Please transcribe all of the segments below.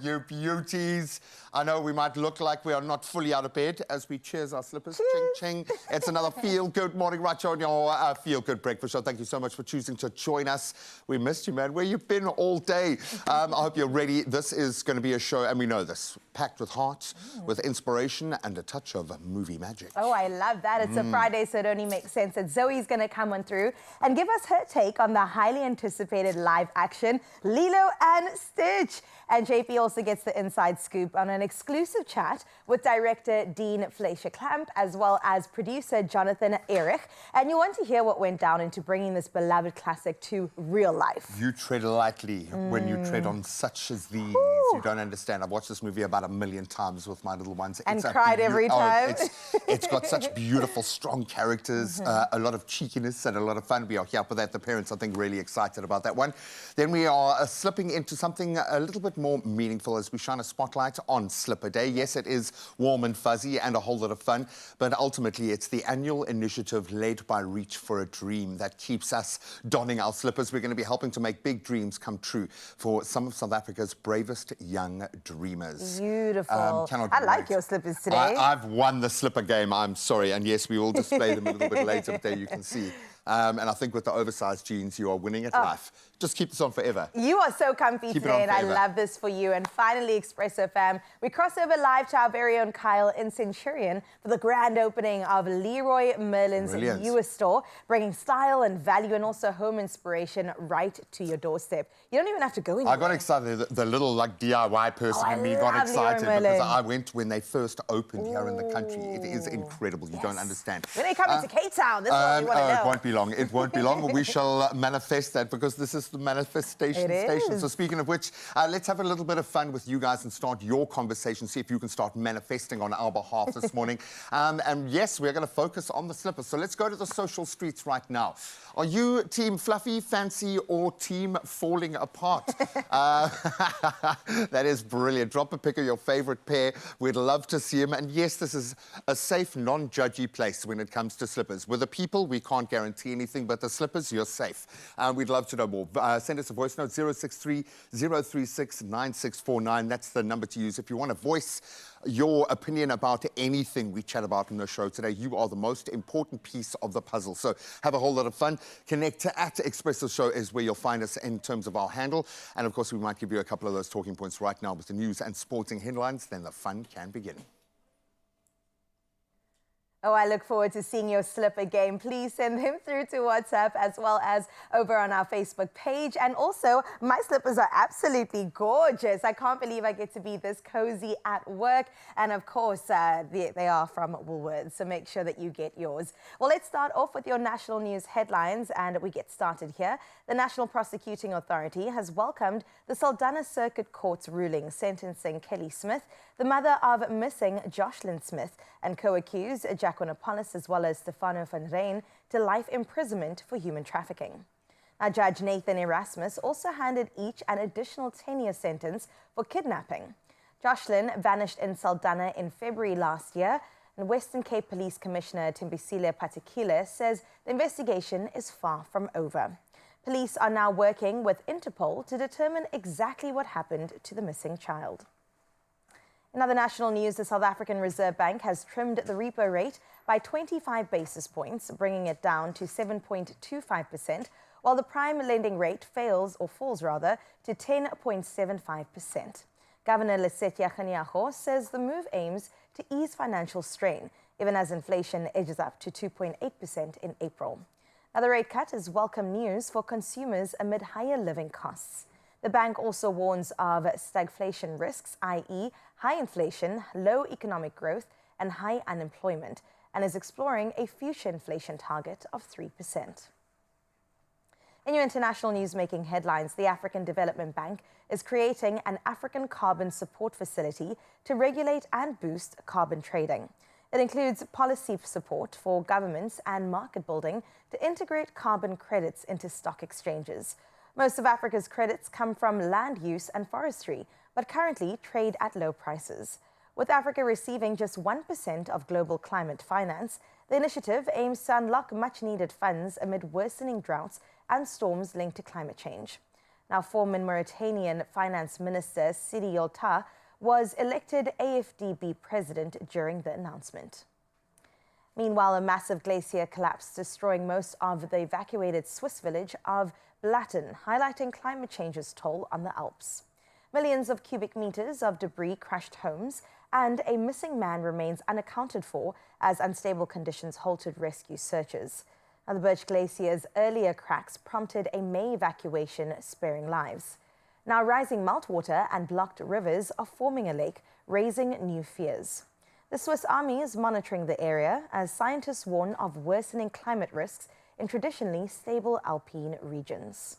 you beauties. I know we might look like we are not fully out of bed as we cheers our slippers. Cheers. Ching, ching. It's another feel-good morning right here on your feel-good breakfast show. Thank you so much for choosing to join us. We missed you, man. Where you been all day? I hope you're ready. This is going to be a show, and we know this, packed with heart, with inspiration, and a touch of movie magic. Oh, I love that. It's a Friday, so it only makes sense that Zoe's going to come on through and give us her take on the highly anticipated live action Lilo and Stitch. And JP also gets the inside scoop on an exclusive chat with director Dean Fleischer-Clamp, as well as producer Jonathan Erich. And you want to hear what went down into bringing this beloved classic to real life. You tread lightly when you tread on such as these. You don't understand. I've watched this movie about 1 million times with my little ones. And cried every time. It's got such beautiful, strong characters, a lot of cheekiness and a lot of fun. We are here for that. The parents, I think, really excited about that one. Then we are slipping into something a little bit more meaningful as we shine a spotlight on Slipper Day. Yes, it is warm and fuzzy and a whole lot of fun, but ultimately it's the annual initiative led by Reach for a Dream that keeps us donning our slippers. We're going to be helping to make big dreams come true for some of South Africa's bravest young dreamers. Beautiful. I like your slippers today. I've won the slipper game, I'm sorry, and yes, we will display them a little bit later, but there you can see. And I think with the oversized jeans, you are winning at life. Just keep this on forever. You are so comfy today, and I love this for you. And finally, Expresso fam, we cross over live to our very own Kyle in Centurion for the grand opening of Leroy Merlin's newest store, bringing style and value and also home inspiration right to your doorstep. You don't even have to go anywhere. I got excited. The little DIY person in me got excited because I went when they first opened here in the country. It is incredible. You don't understand. When they come into Cape Town, this is what we want to know. It won't be long. It won't be long. We shall manifest that because this is the manifestation station. So speaking of which, let's have a little bit of fun with you guys and start your conversation. See if you can start manifesting on our behalf this morning. And yes, we're going to focus on the slippers. So let's go to the social streets right now. Are you team fluffy, fancy, or team falling apart? That is brilliant. Drop a pic of your favorite pair. We'd love to see them. And yes, this is a safe, non-judgy place when it comes to slippers. With the people, we can't guarantee anything, but the slippers, you're safe. We'd love to know more. Send us a voice note, 063 036 9649. That's the number to use if you want to voice your opinion about anything we chat about in the show today. You are the most important piece of the puzzle. So have a whole lot of fun. Connect at Expresso Show is where you'll find us in terms of our handle. And of course, we might give you a couple of those talking points right now with the news and sporting headlines. Then the fun can begin. Oh, I look forward to seeing your slipper game. Please send them through to WhatsApp as well as over on our Facebook page. And also, my slippers are absolutely gorgeous. I can't believe I get to be this cozy at work. And of course, they are from Woolworths, so make sure that you get yours. Well, let's start off with your national news headlines, and we get started here. The National Prosecuting Authority has welcomed the Saldanha Circuit Court's ruling sentencing Kelly Smith, the mother of missing Jocelyn Smith, and co-accused Jaconopolis as well as Stefano van Rijn to life imprisonment for human trafficking. Now, Judge Nathan Erasmus also handed each an additional 10-year sentence for kidnapping. Jocelyn vanished in Saldanha in February last year, and Western Cape Police Commissioner Timbisile Patekile says the investigation is far from over. Police are now working with Interpol to determine exactly what happened to the missing child. In other national news, the South African Reserve Bank has trimmed the repo rate by 25 basis points, bringing it down to 7.25%, while the prime lending rate falls to 10.75%. Governor Lesetja Kganyago says the move aims to ease financial strain, even as inflation edges up to 2.8% in April. Now, the rate cut is welcome news for consumers amid higher living costs. The bank also warns of stagflation risks, i.e. high inflation, low economic growth, and high unemployment, and is exploring a future inflation target of 3%. In your international news making headlines, the African Development Bank is creating an African carbon support facility to regulate and boost carbon trading. It includes policy support for governments and market building to integrate carbon credits into stock exchanges. Most of Africa's credits come from land use and forestry, but currently trade at low prices. With Africa receiving just 1% of global climate finance, the initiative aims to unlock much-needed funds amid worsening droughts and storms linked to climate change. Now, former Mauritanian Finance Minister Sidi Yolta was elected AFDB president during the announcement. Meanwhile, a massive glacier collapsed, destroying most of the evacuated Swiss village of Blatten, highlighting climate change's toll on the Alps. Millions of cubic meters of debris crushed homes, and a missing man remains unaccounted for as unstable conditions halted rescue searches. Now, the Birch Glacier's earlier cracks prompted a May evacuation, sparing lives. Now, rising meltwater and blocked rivers are forming a lake, raising new fears. The Swiss Army is monitoring the area as scientists warn of worsening climate risks in traditionally stable alpine regions.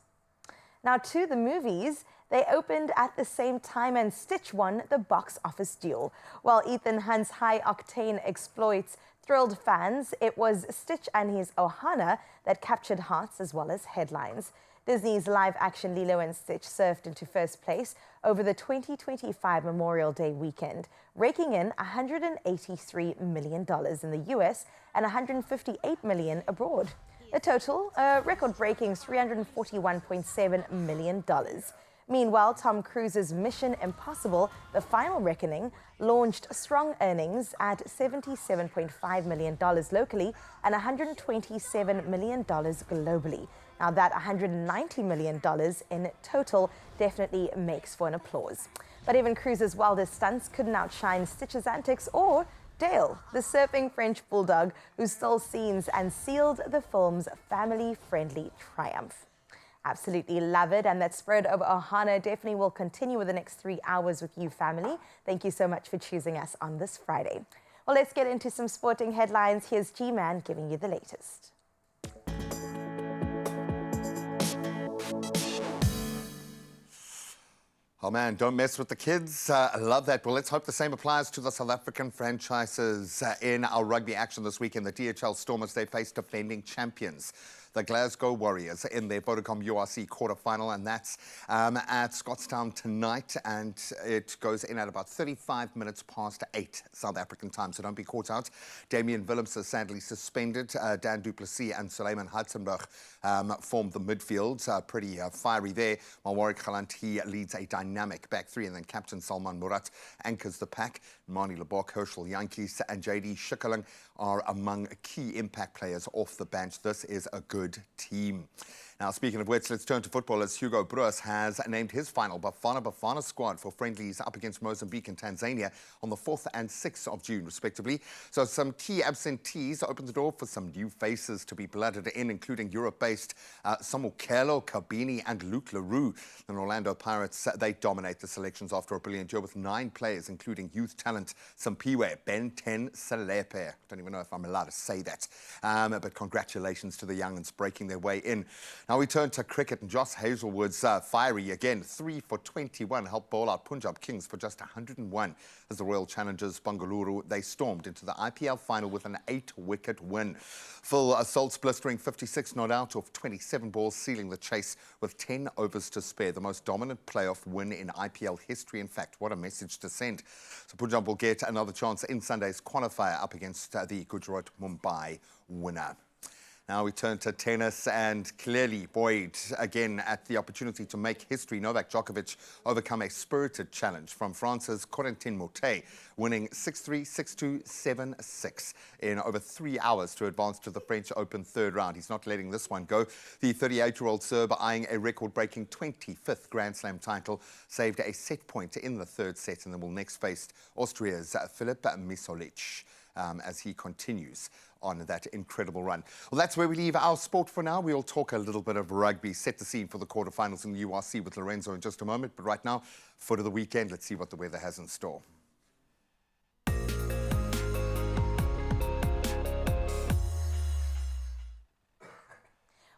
Now, to the movies. They opened at the same time and Stitch won the box office duel. While Ethan Hunt's high-octane exploits thrilled fans, it was Stitch and his Ohana that captured hearts as well as headlines. Disney's live-action Lilo and Stitch surfed into first place over the 2025 Memorial Day weekend, raking in $183 million in the US and $158 million abroad. The total, a record-breaking $341.7 million. Meanwhile, Tom Cruise's Mission Impossible: The Final Reckoning launched strong earnings at $77.5 million locally and $127 million globally. Now, that $190 million in total definitely makes for an applause. But even Cruise's wildest stunts couldn't outshine Stitch's antics or Dale, the surfing French bulldog who stole scenes and sealed the film's family-friendly triumph. Absolutely love it, and that spread of Ohana definitely will continue with the next 3 hours with you, family. Thank you so much for choosing us on this Friday. Well, let's get into some sporting headlines. Here's G-Man giving you the latest. Oh man, don't mess with the kids. I love that. Well, let's hope the same applies to the South African franchises. In our rugby action this weekend, the DHL Stormers, they face defending champions, the Glasgow Warriors, in their Vodacom URC quarterfinal, and that's at Scottstown tonight, and it goes in at about 35 minutes past 8 South African time, so don't be caught out. Damian Willems is sadly suspended. Dan du Plessis and Suleiman Hudsenberg formed the midfield. Pretty fiery there. While Warwick Galant, he leads a dynamic back three, and then Captain Salman Murat anchors the pack. Mani Lebok, Herschel Yankees, and JD Schikkeling are among key impact players off the bench. This is a good team. Now, speaking of which, let's turn to football as Hugo Broos has named his final Bafana squad for friendlies up against Mozambique and Tanzania on the 4th and 6th of June, respectively. So some key absentees open the door for some new faces to be blooded in, including Europe-based Samukelo Kabini and Luke Leroux. The Orlando Pirates, they dominate the selections after a brilliant year with 9 players, including youth talent Simpiwe Ben-10 Selepe. Don't even know if I'm allowed to say that. But congratulations to the young'uns breaking their way in. Now we turn to cricket, and Josh Hazlewood's fiery again, 3 for 21, helped bowl out Punjab Kings for just 101. As the Royal Challengers Bengaluru, they stormed into the IPL final with an 8-wicket win. Phil Salt's blistering 56 not out of 27 balls, sealing the chase with 10 overs to spare. The most dominant playoff win in IPL history. In fact, what a message to send. So Punjab will get another chance in Sunday's qualifier up against the Gujarat Mumbai winner. Now we turn to tennis, and clearly Boyd again at the opportunity to make history. Novak Djokovic overcome a spirited challenge from France's Corentin Moutet, winning 6-3, 6-2, 7-6 in over 3 hours to advance to the French Open third round. He's not letting this one go. The 38-year-old Serb, eyeing a record-breaking 25th Grand Slam title, saved a set point in the third set, and then will next face Austria's Filip Misolic as he continues on that incredible run. Well, that's where we leave our sport for now. We'll talk a little bit of rugby, set the scene for the quarterfinals in the URC with Lorenzo in just a moment. But right now, foot of the weekend, let's see what the weather has in store.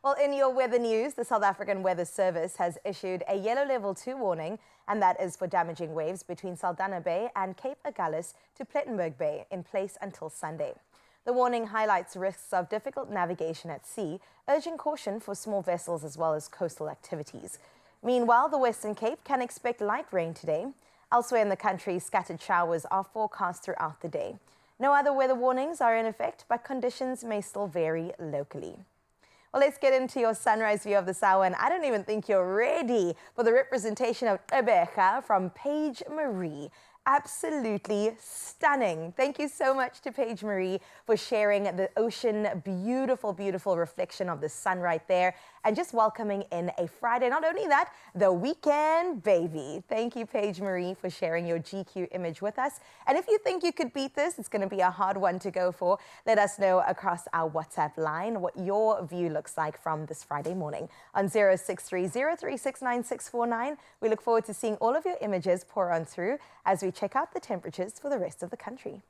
Well, in your weather news, the South African Weather Service has issued a yellow level 2 warning, and that is for damaging waves between Saldanha Bay and Cape Agulhas to Plettenberg Bay, in place until Sunday. The warning highlights risks of difficult navigation at sea, urging caution for small vessels as well as coastal activities. Meanwhile, the Western Cape can expect light rain today. Elsewhere in the country, scattered showers are forecast throughout the day. No other weather warnings are in effect, but conditions may still vary locally. Well, let's get into your sunrise view of this hour, and I don't even think you're ready for the representation of Rebecca from Paige Marie. Absolutely stunning. Thank you so much to Paige Marie for sharing the ocean, beautiful, beautiful reflection of the sun right there, and just welcoming in a Friday. Not only that, the weekend baby. Thank you, Paige Marie, for sharing your GQ image with us. And if you think you could beat this, it's going to be a hard one to go for. Let us know across our WhatsApp line what your view looks like from this Friday morning on 0630369649. We look forward to seeing all of your images pour on through as we check out the temperatures for the rest of the country.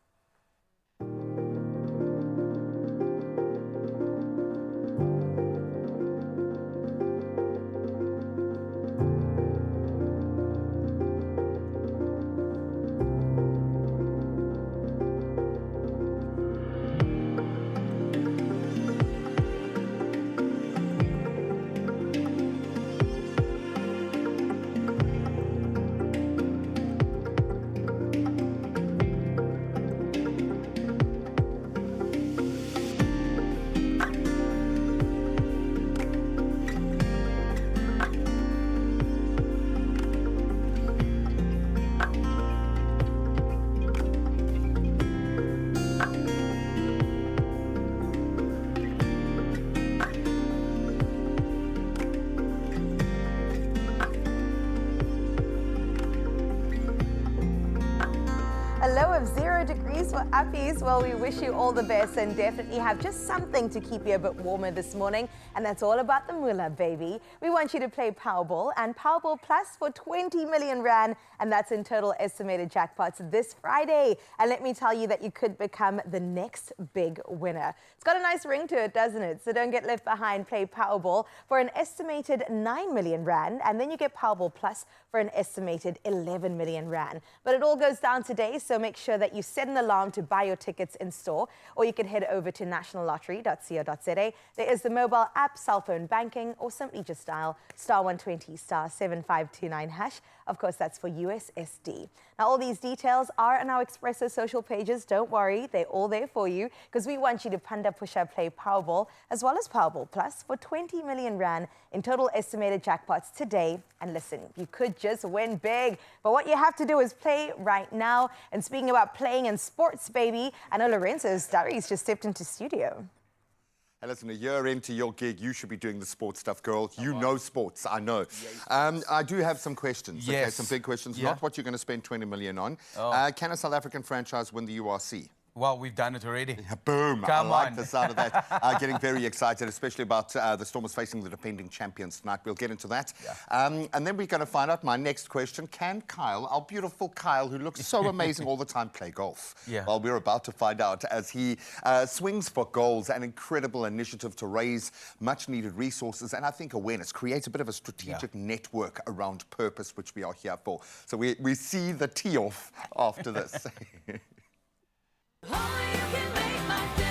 A low of 0 degrees for uppies. Well, we wish you all the best and definitely have just something to keep you a bit warmer this morning. And that's all about the moolah, baby. We want you to play Powerball and Powerball Plus for 20 million rand. And that's in total estimated jackpots this Friday. And let me tell you that you could become the next big winner. It's got a nice ring to it, doesn't it? So don't get left behind. Play Powerball for an estimated 9 million rand. And then you get Powerball Plus for an estimated 11 million rand. But it all goes down today. So make sure that you set an alarm to buy your tickets in store, or you can head over to nationallottery.co.za. There is the mobile app, cell phone banking, or simply just dial *120 *7529 hash. Of course, that's for USSD. Now, all these details are on our Expresso social pages. Don't worry, they're all there for you, because we want you to panda, pusher, play Powerball, as well as Powerball Plus for 20 million rand in total estimated jackpots today. And listen, you could just win big, but what you have to do is play right now. And speaking about playing in sports, baby, I know Lorenzo's diaries just stepped into studio. And listen, a year into your gig, you should be doing the sports stuff, girl. You know sports, I know. Yes. I do have some questions, okay? Yes. Some big questions, Yeah. not what you're going to spend 20 million on. Oh. Can a South African franchise win the URC? Well, we've done it already. Boom. Come I like on. the sound of that. Getting very excited, especially about the Stormers facing the defending champions tonight. We'll get into that. Yeah. And then we're going to find out my next question. Can Kyle, our beautiful Kyle, who looks so amazing all the time, play golf? Yeah. Well, we're about to find out as he swings for goals, an incredible initiative to raise much-needed resources and I think awareness, create a bit of a strategic network around purpose, which we are here for. So we see the tee-off after this. Oh, you can make my day.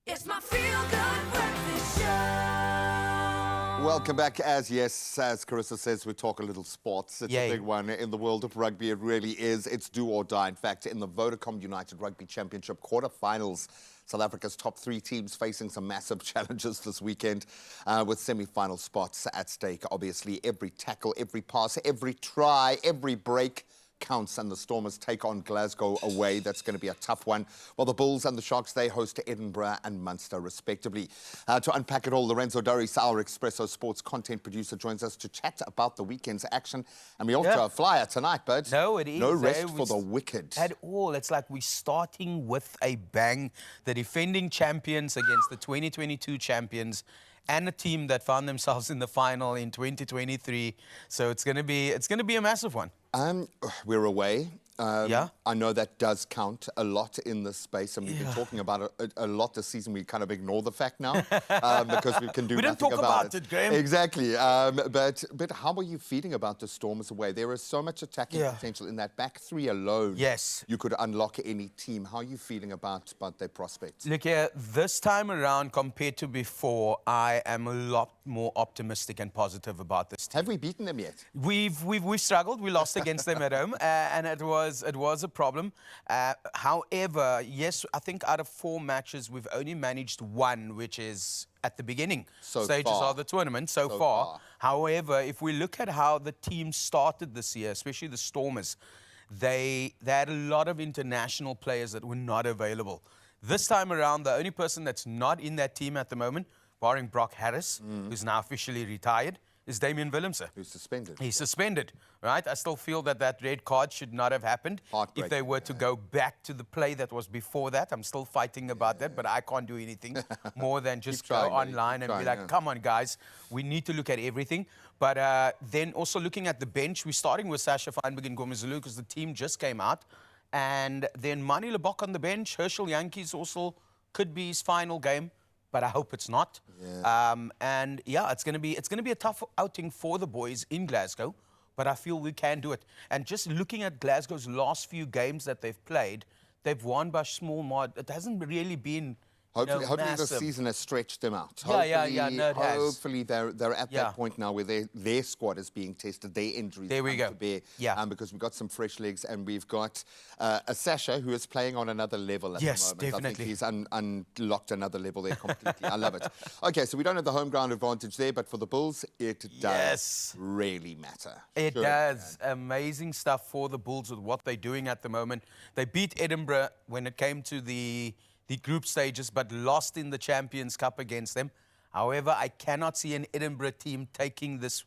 It's my feel-good breakfast show. Welcome back. As Carissa says, we talk a little sports. It's Yay. a big one in the world of rugby. It really is. It's do or die. In fact, in the Vodacom United Rugby Championship quarterfinals, South Africa's top 3 teams facing some massive challenges this weekend with semi-final spots at stake. Obviously, every tackle, every pass, every try, every break counts, and the Stormers take on Glasgow away. That's going to be a tough one. While the Bulls and the Sharks, they host Edinburgh and Munster, respectively. To unpack it all, Lorenzo Doris, our Expresso sports content producer, joins us to chat about the weekend's action. And we off to a flyer tonight, bud. No, it is. No rest for the wicked. At all. It's like we're starting with a bang. The defending champions against the 2022 champions, and a team that found themselves in the final in 2023. So it's going to be a massive one. We're away. Yeah. I know that does count a lot in this space, and we've been talking about it a lot this season. We kind of ignore the fact now because we can do We don't nothing talk about about it, Graham. Exactly. But how are you feeling about the Stormers away? There is so much attacking Yeah. potential in that back 3 alone. Yes. You could unlock any team. How are you feeling about their prospects? Look here, this time around compared to before, I am a lot more optimistic and positive about this team. Have we beaten them yet? We've struggled. We lost against them at home, and it was a problem. However, yes, I think out of 4 matches, we've only managed 1, which is at the beginning stages far. of the tournament so far. However, if we look at how the team started this year, especially the Stormers, they had a lot of international players that were not available. This time around, the only person that's not in that team at the moment, barring Brock Harris, who's now officially retired, is Damian Willemse. Who's suspended? He's suspended, right? I still feel that red card should not have happened. If they were to go back to the play that was before that. I'm still fighting about that, but I can't do anything more than just go trying, buddy. online Keep and be trying, like, come on, guys. We need to look at everything. But then also looking at the bench, we're starting with Sasha Feinberg and Gomezulu because the team just came out. And then Mani Lebok on the bench. Herschel Yankees also could be his final game, but I hope it's not. And yeah, it's gonna be a tough outing for the boys in Glasgow, but I feel we can do it. And just looking at Glasgow's last few games that they've played, they've won by small margin. It hasn't really been Hopefully, hopefully the massive. season has stretched them out. Yeah, no, it has. Hopefully they're at Yeah. that point now where their squad is being tested, their injuries There we come go. to bear. Yeah. Because we've got some fresh legs, and we've got a Sasha who is playing on another level at Yes, the moment. I definitely. think he's unlocked another level there completely. I love it. Okay, so we don't have the home ground advantage there, but for the Bulls, it does Yes. really matter. It Sure. does. Amazing stuff for the Bulls with what they're doing at the moment. They beat Edinburgh when it came to the group stages, but lost in the Champions Cup against them. However, I cannot see an Edinburgh team taking this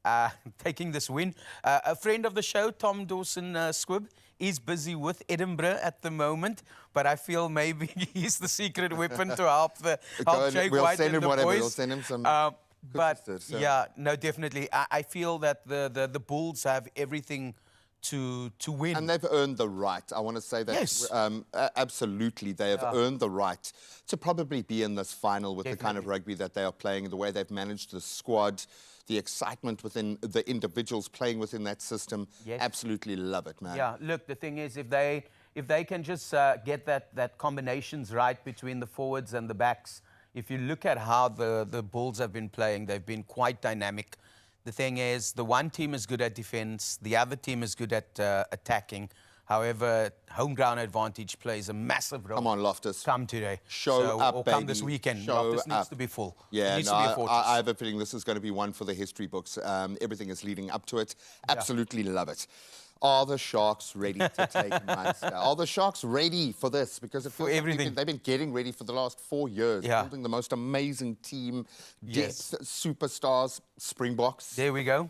win. A friend of the show, Tom Dawson Squibb, is busy with Edinburgh at the moment, but I feel maybe he's the secret weapon to help Jake We'll White send and him the whatever. boys. We'll send him some But cookies, so. yeah, no, definitely. I feel that the Bulls have everything to win. And they've earned the right. I want to say that. Yes. Absolutely. They have earned the right to probably be in this final with the kind of Definitely. rugby that they are playing, the way they've managed the squad, the excitement within the individuals playing within that system. Yes. Absolutely love it, man. Yeah, look, the thing is, if they can just get that combinations right between the forwards and the backs, if you look at how the Bulls have been playing, they've been quite dynamic. The thing is, the one team is good at defense, the other team is good at attacking. However, home ground advantage plays a massive role. Come on, Loftus. Come today. Show up, or baby. come this weekend. Show Loftus needs up. to be full. Yeah, It needs no, to be a fortress. I have a feeling this is going to be one for the history books. Everything is leading up to it. Absolutely love it. Are the Sharks ready to take Munster? Are the Sharks ready for this? Because it feels like everything. they've been getting ready for the last 4 years, Yeah. building the most amazing team, Yes. depth, superstars, Springboks. There we go.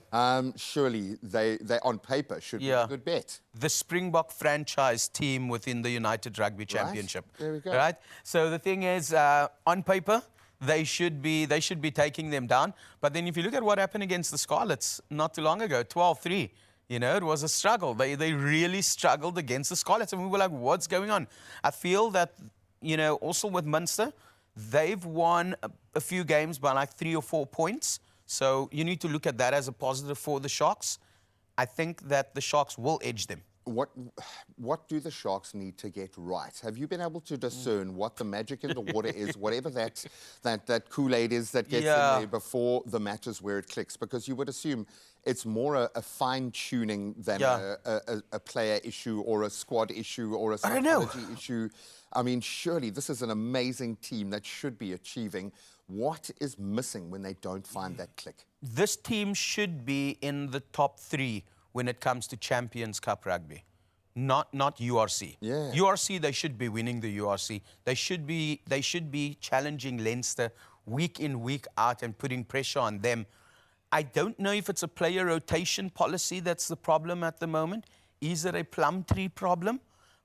Surely they on paper should be a good bet. The Springbok franchise team within the United Rugby Championship. There we go. Right? So the thing is, on paper, they should be taking them down. But then if you look at what happened against the Scarlets not too long ago, 12-3, you know, it was a struggle. They really struggled against the Scarlets, and we were like, what's going on? I feel that, you know, also with Munster, they've won a few games by like 3 or 4 points. So you need to look at that as a positive for the Sharks. I think that the Sharks will edge them. what do the Sharks need to get right? Have you been able to discern what the magic in the water is, whatever that Kool-Aid is that gets in there before the matches where it clicks? Because you would assume it's more a fine-tuning than a player issue or a squad issue or a psychology issue. I mean, surely this is an amazing team that should be achieving. What is missing when they don't find that click? This team should be in the top 3 when it comes to Champions Cup rugby, not URC. Yeah. URC, they should be winning the URC. They should be challenging Leinster week in, week out and putting pressure on them. I don't know if it's a player rotation policy that's the problem at the moment. Is it a plum tree problem?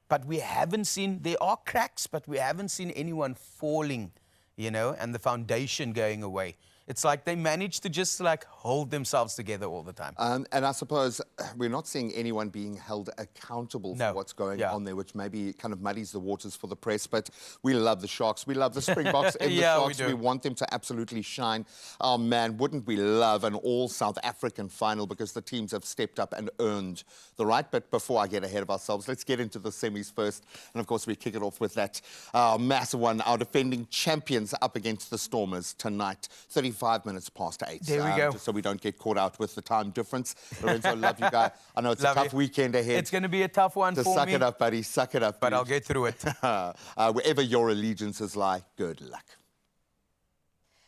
But we haven't seen, there are cracks, but we haven't seen anyone falling, you know, and the foundation going away. It's like they manage to just like hold themselves together all the time. And I suppose we're not seeing anyone being held accountable for what's going on there, which maybe kind of muddies the waters for the press. But we love the Sharks. We love the Springboks and the Sharks. We want them to absolutely shine. Oh, man, wouldn't we love an all-South African final because the teams have stepped up and earned the right. But before I get ahead of ourselves, let's get into the semis first. And, of course, we kick it off with that massive one, our defending champions up against the Stormers tonight. 35 minutes past 8. There we go. Just so we don't get caught out with the time difference. Lorenzo, love you, guy. I know it's a tough weekend ahead. It's going to be a tough one for me. Suck it up, buddy. Suck it up. But I'll get through it. Wherever your allegiances lie, good luck.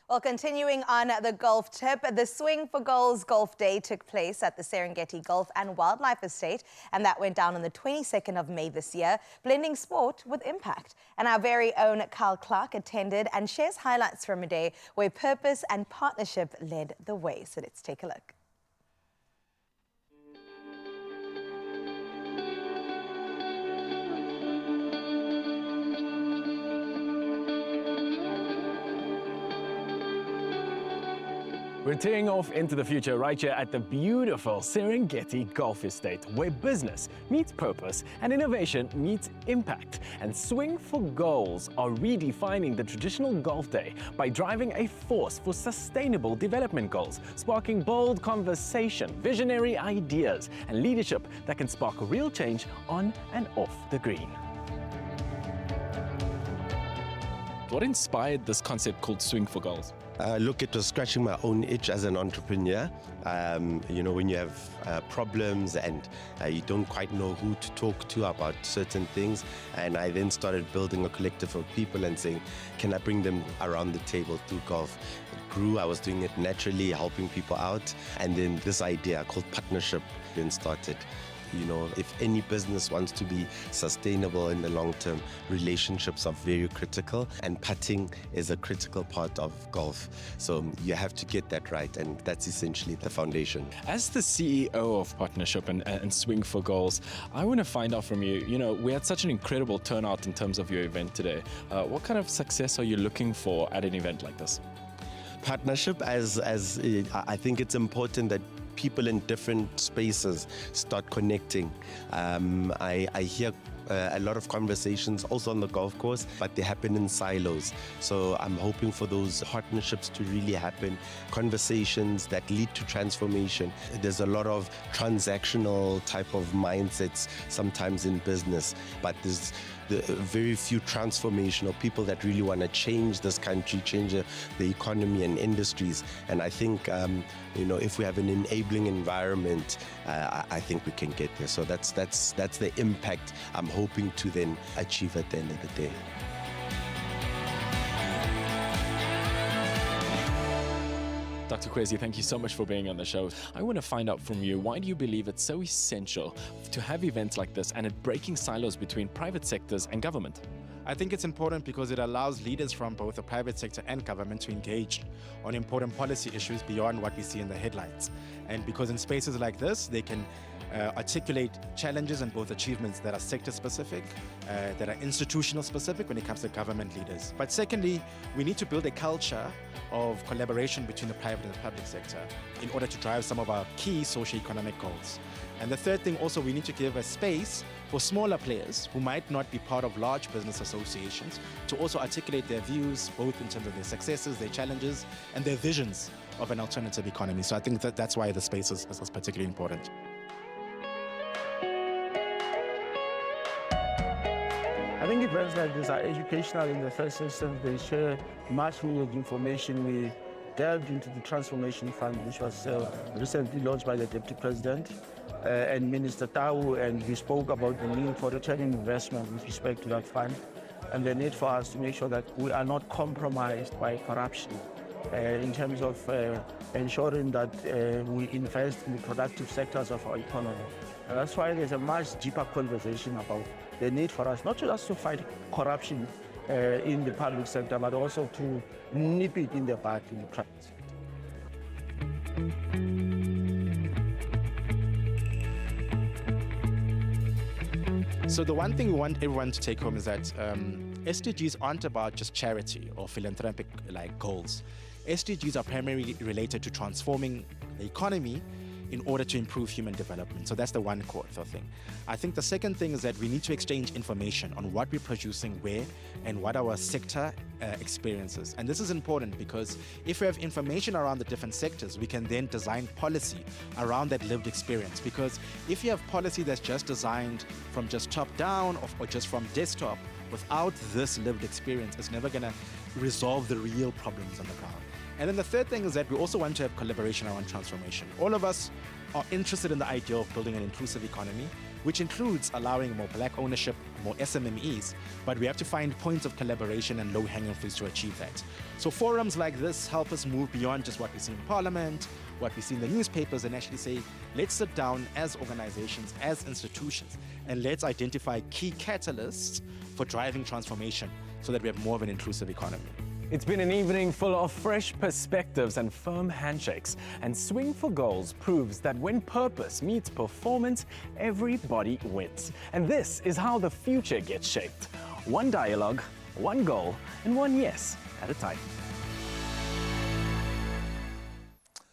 Well, continuing on the golf tip, the Swing for Goals Golf Day took place at the Serengeti Golf and Wildlife Estate, and that went down on the 22nd of May this year, blending sport with impact. And our very own Carl Clark attended and shares highlights from a day where purpose and partnership led the way. So let's take a look. We're teeing off into the future right here at the beautiful Serengeti Golf Estate, where business meets purpose and innovation meets impact. And Swing for Goals are redefining the traditional golf day by driving a force for sustainable development goals, sparking bold conversation, visionary ideas, and leadership that can spark real change on and off the green. What inspired this concept called Swing for Goals? Look, it was scratching my own itch as an entrepreneur. You know, when you have problems and you don't quite know who to talk to about certain things. And I then started building a collective of people and saying, can I bring them around the table through golf? It grew, I was doing it naturally, helping people out. And then this idea called partnership then started. You know, if any business wants to be sustainable in the long term, relationships are very critical, and putting is a critical part of golf. So you have to get that right, and that's essentially the foundation. As the CEO of Partnership and Swing for Goals, I want to find out from you, you know, we had such an incredible turnout in terms of your event today. What kind of success are you looking for at an event like this? Partnership, as I think it's important that people in different spaces start connecting. I hear a lot of conversations also on the golf course, but they happen in silos. So I'm hoping for those partnerships to really happen, conversations that lead to transformation. There's a lot of transactional type of mindsets sometimes in business, but there's very few transformational people that really want to change this country, change the economy and industries. And I think, you know, if we have an enabling environment, I think we can get there. So that's the impact I'm hoping to then achieve at the end of the day. Dr. Kwesi, thank you so much for being on the show. I want to find out from you, why do you believe it's so essential to have events like this and it breaking silos between private sectors and government? I think it's important because it allows leaders from both the private sector and government to engage on important policy issues beyond what we see in the headlines. And because in spaces like this, they can articulate challenges and both achievements that are sector-specific, that are institutional-specific when it comes to government leaders. But secondly, we need to build a culture of collaboration between the private and the public sector in order to drive some of our key socio-economic goals. And the third thing also, we need to give a space for smaller players who might not be part of large business associations to also articulate their views, both in terms of their successes, their challenges, and their visions of an alternative economy. So I think that's why the space is particularly important. I think events like this are educational in the first instance. They share much needed information. We delved into the Transformation Fund, which was recently launched by the Deputy President and Minister Tau, and we spoke about the need for returning investment with respect to that fund and the need for us to make sure that we are not compromised by corruption in terms of ensuring that we invest in the productive sectors of our economy. And that's why there's a much deeper conversation about the need for us not just to fight corruption in the public sector, but also to nip it in the bud in the private sector. So the one thing we want everyone to take home is that SDGs aren't about just charity or philanthropic goals. SDGs are primarily related to transforming the economy in order to improve human development. So that's the one core thing. I think the second thing is that we need to exchange information on what we're producing where and what our sector experiences. And this is important because if we have information around the different sectors, we can then design policy around that lived experience. Because if you have policy that's just designed from just top down or just from desktop, without this lived experience, it's never gonna resolve the real problems on the ground. And then the third thing is that we also want to have collaboration around transformation. All of us are interested in the idea of building an inclusive economy, which includes allowing more black ownership, more SMMEs, but we have to find points of collaboration and low-hanging fruits to achieve that. So forums like this help us move beyond just what we see in Parliament, what we see in the newspapers, and actually say, let's sit down as organizations, as institutions, and let's identify key catalysts for driving transformation so that we have more of an inclusive economy. It's been an evening full of fresh perspectives and firm handshakes. And Swing for Goals proves that when purpose meets performance, everybody wins. And this is how the future gets shaped. One dialogue, one goal, and one yes at a time.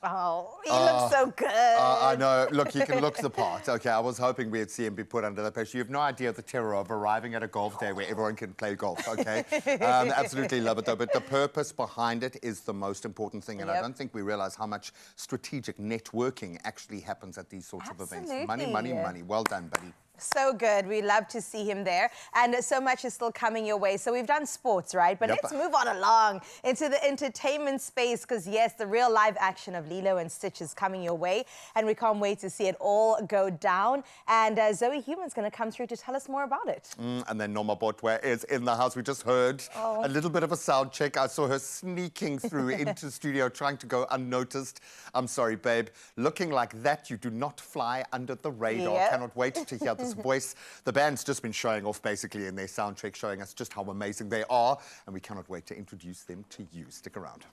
Oh, he looks so good. I know. Look, he can look the part. Okay, I was hoping we'd see him be put under the pressure. You have no idea the terror of arriving at a golf day where everyone can play golf, okay? Absolutely love it, though. But the purpose behind it is the most important thing. And I don't think we realize how much strategic networking actually happens at these sorts of events. Money, money, money. Well done, buddy. So good. We love to see him there. And so much is still coming your way. So we've done sports, right? But let's move on along into the entertainment space because, yes, the real live action of Lilo and Stitch is coming your way. And we can't wait to see it all go down. And Zoe Human's going to come through to tell us more about it. And then Norma Botwa is in the house. We just heard a little bit of a sound check. I saw her sneaking through into studio, trying to go unnoticed. I'm sorry, babe. Looking like that, you do not fly under the radar. Cannot wait to hear this voice. The band's just been showing off basically in their soundtrack, showing us just how amazing they are, and we cannot wait to introduce them to you. Stick around.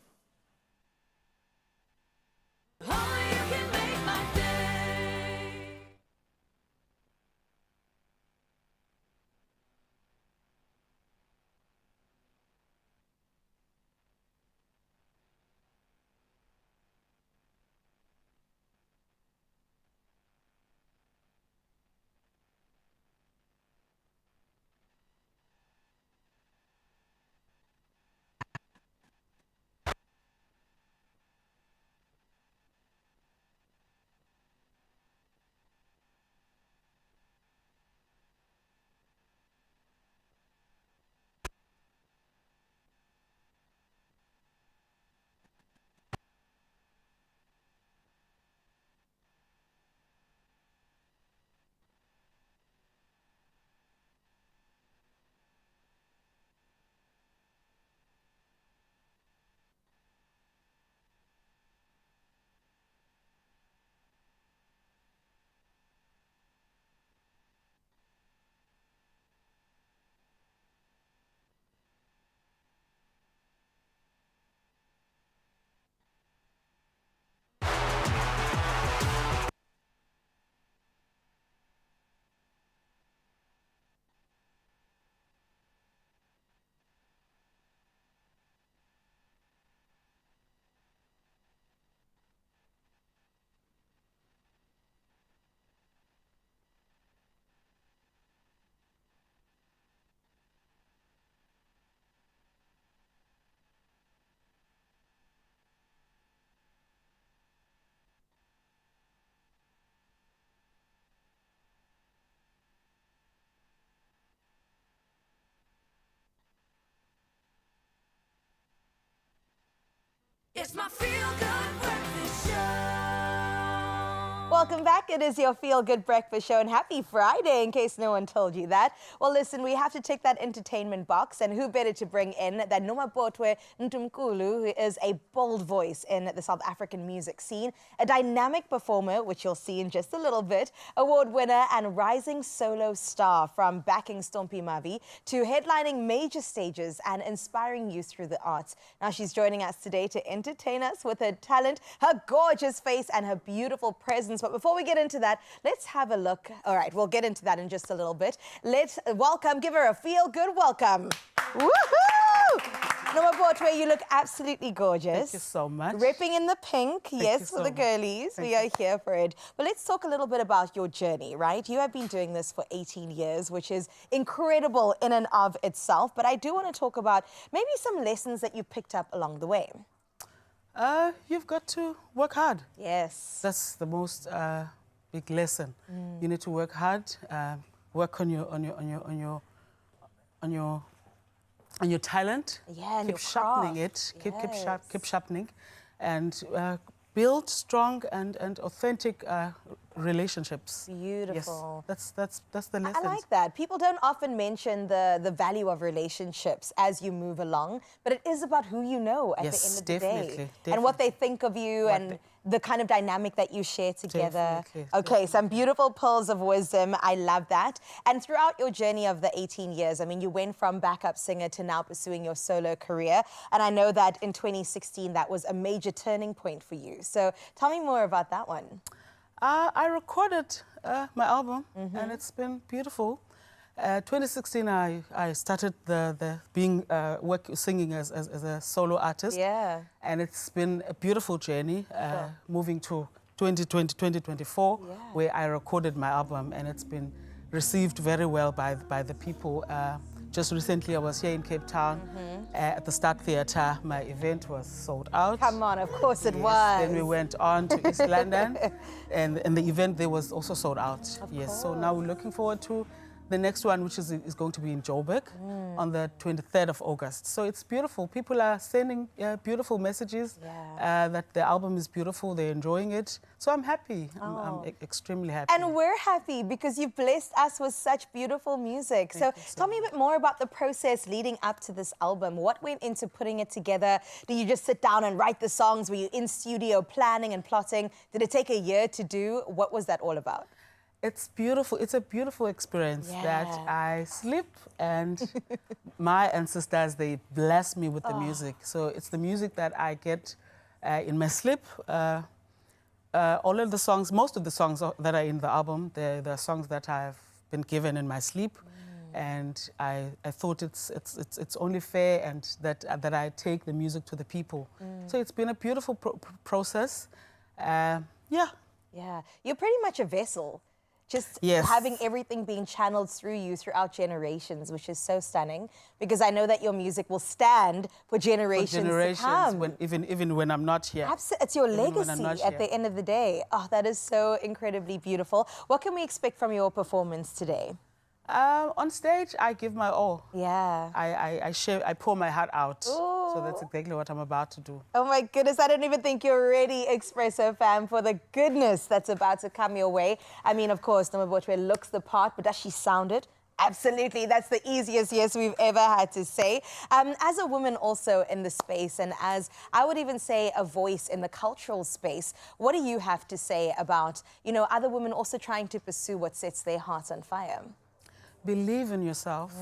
It's my feel-good breakfast show. Welcome back. It is your Feel Good Breakfast Show, and happy Friday, in case no one told you that. Well, listen, we have to tick that entertainment box, and who better to bring in than Nomabotwe Ntumkulu, who is a bold voice in the South African music scene, a dynamic performer, which you'll see in just a little bit, award winner and rising solo star, from backing Stompie Mavi to headlining major stages and inspiring youth through the arts. Now she's joining us today to entertain us with her talent, her gorgeous face, and her beautiful presence. But before we get into that, let's have a look. All right, we'll get into that in just a little bit. Let's welcome, give her a feel-good welcome. Woohoo! Nomabotwe, you look absolutely gorgeous. Thank you so much. Ripping in the pink, yes, you for so the much. girlies. We are here for it. But let's talk a little bit about your journey, right? You have been doing this for 18 years, which is incredible in and of itself. But I do want to talk about maybe some lessons that you picked up along the way. You've got to work hard. Yes. That's the most big lesson. You need to work hard, work on your talent. Yeah, and keep your sharpening craft. it. Keep sharpening, and build strong and authentic relationships. Beautiful. Yes, that's the lesson. I like that. People don't often mention the value of relationships as you move along, but it is about who you know at the end of the day. And what they think of you and the kind of dynamic that you share together. Okay, some beautiful pearls of wisdom. I love that. And throughout your journey of the 18 years, I mean, you went from backup singer to now pursuing your solo career. And I know that in 2016, that was a major turning point for you. So tell me more about that one. I recorded my album, and it's been beautiful. 2016, I started singing as a solo artist. Yeah. And it's been a beautiful journey, moving to 2024, where I recorded my album, and it's been received very well by the people. Just recently, I was here in Cape Town at the Stark Theatre. My event was sold out. Come on, of course it was. Then we went on to East London, and the event there was also sold out. So now we're looking forward to the next one, which is going to be in Joburg on the 23rd of August. So it's beautiful. People are sending beautiful messages that the album is beautiful, they're enjoying it. So I'm happy. I'm extremely happy. And we're happy because you've blessed us with such beautiful music. So tell me a bit more about the process leading up to this album. What went into putting it together? Did you just sit down and write the songs? Were you in studio planning and plotting? Did it take a year to do? What was that all about? It's beautiful. It's a beautiful experience that I sleep, and my ancestors, they bless me with the music. So it's the music that I get in my sleep. All of the songs, most of the songs that are in the album, they're songs that I've been given in my sleep. And I thought it's only fair and that I take the music to the people. So it's been a beautiful process. Yeah. You're pretty much a vessel. Just having everything being channeled through you throughout generations, which is so stunning, because I know that your music will stand for generations to come. Even when I'm not here. Absolutely. It's your legacy at the end of the day. Oh, that is so incredibly beautiful. What can we expect from your performance today? On stage, I give my all. Yeah. I pour my heart out. Ooh. So that's exactly what I'm about to do. Oh my goodness, I don't even think you're ready, Expresso fam, for the goodness that's about to come your way. I mean, of course, Nomabotwe looks the part, but does she sound it? Absolutely, that's the easiest yes we've ever had to say. As a woman also in the space, and as I would even say a voice in the cultural space, what do you have to say about, you know, other women also trying to pursue what sets their hearts on fire? Believe in yourself.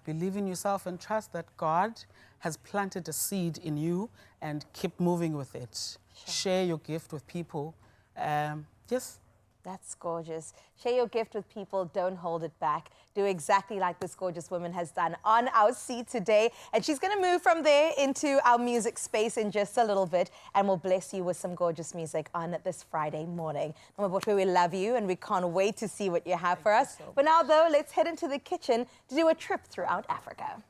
Believe in yourself and trust that God has planted a seed in you, and keep moving with it. Share your gift with people. That's gorgeous. Share your gift with people. Don't hold it back. Do exactly like this gorgeous woman has done on our seat today. And she's going to move from there into our music space in just a little bit. And we'll bless you with some gorgeous music on this Friday morning. Nomabotwe, we love you and we can't wait to see what you have for us. But now, though, let's head into the kitchen to do a trip throughout Africa.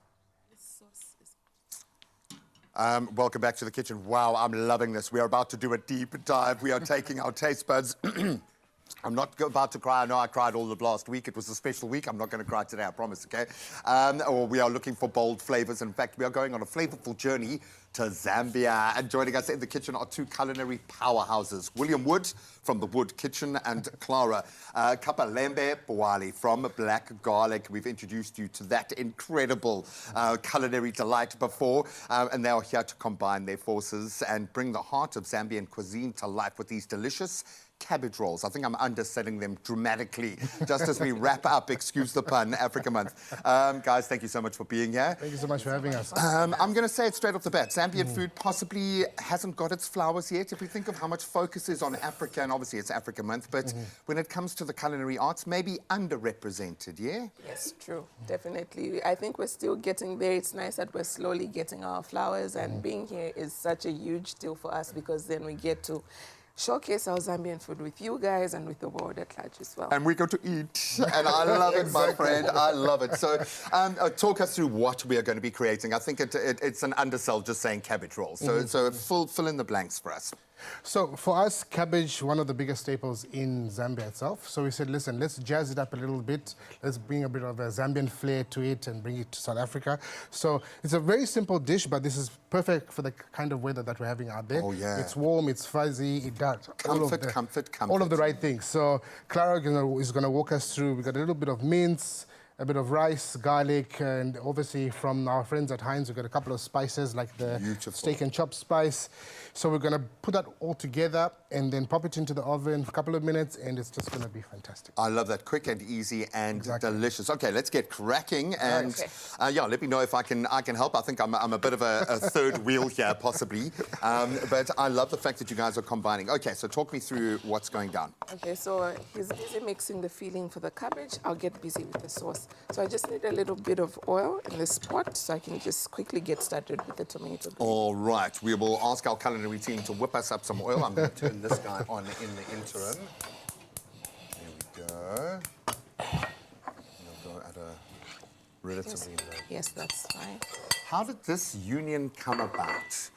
Welcome back to the kitchen. Wow, I'm loving this. We are about to do a deep dive. We are taking our taste buds I'm not about to cry. I know I cried all of last week. It was a special week. I'm not going to cry today, I promise, okay? Or we are looking for bold flavors. In fact, we are going on a flavorful journey to Zambia. And joining us in the kitchen are two culinary powerhouses, William Wood from the Wood Kitchen and Clara Kapalembe Bwali from Black Garlic. We've introduced you to that incredible culinary delight before, and they are here to combine their forces and bring the heart of Zambian cuisine to life with these delicious cabbage rolls. I think I'm underselling them dramatically just as we wrap up, excuse the pun, Africa Month. Guys, thank you so much for being here. Thank you so much for having us. I'm going to say it straight off the bat. Zambian food possibly hasn't got its flowers yet. If we think of how much focus is on Africa, and obviously it's Africa Month, but when it comes to the culinary arts, maybe underrepresented, yeah? Yes, true, definitely. I think we're still getting there. It's nice that we're slowly getting our flowers, and being here is such a huge deal for us because then we get to showcase our Zambian food with you guys and with the world at large as well. And we go to eat, and I love it, my friend. I love it. So talk us through what we are going to be creating. I think it's an undersell just saying cabbage rolls. So fill in the blanks for us. So for us, cabbage, one of the biggest staples in Zambia itself. So we said, listen, let's jazz it up a little bit. Let's bring a bit of a Zambian flair to it and bring it to South Africa. So it's a very simple dish, but this is perfect for the kind of weather that we're having out there. Oh, yeah. It's warm, it's fuzzy, it does Comfort. all of the right things. So Clara is going to walk us through. We've got a little bit of mince, a bit of rice, garlic, and obviously from our friends at Heinz, we've got a couple of spices like the steak and chop spice. So we're going to put that all together and then pop it into the oven for a couple of minutes, and it's just going to be fantastic. I love that. Quick and easy and delicious. Okay, let's get cracking. And yeah, let me know if I can help. I think I'm a bit of a third wheel here, possibly. But I love the fact that you guys are combining. Okay, so talk me through what's going down. Okay, so he's busy mixing the filling for the cabbage. I'll get busy with the sauce. So I just need a little bit of oil in this pot so I can just quickly get started with the tomato. All right, we will ask our culinary team to whip us up some oil. I'm going to turn this guy on in the interim. There we go. We'll go at a relatively low. Yes, that's fine. How did this union come about?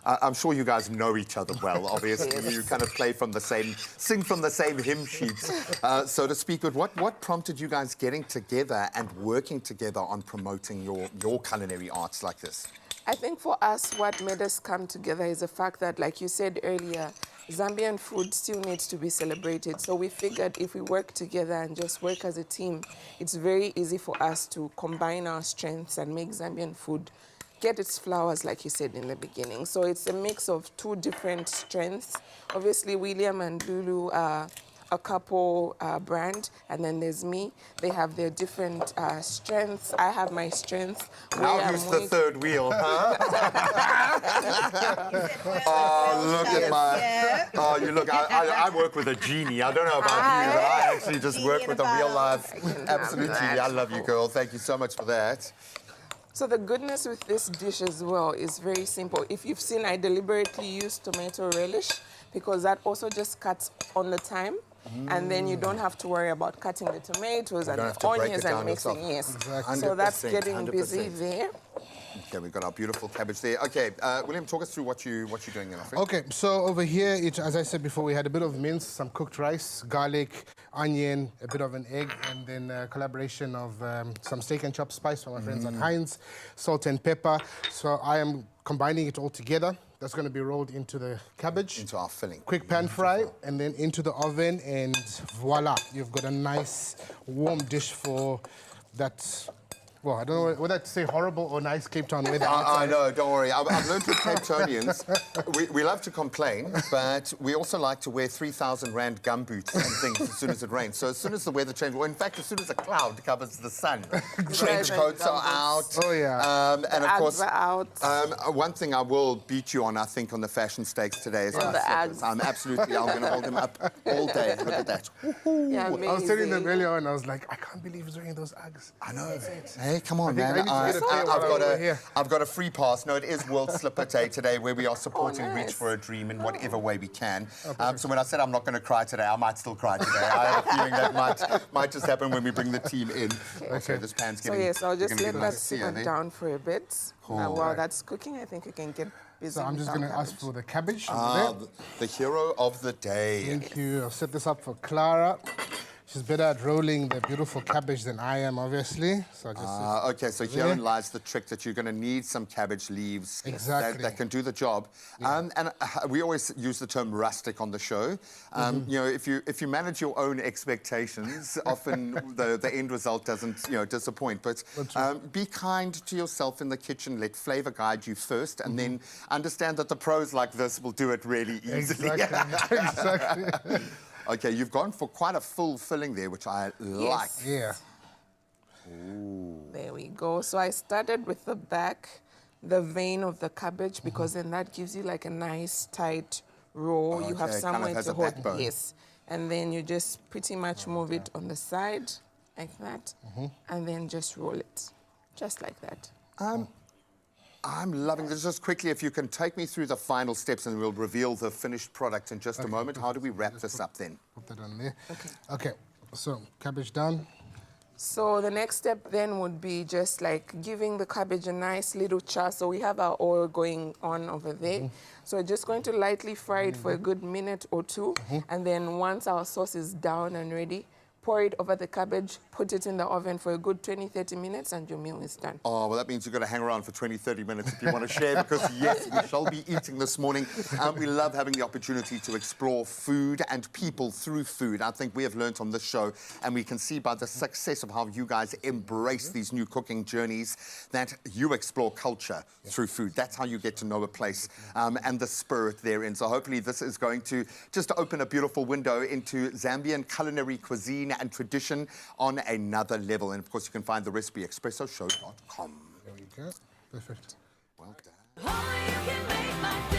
I'm sure you guys know each other well, obviously. Yes. You kind of sing from the same hymn sheets, so to speak. But what prompted you guys getting together and working together on promoting your culinary arts like this? I think for us, what made us come together is the fact that, like you said earlier, Zambian food still needs to be celebrated. So we figured if we work together and just work as a team, it's very easy for us to combine our strengths and make Zambian food get its flowers, like you said in the beginning. So it's a mix of two different strengths. Obviously, William and Lulu are a couple brand, and then there's me. They have their different strengths. I have my strengths. Now who's the third wheel, huh? Oh, look at my... Oh, you look, I work with a genie. I don't know about you, but I actually just work with a real life. Absolutely, I love you, girl. Thank you so much for that. So the goodness with this dish as well is very simple. If you've seen, I deliberately use tomato relish because that also just cuts on the time. And then you don't have to worry about cutting the tomatoes and the onions and mixing. Yes. Exactly. So that's getting 100%. busy there. Okay, we've got our beautiful cabbage there. Okay, William, talk us through what you're doing in Africa. Okay, so over here, as I said before, we had a bit of mince, some cooked rice, garlic, onion, a bit of an egg, and then a collaboration of some steak and chop spice from my friends at Heinz, salt and pepper. So I am combining it all together. That's going to be rolled into the cabbage. Into our filling. Quick pan fry, and then into the oven, and voila, you've got a nice warm dish for that. Well, I don't know whether to say horrible or nice Cape Town weather. I know, don't worry. I've learned with Cape Townians, we love to complain, but we also like to wear 3,000 Rand gumboots and things as soon as it rains. So as soon as the weather changes, or in fact, as soon as a cloud covers the sun, trench coats are out. Oh, yeah. And of course, are out. one thing I will beat you on, I think, on the fashion stakes today is my slippers. I'm going to hold them up all day. Look at that. Yeah, I was telling them amazing. earlier on, I was like, I can't believe he's wearing those Uggs. I know. Hey, come on, I man. think I need to get a tail over here. I've got a free pass. No, it is World Slipper Day today, where we are supporting nice. Reach for a Dream in whatever way we can. So when I said I'm not going to cry today, I might still cry today. I have a feeling that might just happen when we bring the team in. Okay, this pan's So getting... yes, I'll just let that nice. simmer down for a bit. Cool. While that's cooking, I think we can get So I'm just going to ask for the cabbage. The hero of the day. Thank you. I'll set this up for Clara. She's better at rolling the beautiful cabbage than I am, obviously. So I just Okay, so herein lies the trick that you're going to need some cabbage leaves Exactly. that can do the job. We always use the term rustic on the show. You know, if you manage your own expectations, often the end result doesn't disappoint. But be kind to yourself in the kitchen. Let flavor guide you first, and then understand that the pros like this will do it really easily. Exactly. Exactly. Okay, you've gone for quite a full filling there, which I like. Yeah. There we go. So I started with the back, the vein of the cabbage, because then that gives you like a nice tight roll. You have Okay, kind of somewhere has to a hold. backbone. Yes. And then you just pretty much move it on the side like that, and then just roll it, just like that. I'm loving this. Just quickly, if you can take me through the final steps and we'll reveal the finished product in just a moment. How do we wrap this up then? Put that on there. Okay. So cabbage done. So the next step then would be just like giving the cabbage a nice little char. So we have our oil going on over there. So we're just going to lightly fry it for a good minute or two. And then once our sauce is down and ready, pour it over the cabbage, put it in the oven for a good 20-30 minutes, and your meal is done. Oh, well, that means you've got to hang around for 20-30 minutes if you want to share, because, yes, we shall be eating this morning. We love having the opportunity to explore food and people through food. I think we have learnt on this show, and we can see by the success of how you guys embrace these new cooking journeys, that you explore culture through food. That's how you get to know a place and the spirit therein. So hopefully this is going to just open a beautiful window into Zambian culinary cuisine and tradition on another level. And of course, you can find the recipe expressoshow.com. There we go. Perfect. Well done. Only you can make my day.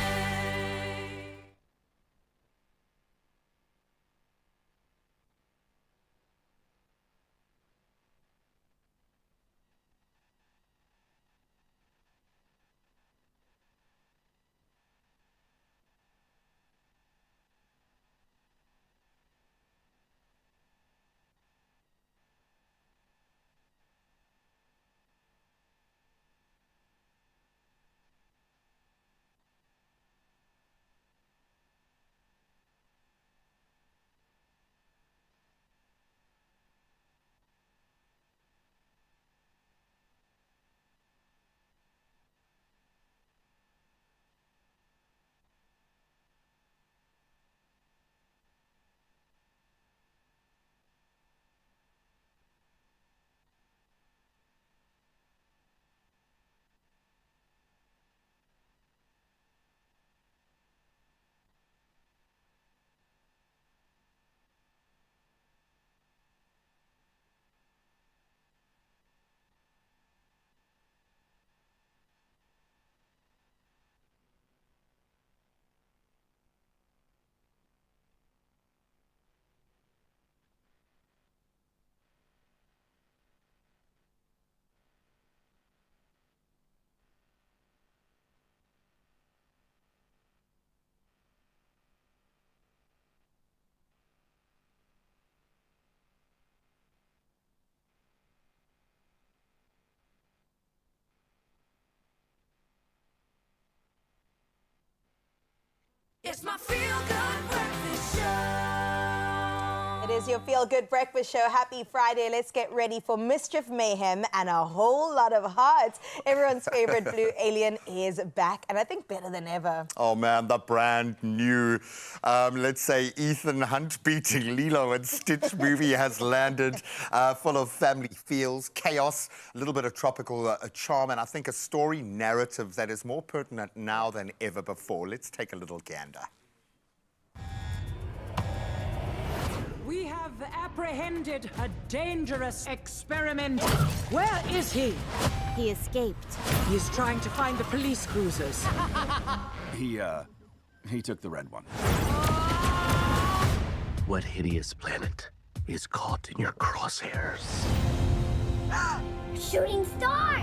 It's my feel-good breakfast show. It is your feel-good breakfast show. Happy Friday. Let's get ready for mischief, mayhem, and a whole lot of hearts. Everyone's favorite blue alien is back, and I think better than ever. Oh, man, the brand new, let's say, Ethan Hunt-beating Lilo and Stitch movie has landed, full of family feels, chaos, a little bit of tropical charm, and I think a story narrative that is more pertinent now than ever before. Let's take a little gander. We have apprehended a dangerous experiment. Where is he? He escaped. He is trying to find the police cruisers. He took the red one. What hideous planet is caught in your crosshairs? Shooting star!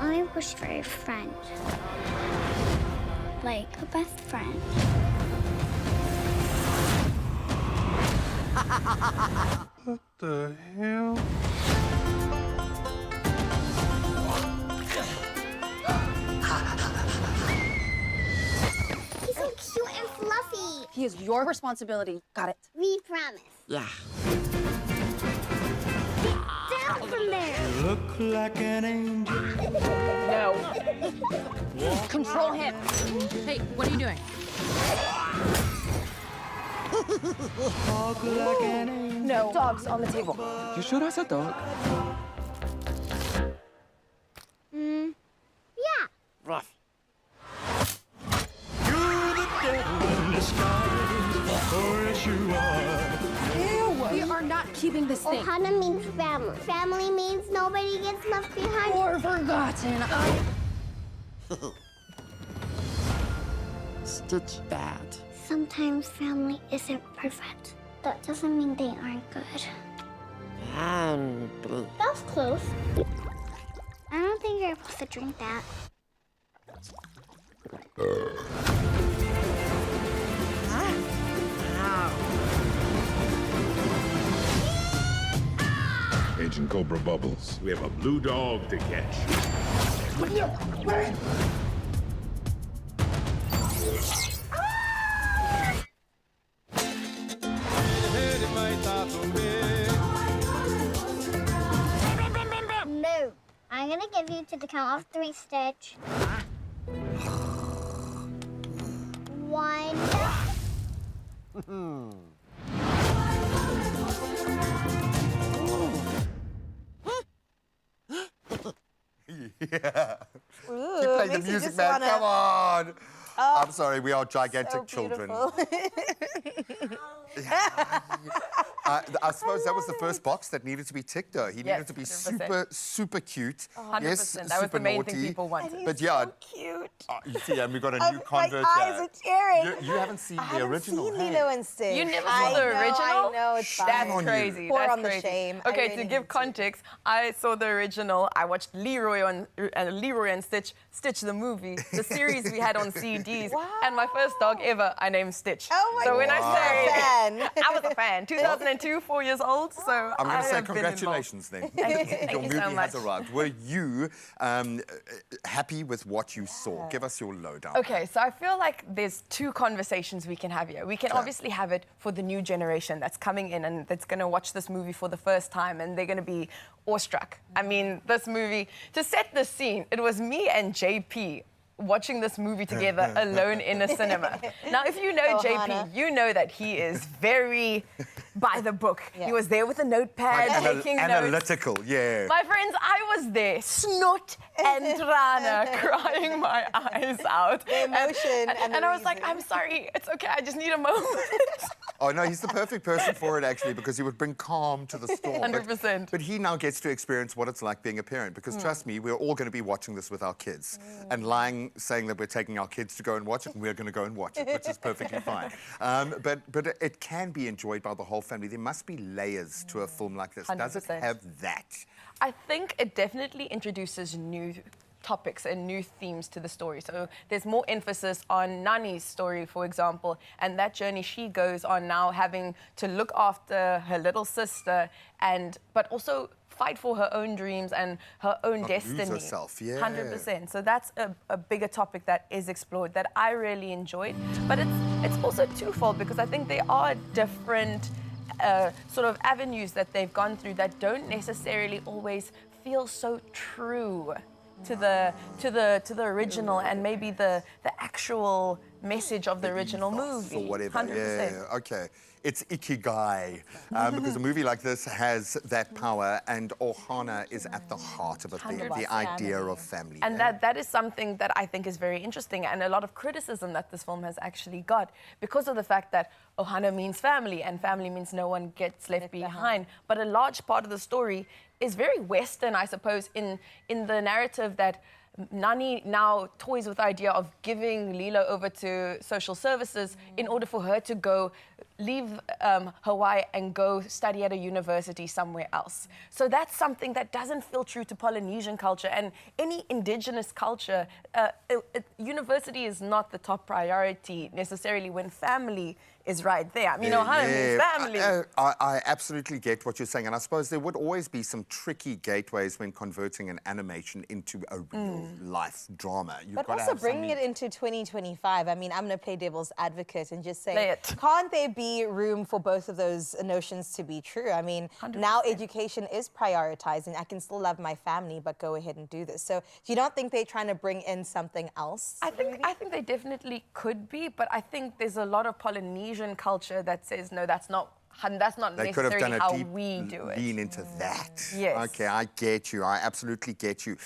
I wish for a friend. Like a best friend. What the hell? He is your responsibility. Got it? We promise. Yeah. Get down from there. Look like an angel. No. Control him. Hey, what are you doing? Talk like an angel. No. Dogs on the table. You sure that's a dog? Yeah. Rough. You're the devil in disguise. Oh, yes, you are. We are not keeping this thing. Ohana means family. Family means nobody gets left behind. Or forgotten. Stitch bad. Sometimes family isn't perfect. That doesn't mean they aren't good. That's close. I don't think you're supposed to drink that. Agent Cobra Bubbles. We have a blue dog to catch. No. I'm gonna give you to the count of 3, Stitch. 1. Yeah. Ooh, Keep playing the makes you music, just man. wanna- Come on. Oh, I'm sorry, we are gigantic so children. beautiful. I suppose that was the first box that needed to be ticked, though. He Yes, needed to be 100%. super cute. 100%. Yes, That was super the main naughty. thing people wanted. But yeah, So cute. you see, and we got a new My convert. eyes are tearing. You haven't seen I the haven't original. seen hey? Lilo and Stitch. You never I saw the know, original? I know, it's fine. That's on you. crazy. Pour That's on the crazy. shame. I Okay, really to need give context, I saw the original. I watched Leroy and Stitch the movie, the series we had on CDs. Wow. And my first dog ever, I named Stitch. Oh my So when I God. say I was a fan, 2002, 4 years old. So I'm going I to say have been involved. congratulations then. Thank you. Thank Your you movie so much. has arrived. Were you happy with what you saw? Give us your lowdown. Okay, so I feel like there's two conversations we can have here. We can obviously have it for the new generation that's coming in and that's going to watch this movie for the first time and they're going to be awestruck. I mean, this movie, to set the scene, it was me and JP watching this movie together alone in a cinema. Now, if you know JP, you know that he is very by the book. Yeah. He was there with a notepad, taking notes. Analytical, yeah. My friends, I was there, snot and trana, crying my eyes out. The emotion and the I was like, reason. I'm sorry, it's okay, I just need a moment. Oh, no, he's the perfect person for it, actually, because he would bring calm to the storm. 100%. But he now gets to experience what it's like being a parent, because trust me, we're all going to be watching this with our kids and lying, saying that we're taking our kids to go and watch it, and we're going to go and watch it, which is perfectly fine. But it can be enjoyed by the whole family. There must be layers to a film like this. Does it 100%. have that? I think it definitely introduces new topics and new themes to the story. So there's more emphasis on Nani's story, for example, and that journey she goes on now, having to look after her little sister, but also fight for her own dreams and her own Not destiny. lose herself, yeah. 100%. So that's a bigger topic that is explored that I really enjoyed. But it's also twofold because I think there are different sort of avenues that they've gone through that don't necessarily always feel so true to the original and maybe the actual message of the original movie. Or whatever. 100%. Yeah, okay. It's ikigai, because a movie like this has that power, and ohana is at the heart of it, the idea of family. And that is something that I think is very interesting and a lot of criticism that this film has actually got because of the fact that ohana means family and family means no one gets left behind. But a large part of the story is very Western, I suppose, in the narrative that Nani now toys with the idea of giving Lilo over to social services in order for her to go leave Hawaii and go study at a university somewhere else. So that's something that doesn't feel true to Polynesian culture and any indigenous culture. University is not the top priority necessarily when family is right there. I mean, Ohana means family. I absolutely get what you're saying, and I suppose there would always be some tricky gateways when converting an animation into a real life drama. But also bringing it into 2025. I mean, I'm going to play devil's advocate and just say, can't there be room for both of those notions to be true? I mean, 100%. Now education is prioritizing. I can still love my family, but go ahead and do this. So, do you not think they're trying to bring in something else? I think they definitely could be, but I think there's a lot of Polynesian culture that says, no, that's not they could have necessarily done a how deep we do it. lean into that. Yes. Okay, I get you. I absolutely get you.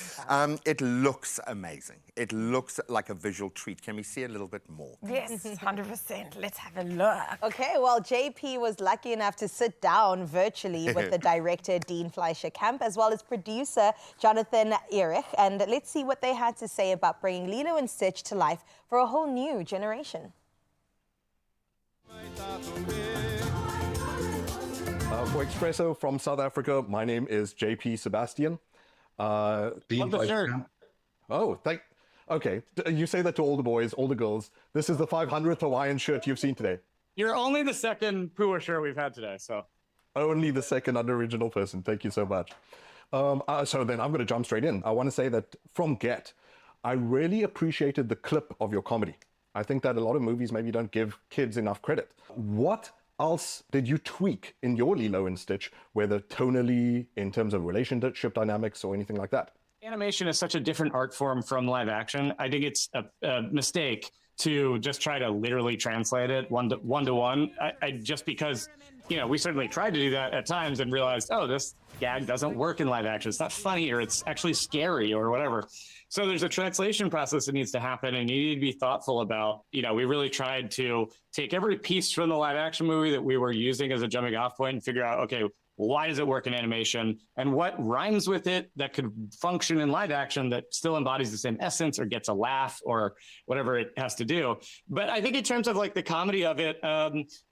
It looks amazing. It looks like a visual treat. Can we see a little bit more? Yes, 100%. Let's have a look. Okay, well, JP was lucky enough to sit down virtually with the director, Dean Fleischer-Camp, as well as producer, Jonathan Erich. And let's see what they had to say about bringing Lilo and Stitch to life for a whole new generation. For Expresso from South Africa, my name is JP Sebastian. Okay. You say that to all the boys, all the girls. This is the 500th Hawaiian shirt you've seen today. You're only the second Pua shirt we've had today, so. Only the second unoriginal person. Thank you so much. So then I'm going to jump straight in. I want to say that from Get, I really appreciated the clip of your comedy. I think that a lot of movies maybe don't give kids enough credit. What else did you tweak in your Lilo and Stitch, whether tonally, in terms of relationship dynamics or anything like that? Animation is such a different art form from live action. I think it's a mistake to just try to literally translate it one to one. Just because, you know, we certainly tried to do that at times and realized, oh, this gag doesn't work in live action. It's not funny, or it's actually scary or whatever. So there's a translation process that needs to happen, and you need to be thoughtful about, you know, we really tried to take every piece from the live action movie that we were using as a jumping off point and figure out, okay, why does it work in animation, and what rhymes with it that could function in live action that still embodies the same essence or gets a laugh or whatever it has to do. But I think in terms of like the comedy of it,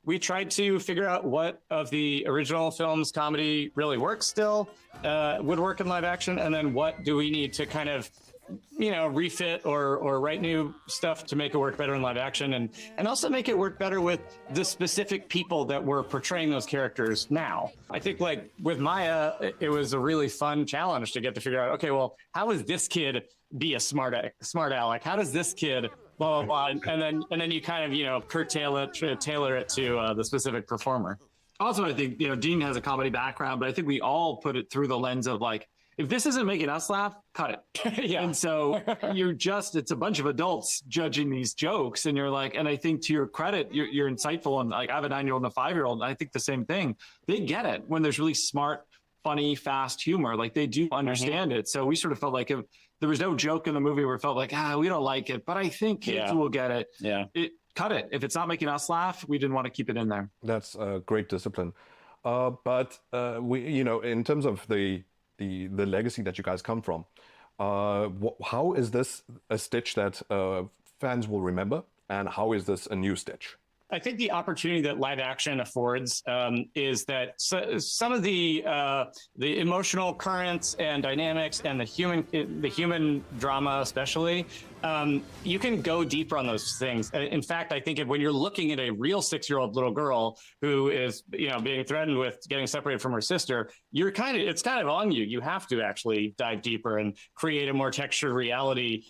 we tried to figure out what of the original film's comedy really works still, would work in live action, and then what do we need to kind of, you know, refit or write new stuff to make it work better in live action, and also make it work better with the specific people that were portraying those characters now. I think like with Maya, it was a really fun challenge to get to figure out, okay, well, how does this kid be a smart aleck? How does this kid blah, blah, blah, and then you kind of, you know, tailor it to the specific performer. Also, I think, you know, Dean has a comedy background, but I think we all put it through the lens of like, if this isn't making us laugh, cut it. Yeah. And so it's a bunch of adults judging these jokes. And you're like, and I think to your credit, you're insightful. And like, I have a 9-year-old and a 5-year-old, and I think the same thing. They get it when there's really smart, funny, fast humor. Like they do understand it. So we sort of felt like if there was no joke in the movie where it felt like, we don't like it, but I think kids will get it. Yeah. Cut it. If it's not making us laugh, we didn't want to keep it in there. That's great discipline. But we, you know, in terms of the legacy that you guys come from, how is this a Stitch that fans will remember, and how is this a new Stitch? I think the opportunity that live action affords is that some of the emotional currents and dynamics and the human drama, especially, you can go deeper on those things. In fact, I think when you're looking at a real 6-year-old little girl who is, you know, being threatened with getting separated from her sister, it's kind of on you. You have to actually dive deeper and create a more textured reality.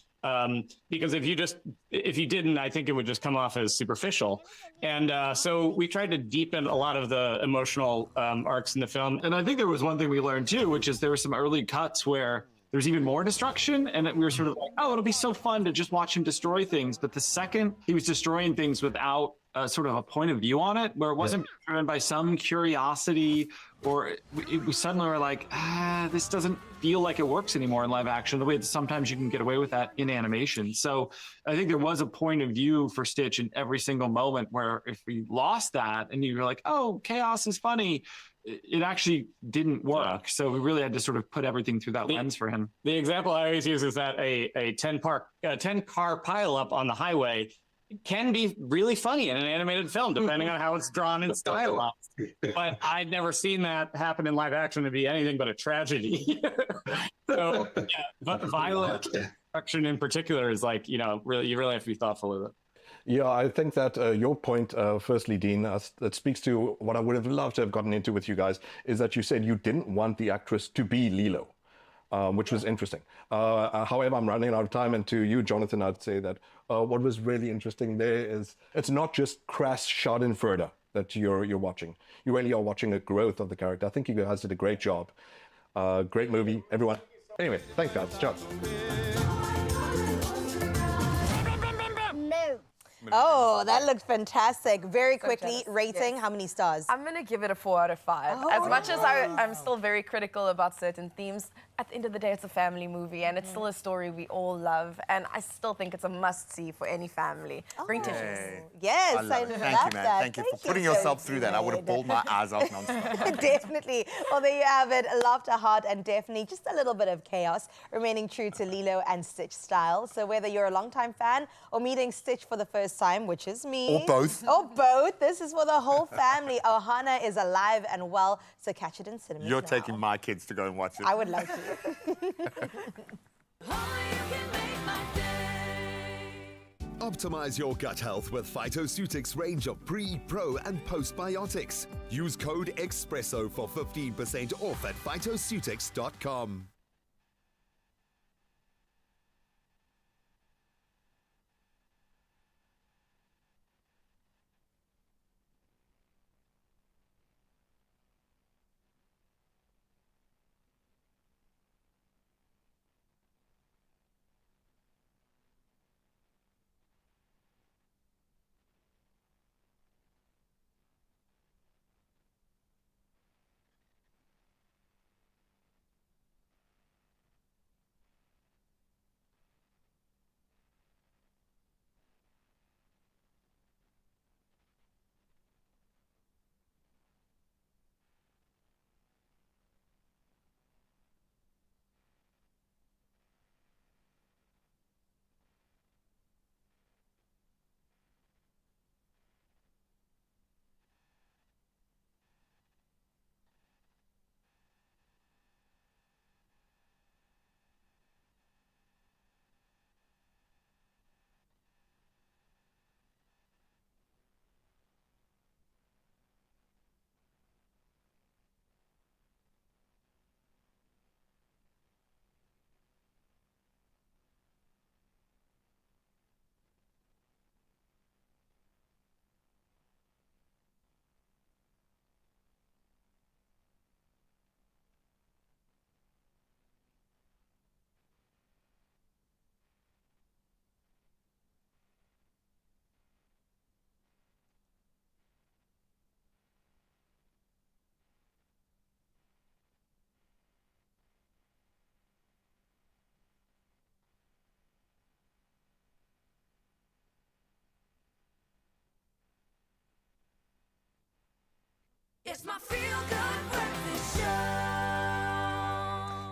Because if you didn't, I think it would just come off as superficial. And so we tried to deepen a lot of the emotional arcs in the film. And I think there was one thing we learned too, which is there were some early cuts where there's even more destruction. And we were sort of like, oh, it'll be so fun to just watch him destroy things. But the second he was destroying things without sort of a point of view on it, where it wasn't driven by some curiosity, or we suddenly were like, this doesn't feel like it works anymore in live action, the way that sometimes you can get away with that in animation. So I think there was a point of view for Stitch in every single moment, where if we lost that and you were like, oh, chaos is funny, it actually didn't work. So we really had to sort of put everything through that lens for him. The example I always use is that a 10-car pileup on the highway can be really funny in an animated film, depending on how it's drawn and stylized. But I'd never seen that happen in live action to be anything but a tragedy. So, but violent destruction in particular is like, you know, really, you really have to be thoughtful of it. Yeah, I think that your point, firstly, Dean, that speaks to what I would have loved to have gotten into with you guys, is that you said you didn't want the actress to be Lilo, which was interesting. However, I'm running out of time, and to you, Jonathan, I'd say that what was really interesting there is it's not just crass schadenfreude that you're watching. You really are watching a growth of the character. I think you guys did a great job. Great movie, everyone. Anyway, thanks, guys. Ciao. Oh, that looked fantastic. Very quickly, rating, how many stars? I'm going to give it a 4 out of 5. Oh, as much as I'm still very critical about certain themes, at the end of the day, it's a family movie, and it's still a story we all love, and I still think it's a must-see for any family. Bring tissues. Yes, I love it. love Thank you, man. that. Thank you for putting yourself through that. I would have bawled my eyes out nonstop. Definitely. Well, there you have it. Laughter, heart, and definitely just a little bit of chaos, remaining true to Lilo and Stitch style. So whether you're a longtime fan or meeting Stitch for the first time, which is me. Or both. Or both. This is for the whole family. Ohana is alive and well, so catch it in cinemas You're now. taking my kids to go and watch it. I would love to. Optimize your gut health with Phytoceutics range of pre, pro, and postbiotics. Use code Expresso for 15% off at phytoceutics.com. It's my feel-good breakfast show.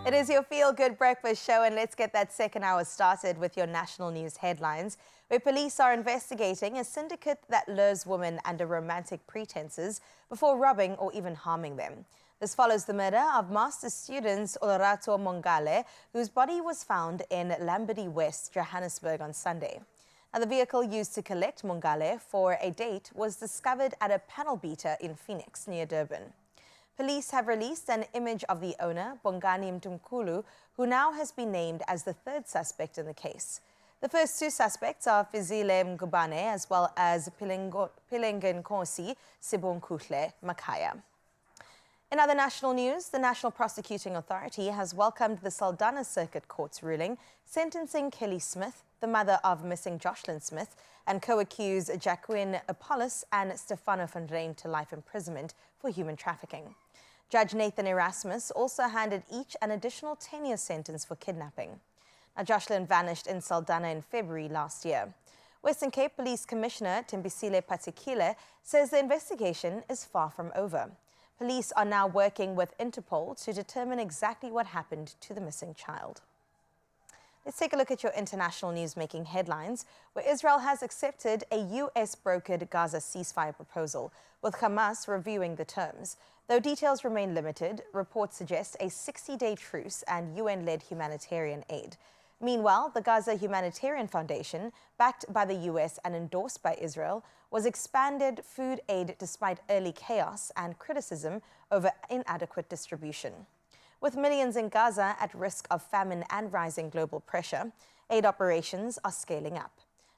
It is your feel-good breakfast show, and let's get that second hour started with your national news headlines, where police are investigating a syndicate that lures women under romantic pretenses before robbing or even harming them. This follows the murder of master's student Olerato Mongale, whose body was found in Lambedi West, Johannesburg on Sunday. Now, the vehicle used to collect Mongale for a date was discovered at a panel beater in Phoenix, near Durban. Police have released an image of the owner, Bongani Mtumkulu, who now has been named as the third suspect in the case. The first two suspects are Fizile Mgubane as well as Pilengenkosi Sibonkuhle Makaya. In other national news, the National Prosecuting Authority has welcomed the Saldanha Circuit Court's ruling sentencing Kelly Smith, the mother of missing Jocelyn Smith, and co-accused Jacqueline Apollos and Stefano van Rijn to life imprisonment for human trafficking. Judge Nathan Erasmus also handed each an additional 10-year sentence for kidnapping. Now, Jocelyn vanished in Saldanha in February last year. Western Cape Police Commissioner Timbisile Patekile says the investigation is far from over. Police are now working with Interpol to determine exactly what happened to the missing child. Let's take a look at your international news-making headlines, where Israel has accepted a U.S.-brokered Gaza ceasefire proposal, with Hamas reviewing the terms. Though details remain limited, reports suggest a 60-day truce and UN-led humanitarian aid. Meanwhile, the Gaza Humanitarian Foundation, backed by the US and endorsed by Israel, was expanded food aid despite early chaos and criticism over inadequate distribution. With millions in Gaza at risk of famine and rising global pressure, aid operations are scaling up.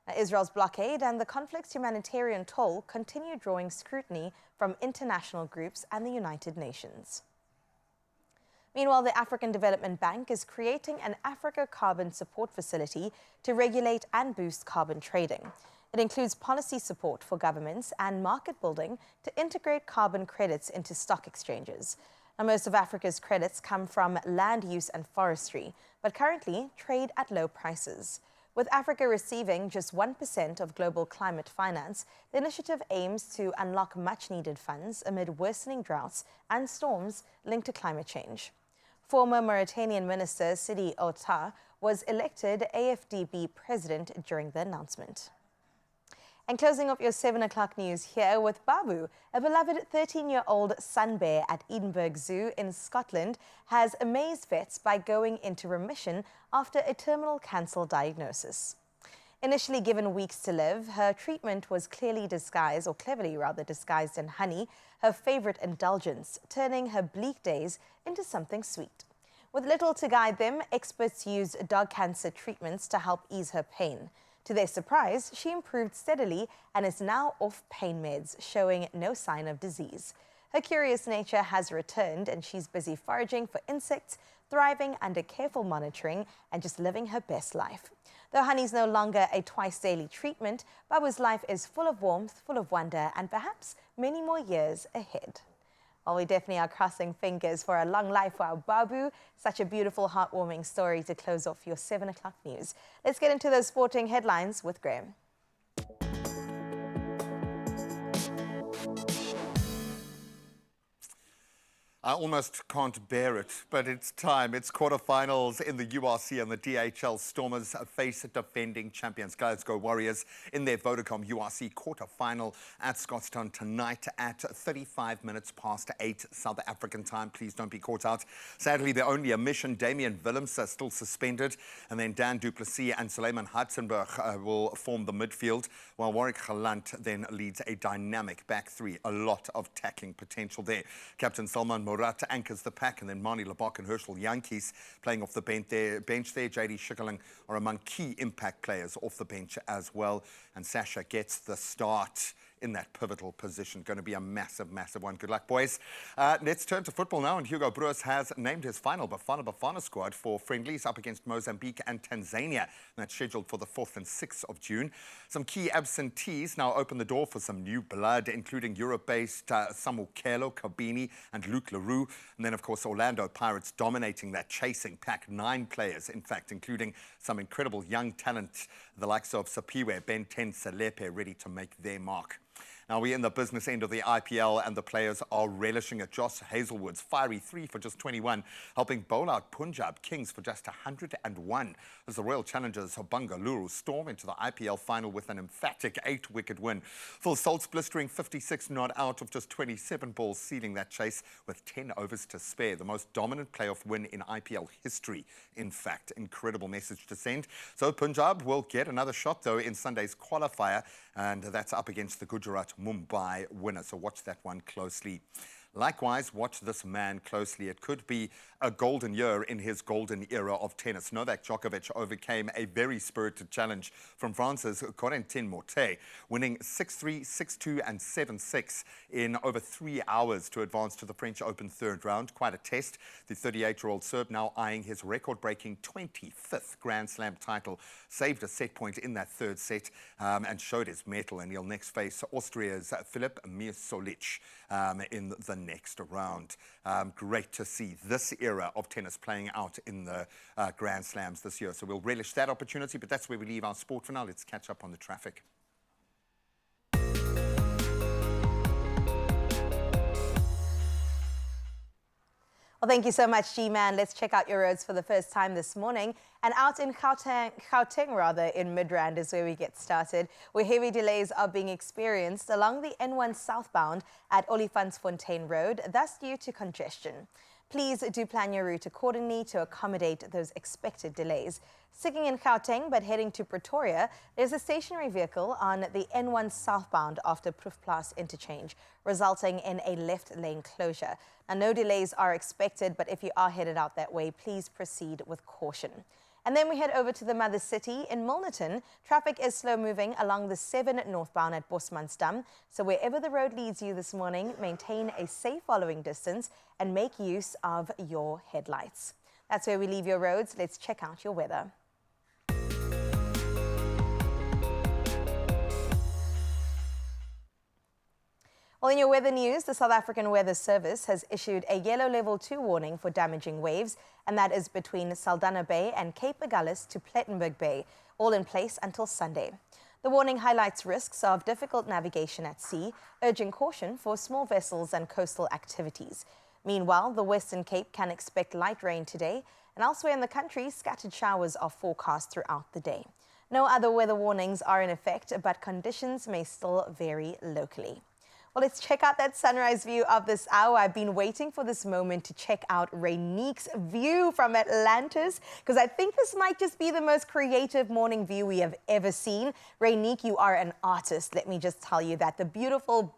Now, Israel's blockade and the conflict's humanitarian toll continue drawing scrutiny from international groups and the United Nations. Meanwhile, the African Development Bank is creating an Africa Carbon Support Facility to regulate and boost carbon trading. It includes policy support for governments and market building to integrate carbon credits into stock exchanges. Now, most of Africa's credits come from land use and forestry, but currently trade at low prices. With Africa receiving just 1% of global climate finance, the initiative aims to unlock much-needed funds amid worsening droughts and storms linked to climate change. Former Mauritanian Minister Sidi Ota was elected AFDB president during the announcement. And closing off your 7 o'clock news here with Babu, a beloved 13-year-old sun bear at Edinburgh Zoo in Scotland has amazed vets by going into remission after a terminal cancer diagnosis. Initially given weeks to live, her treatment was cleverly disguised in honey, her favorite indulgence, turning her bleak days into something sweet. With little to guide them, experts used dog cancer treatments to help ease her pain. To their surprise, she improved steadily and is now off pain meds, showing no sign of disease. Her curious nature has returned and she's busy foraging for insects, thriving under careful monitoring and just living her best life. Though honey's no longer a twice-daily treatment, Babu's life is full of warmth, full of wonder and perhaps many more years ahead. Well, we definitely are crossing fingers for a long life for our Babu. Such a beautiful, heartwarming story to close off your 7 o'clock news. Let's get into those sporting headlines with Graham. I almost can't bear it, but it's time. It's quarterfinals in the URC and the DHL Stormers face defending champions Glasgow Warriors in their Vodacom URC quarterfinal at Scotstown tonight at 35 minutes past 8 South African time. Please don't be caught out. Sadly, the only omission, Damian Willems, still suspended, and then Dan du Plessis and Suleiman Hartzenberg will form the midfield, while Warwick Galant then leads a dynamic back three. A lot of tackling potential there. Captain Salman Morat anchors the pack, and then Mani Labok and Herschel Yankees playing off the bench there. JD Schikkeling are among key impact players off the bench as well. And Sasha gets the start in that pivotal position. Going to be a massive, massive one. Good luck, boys. Let's turn to football now. And Hugo Broos has named his final Bafana squad for friendlies up against Mozambique and Tanzania. And that's scheduled for the 4th and 6th of June. Some key absentees now open the door for some new blood, including Europe-based Samukelo Kabini and Luke Leroux. And then, of course, Orlando Pirates dominating that chasing pack. 9 players, in fact, including some incredible young talent, the likes of Sapiwe, Ben 10 Selepe, ready to make their mark. Now, we're in the business end of the IPL, and the players are relishing it. Josh Hazelwood's fiery 3 for just 21, helping bowl out Punjab Kings for just 101, as the Royal Challengers of Bengaluru storm into the IPL final with an emphatic 8-wicket win. Phil Salt's blistering 56 not out of just 27 balls, sealing that chase with 10 overs to spare. The most dominant playoff win in IPL history, in fact. Incredible message to send. So Punjab will get another shot, though, in Sunday's qualifier, and that's up against the Gujarat Mumbai winner, so watch that one closely. Likewise, watch this man closely. It could be a golden year in his golden era of tennis. Novak Djokovic overcame a very spirited challenge from France's Corentin Moutet, winning 6-3, 6-2 and 7-6 in over 3 hours to advance to the French Open third round. Quite a test. The 38-year-old Serb now eyeing his record-breaking 25th Grand Slam title. Saved a set point in that third set and showed his mettle, and he'll next face Austria's Filip Mirsolic in the next round. Great to see this era of tennis playing out in the Grand Slams this year. So we'll relish that opportunity, but that's where we leave our sport for now. Let's catch up on the traffic. Well, thank you so much, G-Man. Let's check out your roads for the first time this morning. And out in Gauteng, in Midrand is where we get started, where heavy delays are being experienced along the N1 southbound at Olifantsfontein Road, thus due to congestion. Please do plan your route accordingly to accommodate those expected delays. Sticking in Gauteng but heading to Pretoria, there's a stationary vehicle on the N1 southbound after Proefplaas interchange, resulting in a left lane closure. Now, no delays are expected, but if you are headed out that way, please proceed with caution. And then we head over to the mother city in Milnerton. Traffic is slow moving along the 7 northbound at Bosmansdam. So wherever the road leads you this morning, maintain a safe following distance and make use of your headlights. That's where we leave your roads. Let's check out your weather. Well, in your weather news, the South African Weather Service has issued a yellow level 2 warning for damaging waves, and that is between Saldanha Bay and Cape Agulhas to Plettenberg Bay, all in place until Sunday. The warning highlights risks of difficult navigation at sea, urging caution for small vessels and coastal activities. Meanwhile, the Western Cape can expect light rain today, and elsewhere in the country, scattered showers are forecast throughout the day. No other weather warnings are in effect, but conditions may still vary locally. Well, let's check out that sunrise view of this hour. I've been waiting for this moment to check out Raynique's view from Atlantis, because I think this might just be the most creative morning view we have ever seen. Raynique, you are an artist. Let me just tell you that. The beautiful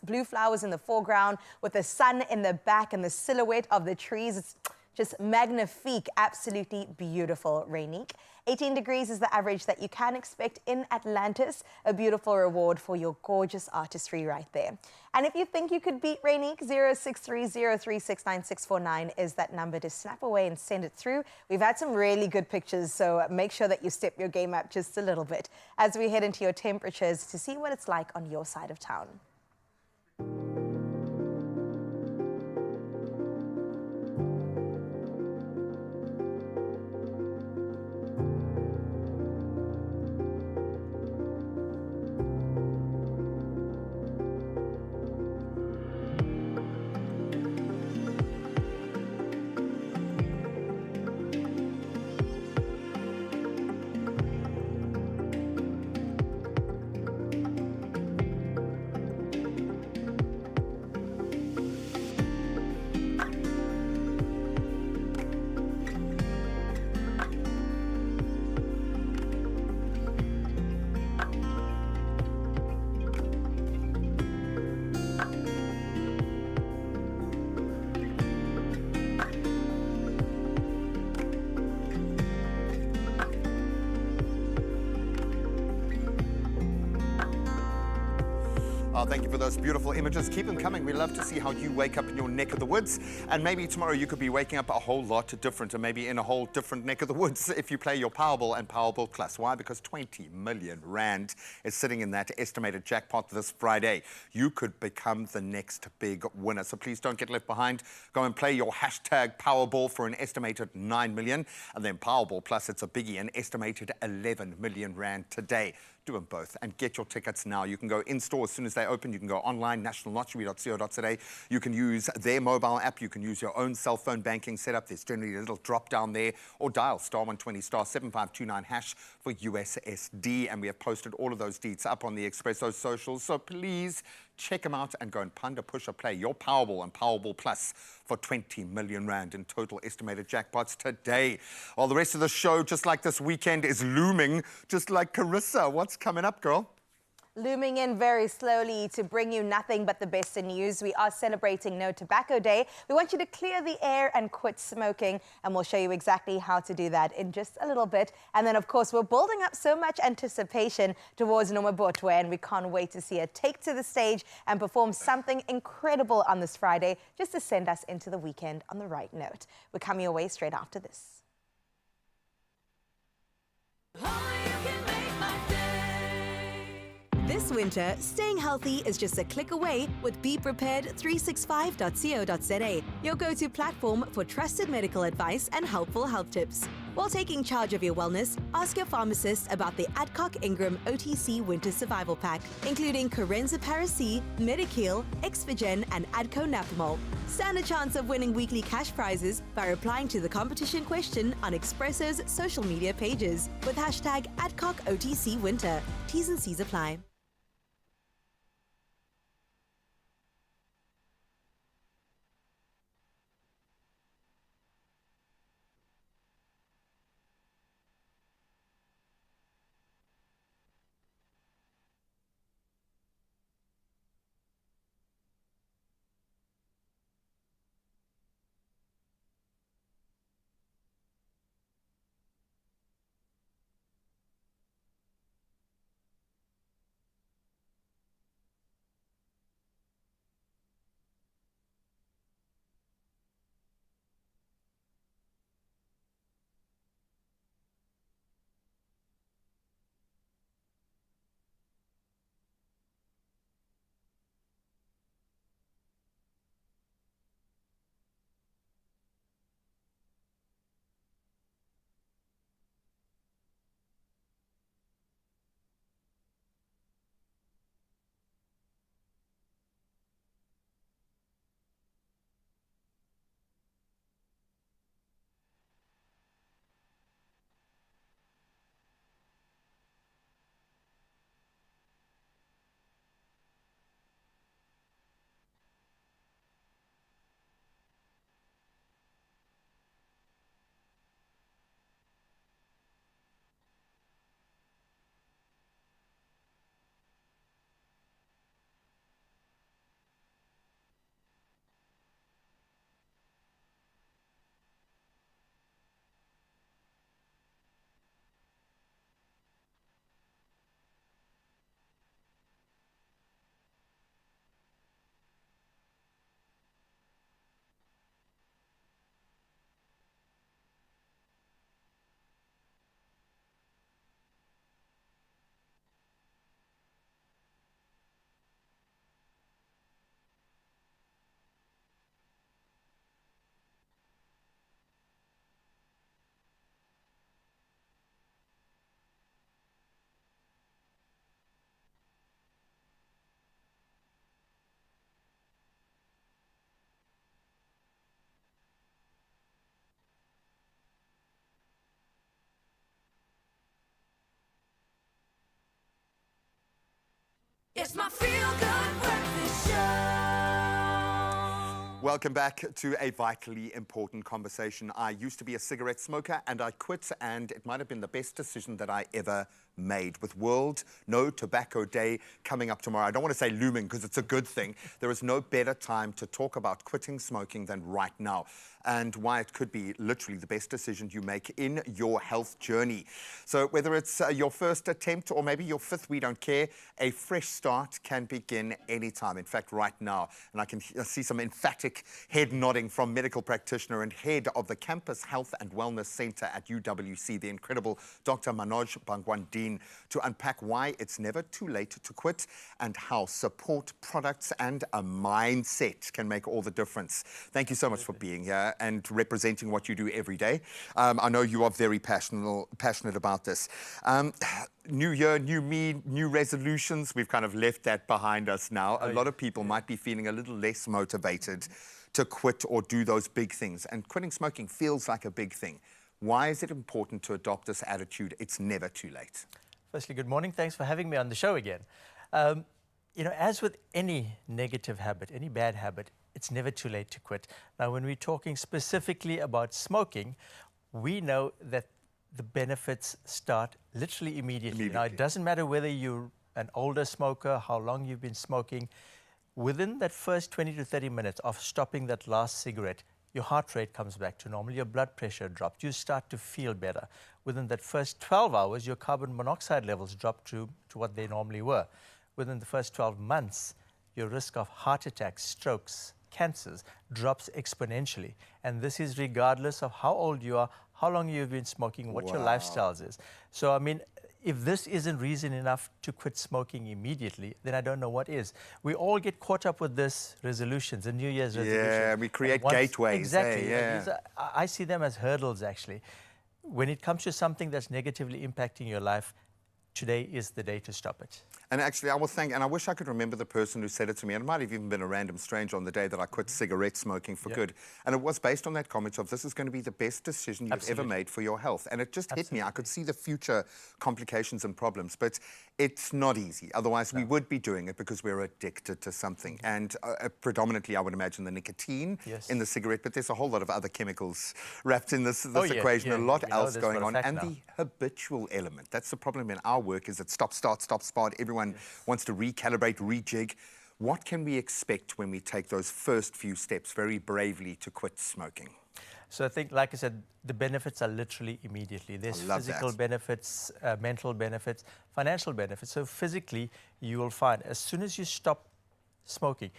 blue flowers in the foreground with the sun in the back and the silhouette of the trees. It's just magnifique, absolutely beautiful, Raynique. 18 degrees is the average that you can expect in Atlantis. A beautiful reward for your gorgeous artistry right there. And if you think you could beat Raynique, 0630369649 is that number to snap away and send it through. We've had some really good pictures, so make sure that you step your game up just a little bit as we head into your temperatures to see what it's like on your side of town. Oh, thank you for those beautiful images. Keep them coming. We love to see how you wake up in your neck of the woods. And maybe tomorrow you could be waking up a whole lot different, and maybe in a whole different neck of the woods if you play your Powerball and Powerball Plus. Why? Because 20 million rand is sitting in that estimated jackpot this Friday. You could become the next big winner. So please don't get left behind. Go and play your hashtag Powerball for an estimated 9 million. And then Powerball Plus, it's a biggie, an estimated 11 million rand today. Do them both and get your tickets now. You can go in-store as soon as they open. You can go online, nationallottery.co.za. You can use their mobile app. You can use your own cell phone banking setup. There's generally a little drop down there, or dial *120 *7529# for USSD. And we have posted all of those deets up on the Expresso socials. So please check them out and go and punt or push or play your Powerball and Powerball Plus for 20 million rand in total estimated jackpots today. Well, the rest of the show, just like this weekend, is looming, just like Carissa. What's coming up, girl? Looming in very slowly to bring you nothing but the best in news. We are celebrating No Tobacco Day. We want you to clear the air and quit smoking, and we'll show you exactly how to do that in just a little bit. And then, of course, we're building up so much anticipation towards Noma Botwe, and we can't wait to see her take to the stage and perform something incredible on this Friday, just to send us into the weekend on the right note. We're coming your way straight after this. This winter, staying healthy is just a click away with BePrepared365.co.za, your go-to platform for trusted medical advice and helpful health tips. While taking charge of your wellness, ask your pharmacist about the Adcock Ingram OTC Winter Survival Pack, including Corenza Paracy, Medikil, Exvigen, and Adco Napamol. Stand a chance of winning weekly cash prizes by replying to the competition question on Expresso's social media pages with hashtag AdcockOTCWinter. T's and C's apply. It's my feel-good breakfast show. Welcome back to a vitally important conversation. I used to be a cigarette smoker and I quit, and it might have been the best decision that I ever made. With World No Tobacco Day coming up tomorrow, I don't want to say looming because it's a good thing. There is no better time to talk about quitting smoking than right now, and why it could be literally the best decision you make in your health journey. So whether it's your first attempt or maybe your fifth, we don't care. A fresh start can begin anytime. In fact, right now. And I can see some emphatic head nodding from medical practitioner and head of the Campus Health and Wellness Center at UWC, the incredible Dr. Manoj Bhagwan-Dean, to unpack why it's never too late to quit and how support products and a mindset can make all the difference. Thank you so much for being here and representing what you do every day. I know you are very passionate about this. New year, new me, new resolutions. We've kind of left that behind us now. A lot of people might be feeling a little less motivated to quit or do those big things. And quitting smoking feels like a big thing. Why is it important to adopt this attitude? It's never too late. Firstly, good morning. Thanks for having me on the show again. You know, as with any negative habit, any bad habit, it's never too late to quit. Now, when we're talking specifically about smoking, we know that the benefits start literally immediately. Now, it doesn't matter whether you're an older smoker, how long you've been smoking. Within that first 20 to 30 minutes of stopping that last cigarette, your heart rate comes back to normal, your blood pressure drops, you start to feel better. Within that first 12 hours, your carbon monoxide levels drop to what they normally were. Within the first 12 months, your risk of heart attacks, strokes, cancers drops exponentially. And this is regardless of how old you are, how long you've been smoking, what your lifestyles is. So, I mean, if this isn't reason enough to quit smoking immediately, then I don't know what is. We all get caught up with this resolutions, the New Year's resolution. Yeah, we create gateways. Exactly. Hey, yeah. I see them as hurdles, actually. When it comes to something that's negatively impacting your life, today is the day to stop it. And actually, I will thank, and I wish I could remember the person who said it to me, and it might have even been a random stranger on the day that I quit cigarette smoking for good. And it was based on that comment of, this is going to be the best decision you've ever made for your health. And it just hit me. I could see the future complications and problems, but it's not easy. Otherwise, we would be doing it because we're addicted to something. And predominantly, I would imagine the nicotine in the cigarette, but there's a whole lot of other chemicals wrapped in this equation, a lot else going on. And the habitual element, that's the problem in our work, is it stop, start, stop, start. Everyone wants to recalibrate, rejig. What can we expect when we take those first few steps very bravely to quit smoking? So I think, like I said, the benefits are literally immediately. There's physical benefits, mental benefits, financial benefits. So physically, you will find as soon as you stop smoking,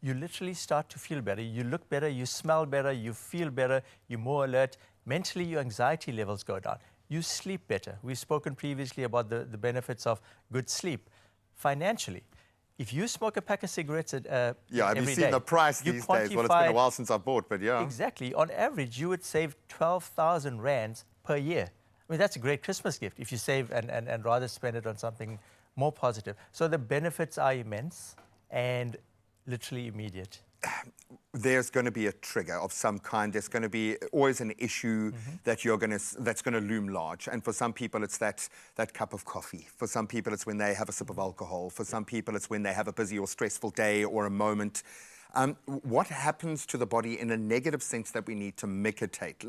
you literally start to feel better. You look better, you smell better, you feel better, you're more alert. Mentally, your anxiety levels go down. You sleep better. We've spoken previously about the benefits of good sleep. Financially, if you smoke a pack of cigarettes have you seen the price these days? Well, it's been a while since I bought, but yeah. Exactly. On average, you would save 12,000 rands per year. I mean, that's a great Christmas gift if you save and rather spend it on something more positive. So the benefits are immense and literally immediate. There's going to be a trigger of some kind. There's going to be always an issue that that's going to loom large. And for some people, it's that cup of coffee. For some people, it's when they have a sip of alcohol. For some people, it's when they have a busy or stressful day or a moment. What happens to the body in a negative sense that we need to mitigate?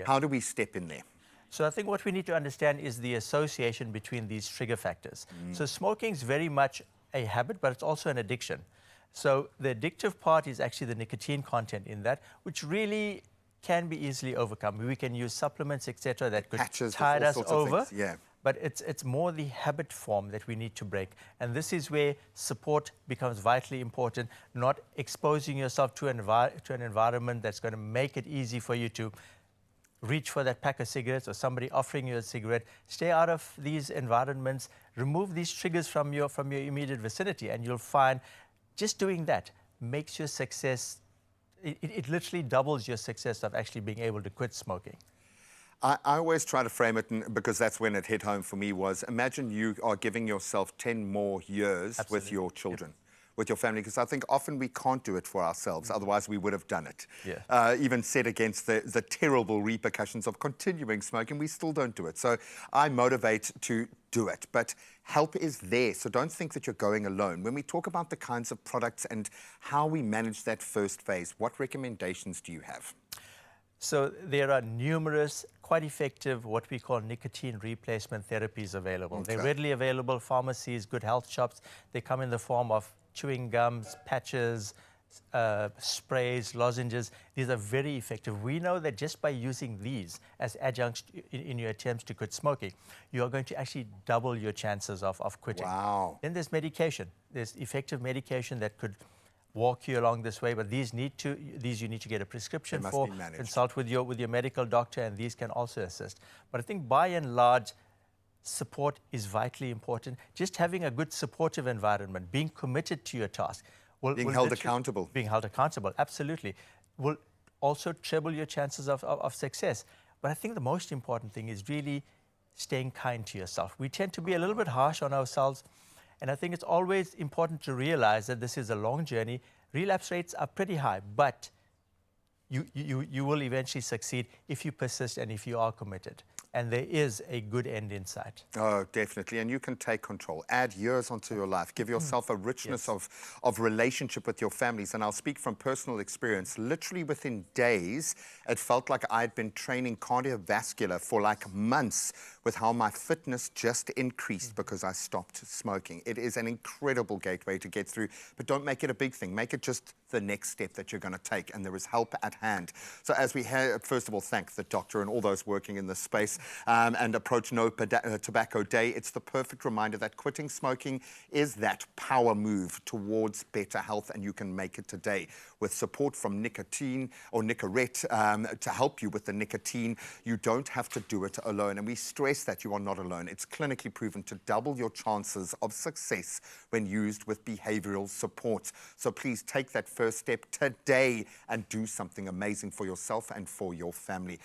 How do we step in there? So I think what we need to understand is the association between these trigger factors. So smoking is very much a habit, but it's also an addiction. So the addictive part is actually the nicotine content in that, which really can be easily overcome. We can use supplements, etc., that could tide us over. But it's more the habit form that we need to break. And this is where support becomes vitally important, not exposing yourself to an environment that's going to make it easy for you to reach for that pack of cigarettes or somebody offering you a cigarette. Stay out of these environments. Remove these triggers from your immediate vicinity, and you'll find just doing that makes your success, it literally doubles your success of actually being able to quit smoking. I always try to frame it, because that's when it hit home for me, was imagine you are giving yourself 10 more years with your children. with your family, because I think often we can't do it for ourselves, otherwise we would have done it. Yeah. Even set against the terrible repercussions of continuing smoking, we still don't do it. So I motivate to do it, but help is there, so don't think that you're going alone. When we talk about the kinds of products and how we manage that first phase, what recommendations do you have? So there are numerous, quite effective, what we call nicotine replacement therapies available. Okay. They're readily available, pharmacies, good health shops. They come in the form of chewing gums, patches, sprays, lozenges. These are very effective. We know that just by using these as adjuncts in your attempts to quit smoking, you are going to actually double your chances of quitting. Wow. Then there's medication. There's effective medication that could walk you along this way, but these you need to get a prescription They must for, be managed. consult with your medical doctor, and these can also assist. But I think by and large, support is vitally important. Just having a good supportive environment, being committed to your task. Being held accountable. Being held accountable, absolutely. Will also treble your chances of success. But I think the most important thing is really staying kind to yourself. We tend to be a little bit harsh on ourselves, and I think it's always important to realize that this is a long journey. Relapse rates are pretty high, but you will eventually succeed if you persist and if you are committed. And there is a good end in sight. Oh, definitely. And you can take control. Add years onto your life. Give yourself a richness of relationship with your families. And I'll speak from personal experience. Literally within days, it felt like I'd been training cardiovascular for like months with how my fitness just increased because I stopped smoking. It is an incredible gateway to get through, but don't make it a big thing. Make it just the next step that you're going to take, and there is help at hand. So as we first of all thank the doctor and all those working in this space, and approach No Tobacco Day, it's the perfect reminder that quitting smoking is that power move towards better health, and you can make it today. With support from Nicotine or Nicorette to help you with the nicotine, you don't have to do it alone. And we stress that you are not alone. It's clinically proven to double your chances of success when used with behavioral support. So please take that first step today and do something amazing for yourself and for your family.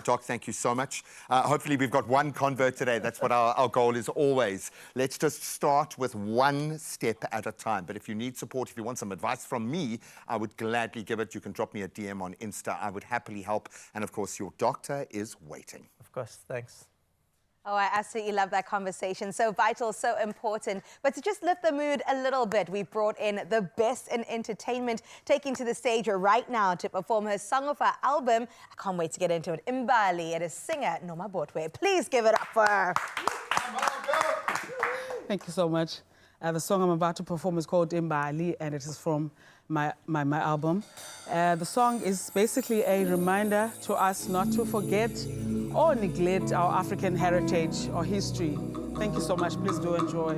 Doc, thank you so much. Hopefully we've got one convert today. That's what our goal is always. Let's just start with one step at a time. But if you need support, if you want some advice from me, I would gladly give it. You can drop me a DM on Insta. I would happily help. And of course, your doctor is waiting. Of course, thanks. Oh, I absolutely love that conversation. So vital, so important. But to just lift the mood a little bit, we brought in the best in entertainment, taking to the stage right now to perform her song of her album. I can't wait to get into it. Imbali, it is singer Noma Botwe. Please give it up for her. Thank you so much. The song I'm about to perform is called Imbali, and it is from my album. The song is basically a reminder to us not to forget or neglect our African heritage or history. Thank you so much. Please do enjoy.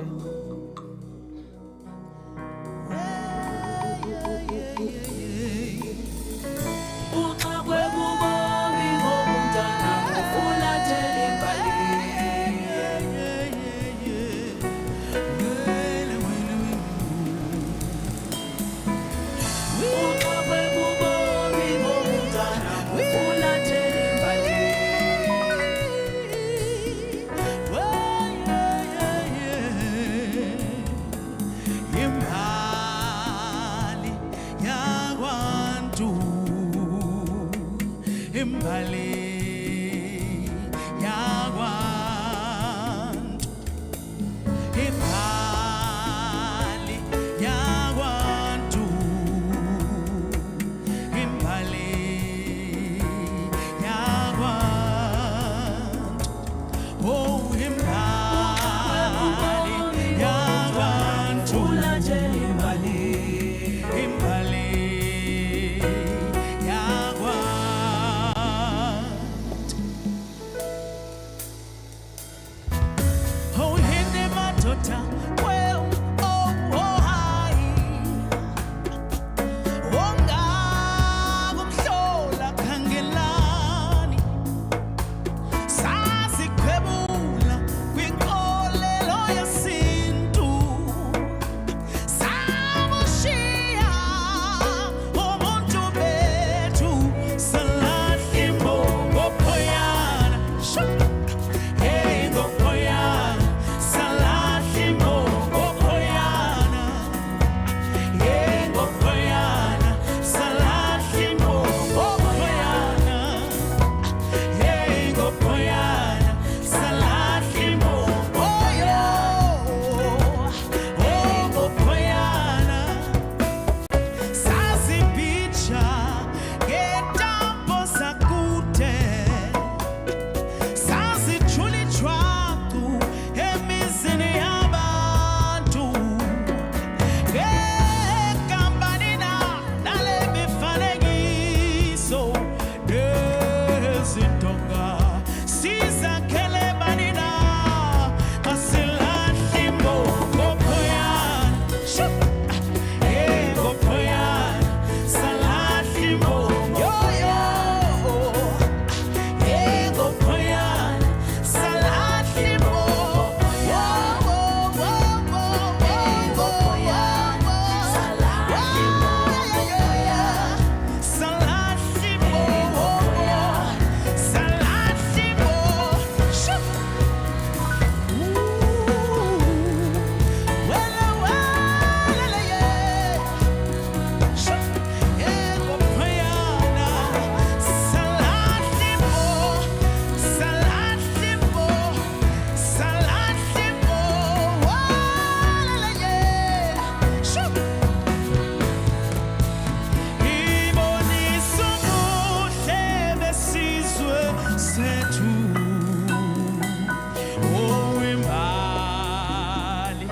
Oh, imbali,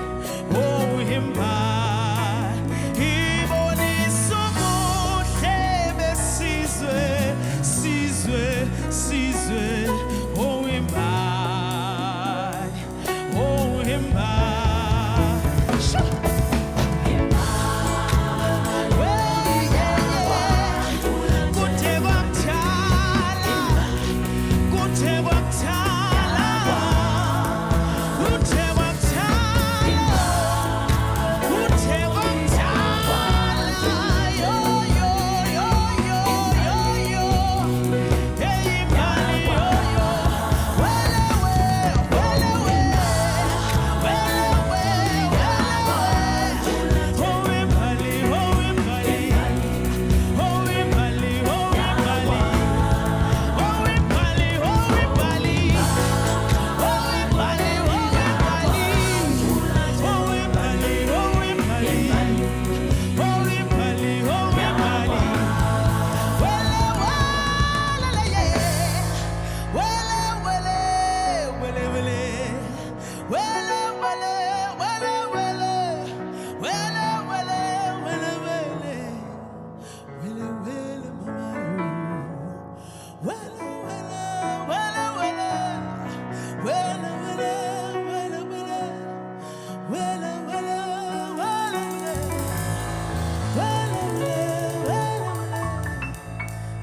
oh, imbali, ibonisa ubuhle besizwe, sizwe, sizwe, oh, imbali, oh, imbali. Shoo!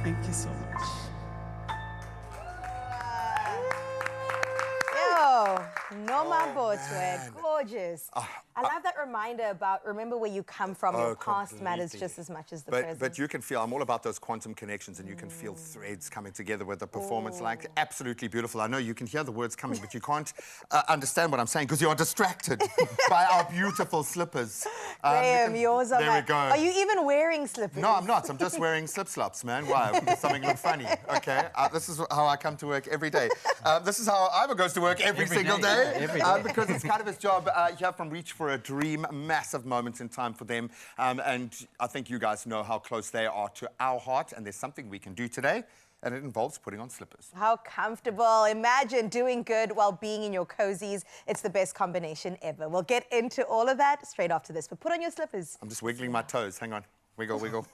Thank you so much. Yo, Noma Botwe, gorgeous. I love that reminder about remember where you come from. Your past matters just as much as the present. But you can feel, I'm all about those quantum connections, and you can feel threads coming together with the performance. Like, absolutely beautiful. I know you can hear the words coming, but you can't understand what I'm saying because you are distracted by our beautiful slippers. Graham, yours are There we go. Are you even wearing slippers? No, I'm not. I'm just wearing slip-slops, man. Why? Does something look funny? Okay. This is how I come to work every day. This is how Ivor goes to work every single day. Every day. Because it's kind of his job here from Reach for a Dream. Massive moments in time for them. And I think you guys know how close they are to our heart. And there's something we can do today. And it involves putting on slippers. How comfortable. Imagine doing good while being in your cozies. It's the best combination ever. We'll get into all of that straight after this. But put on your slippers. I'm just wiggling my toes. Hang on. Wiggle, wiggle.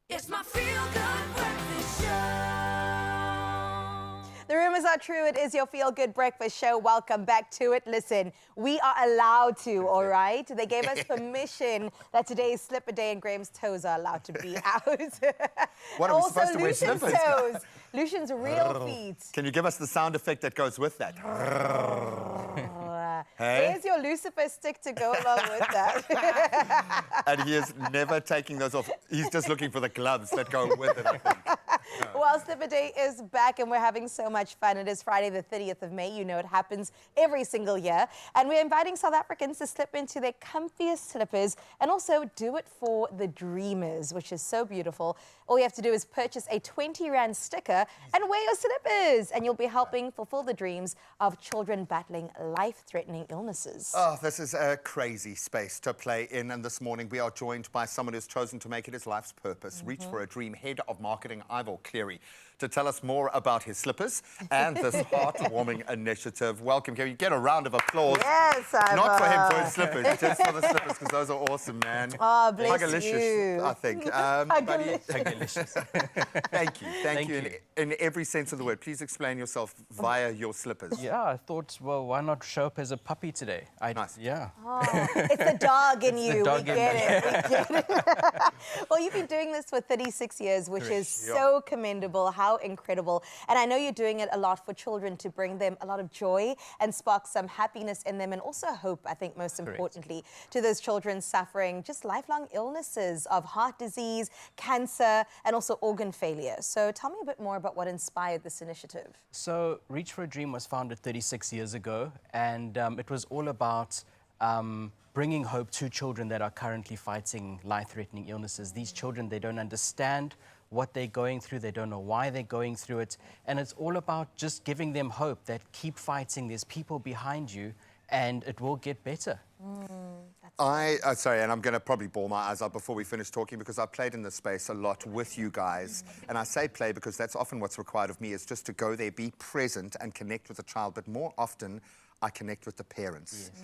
It's my feel-good breakfast show. The room rumors are true. It is your feel-good breakfast show. Welcome back to it. Listen, we are allowed to, all right? They gave us permission that today is slipper day and Graham's toes are allowed to be out. What are we supposed to wear Lucian's slippers? toes. Lucian's real feet. Can you give us the sound effect that goes with that? Hey? Where's your Lucifer stick to go along with that? And he is never taking those off. He's just looking for the gloves that go with it, I think. Well, Slipper Day is back and we're having so much fun. It is Friday the 30th of May. You know it happens every single year. And we're inviting South Africans to slip into their comfiest slippers and also do it for the dreamers, which is so beautiful. All you have to do is purchase a 20 Rand sticker and wear your slippers. And you'll be helping fulfill the dreams of children battling life-threatening illnesses. Oh, this is a crazy space to play in. And this morning we are joined by someone who's chosen to make it his life's purpose. Reach for a Dream, Head of Marketing, Ivor Cleary, to tell us more about his slippers and this heartwarming initiative. Welcome. Can we get a round of applause? Yes, Ivor. Not for him for his slippers, just for the slippers, because those are awesome, man. Oh, bless Hugalicious, you. I think. Thank you. Thank you. In every sense of the word. Please explain yourself via your slippers. Yeah, I thought, well, why not show up as a puppy today? Nice. Yeah. Oh, it's the dog in you. dog We in get me. it. We get it. Well, you've been doing this for 36 years, which is so commendable. How incredible. And I know you're doing it a lot for children to bring them a lot of joy and spark some happiness in them and also hope, I think, most importantly, to those children suffering just lifelong illnesses of heart disease, cancer, and also organ failure. So tell me a bit more about what inspired this initiative. So Reach for a Dream was founded 36 years ago, and it was all about bringing hope to children that are currently fighting life-threatening illnesses. These children, they don't understand what they're going through, they don't know why they're going through it, and it's all about just giving them hope that keep fighting, there's people behind you, and it will get better. Sorry, and I'm going to probably bawl my eyes out before we finish talking because I've played in this space a lot with you guys. And I say play because that's often what's required of me is just to go there, be present and connect with the child. But more often, I connect with the parents. Yes.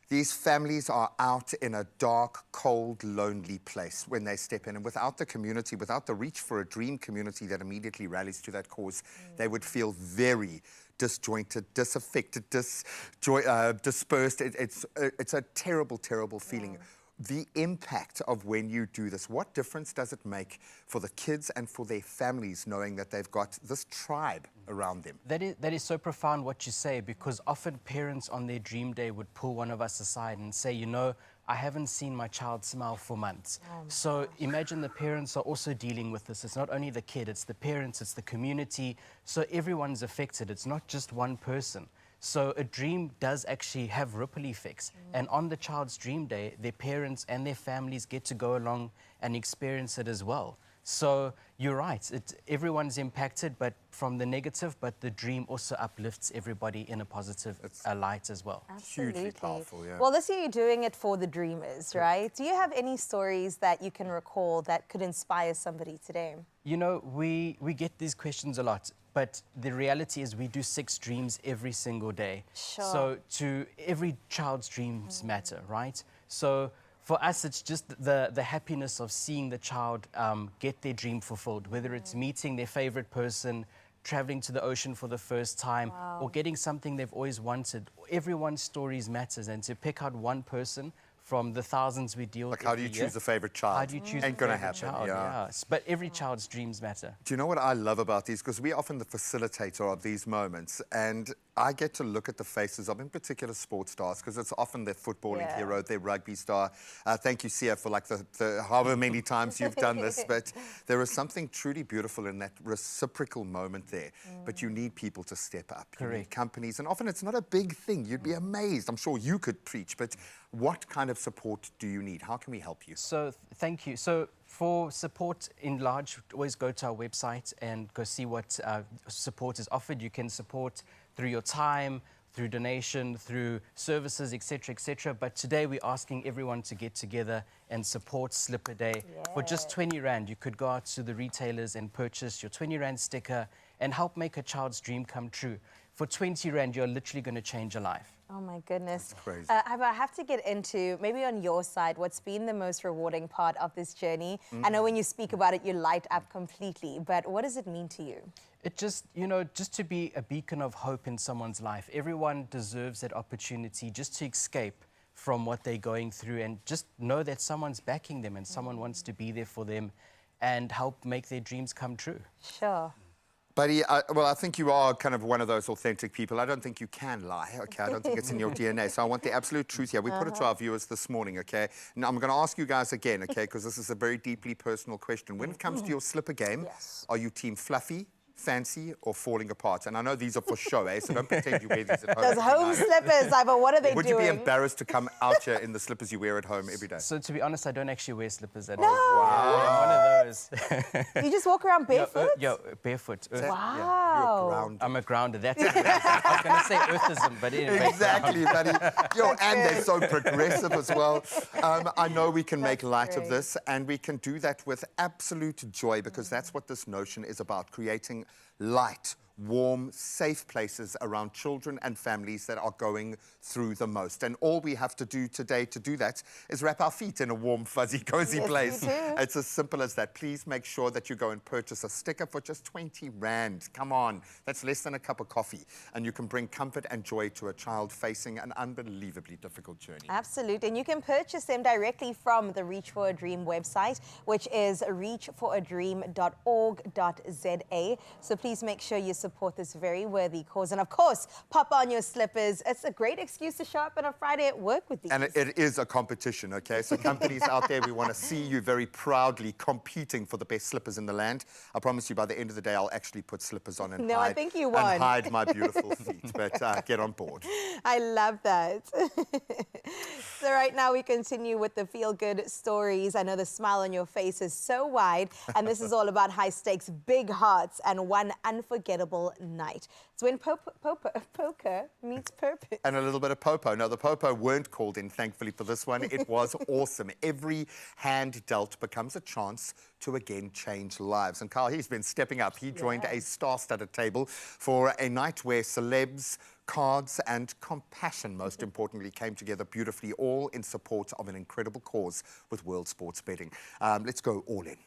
These families are out in a dark, cold, lonely place when they step in. And without the community, without the Reach for a Dream community that immediately rallies to that cause, they would feel very disjointed, disaffected, dispersed. It's a terrible, terrible feeling. The impact of when you do this, what difference does it make for the kids and for their families knowing that they've got this tribe around them? That is so profound what you say, because often parents on their dream day would pull one of us aside and say, you know, I haven't seen my child smile for months. So imagine the parents are also dealing with this. It's not only the kid, it's the parents, it's the community. So everyone's affected. It's not just one person. So a dream does actually have ripple effects. And on the child's dream day, their parents and their families get to go along and experience it as well. So you're right, everyone's impacted, but from the negative, but the dream also uplifts everybody in a positive light as well. Absolutely. Hugely powerful, yeah. Well, this year you're doing it for the dreamers, right? Do you have any stories that you can recall that could inspire somebody today? You know, we get these questions a lot, but the reality is we do 6 dreams every single day. Sure. So to every child's dreams matter, right? So for us, it's just the happiness of seeing the child get their dream fulfilled, whether it's meeting their favorite person, traveling to the ocean for the first time, or getting something they've always wanted. Everyone's stories matters, and to pick out one person from the thousands we deal with. Like, how do you choose a favorite child? How do you choose Ain't a gonna favorite happen, child? yeah. Yes. But every child's dreams matter. Do you know what I love about these? Because we're often the facilitator of these moments, and I get to look at the faces of, in particular, sports stars, because it's often their footballing hero, their rugby star. Thank you, Sia, for like the however many times you've done this, but there is something truly beautiful in that reciprocal moment there. But you need people to step up. You need companies, and often it's not a big thing. You'd be amazed. I'm sure you could preach, but what kind of support do you need? How can we help you? So, thank you. So, for support in large, always go to our website and go see what support is offered. You can support through your time, through donation, through services, etc., etc. But today we're asking everyone to get together and support Slipper Day. For just 20 Rand, you could go out to the retailers and purchase your 20 Rand sticker and help make a child's dream come true. for 20 Rand, you're literally going to change a life. Oh my goodness. That's crazy. I have to get into, maybe on your side, what's been the most rewarding part of this journey? I know when you speak about it, you light up completely, but what does it mean to you? It just, you know, just to be a beacon of hope in someone's life. Everyone deserves that opportunity just to escape from what they're going through and just know that someone's backing them and someone wants to be there for them and help make their dreams come true. Sure. Buddy, well, I think you are kind of one of those authentic people. I don't think you can lie, okay? I don't think it's in your DNA. So I want the absolute truth here. We put it to our viewers this morning, okay? Now, I'm going to ask you guys again, okay, because this is a very deeply personal question. When it comes to your slipper game, are you team fluffy, fancy, or falling apart? And I know these are for show, eh? So don't pretend you wear these at home. Those home slippers, but what are they Would doing? you be embarrassed to come out here in the slippers you wear at home every day? So to be honest, I don't actually wear slippers at No! all. Wow. I'm one of those. You just walk around barefoot? Yeah, barefoot. Earth. Wow. I'm a grounder. That's it. I was going to say earthism, but anyway. Exactly, buddy. Yo, and they're so progressive as well. I know we can make light of this, and we can do that with absolute joy, because that's what this notion is about, creating light, warm, safe places around children and families that are going through the most. And all we have to do today to do that is wrap our feet in a warm, fuzzy, cozy place. It's as simple as that. Please make sure that you go and purchase a sticker for just 20 Rand. Come on, that's less than a cup of coffee. And you can bring comfort and joy to a child facing an unbelievably difficult journey. Absolutely, and you can purchase them directly from the Reach for a Dream website, which is reachforadream.org.za. So please make sure you support this very worthy cause. And of course, pop on your slippers. It's a great excuse to show up on a Friday at work with these. And it is a competition, okay? So companies out there, we want to see you very proudly competing for the best slippers in the land. I promise you, by the end of the day, I'll actually put slippers on and I think you won. and hide my beautiful feet. But get on board. I love that. So right now we continue with the feel-good stories. I know the smile on your face is so wide, and this is all about high stakes, big hearts, and one unforgettable night. It's when poker meets purpose. And a little bit of popo. No, the popo weren't called in, thankfully, for this one. It was awesome. Every hand dealt becomes a chance to again change lives. And Carl, he's been stepping up. He joined a star-studded table for a night where celebs, cards and compassion, most importantly, came together beautifully, all in support of an incredible cause with World Sports Betting. Let's go all in.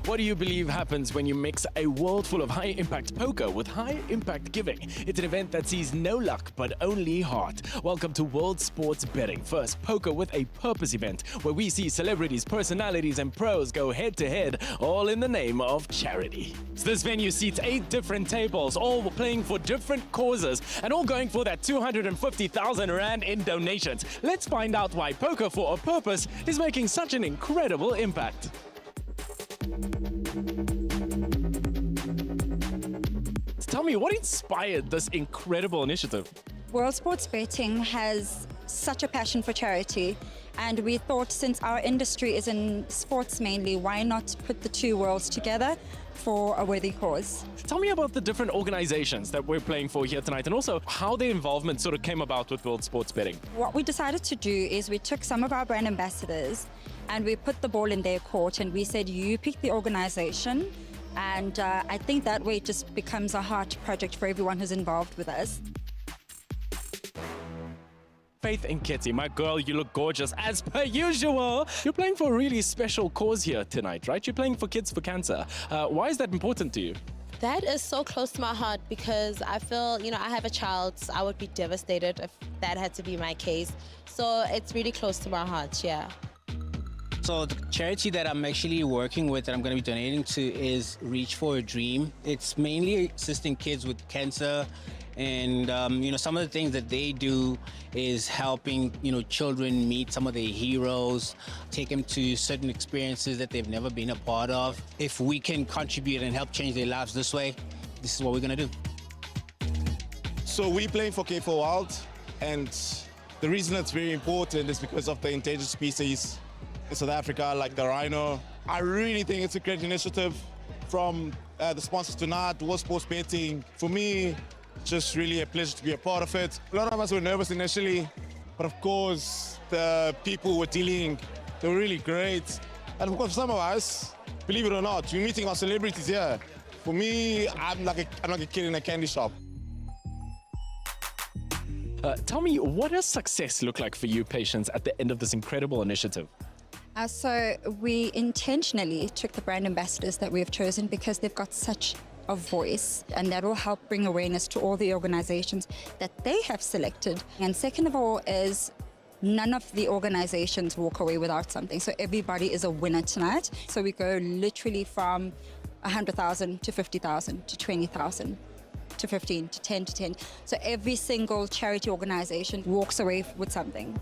What do you believe happens when you mix a world full of high-impact poker with high-impact giving? It's an event that sees no luck, but only heart. Welcome to World Sports Betting. First, Poker with a Purpose event, where we see celebrities, personalities, and pros go head-to-head, all in the name of charity. So this venue seats 8 different tables, all playing for different causes, and all going for that 250,000 Rand in donations. Let's find out why Poker for a Purpose is making such an incredible impact. Tell me, what inspired this incredible initiative? World Sports Betting has such a passion for charity, and we thought, since our industry is in sports mainly, why not put the two worlds together for a worthy cause? Tell me about the different organizations that we're playing for here tonight, and also how their involvement sort of came about with World Sports Betting. What we decided to do is we took some of our brand ambassadors and we put the ball in their court, and we said, you pick the organization. And I think that way it just becomes a heart project for everyone who's involved with us. Faith and Kitty, my girl, you look gorgeous as per usual. You're playing for a really special cause here tonight, right? You're playing for Kids for Cancer. Why is that important to you? That is so close to my heart because I feel, you know, I have a child, so I would be devastated if that had to be my case. So it's really close to my heart, yeah. So the charity that I'm actually working with, that I'm going to be donating to, is Reach for a Dream. It's mainly assisting kids with cancer, and you know, some of the things that they do is helping, you know, children meet some of their heroes, take them to certain experiences that they've never been a part of. If we can contribute and help change their lives this way, this is what we're going to do. So we're playing for K4 Wild, and the reason it's very important is because of the endangered species in South Africa, like the rhino. I really think it's a great initiative from the sponsors tonight, World Sports Betting. For me, just really a pleasure to be a part of it. A lot of us were nervous initially, but of course, the people we're dealing, they were really great. And for some of us, believe it or not, we're meeting our celebrities here. For me, I'm like a kid in a candy shop. Tell me, what does success look like for you, Patience, at the end of this incredible initiative? So we intentionally took the brand ambassadors that we have chosen because they've got such a voice, and that will help bring awareness to all the organizations that they have selected. And second of all is none of the organizations walk away without something. So everybody is a winner tonight. So we go literally from 100,000 to 50,000 to 20,000 to 15 to 10 to 10. So every single charity organization walks away with something.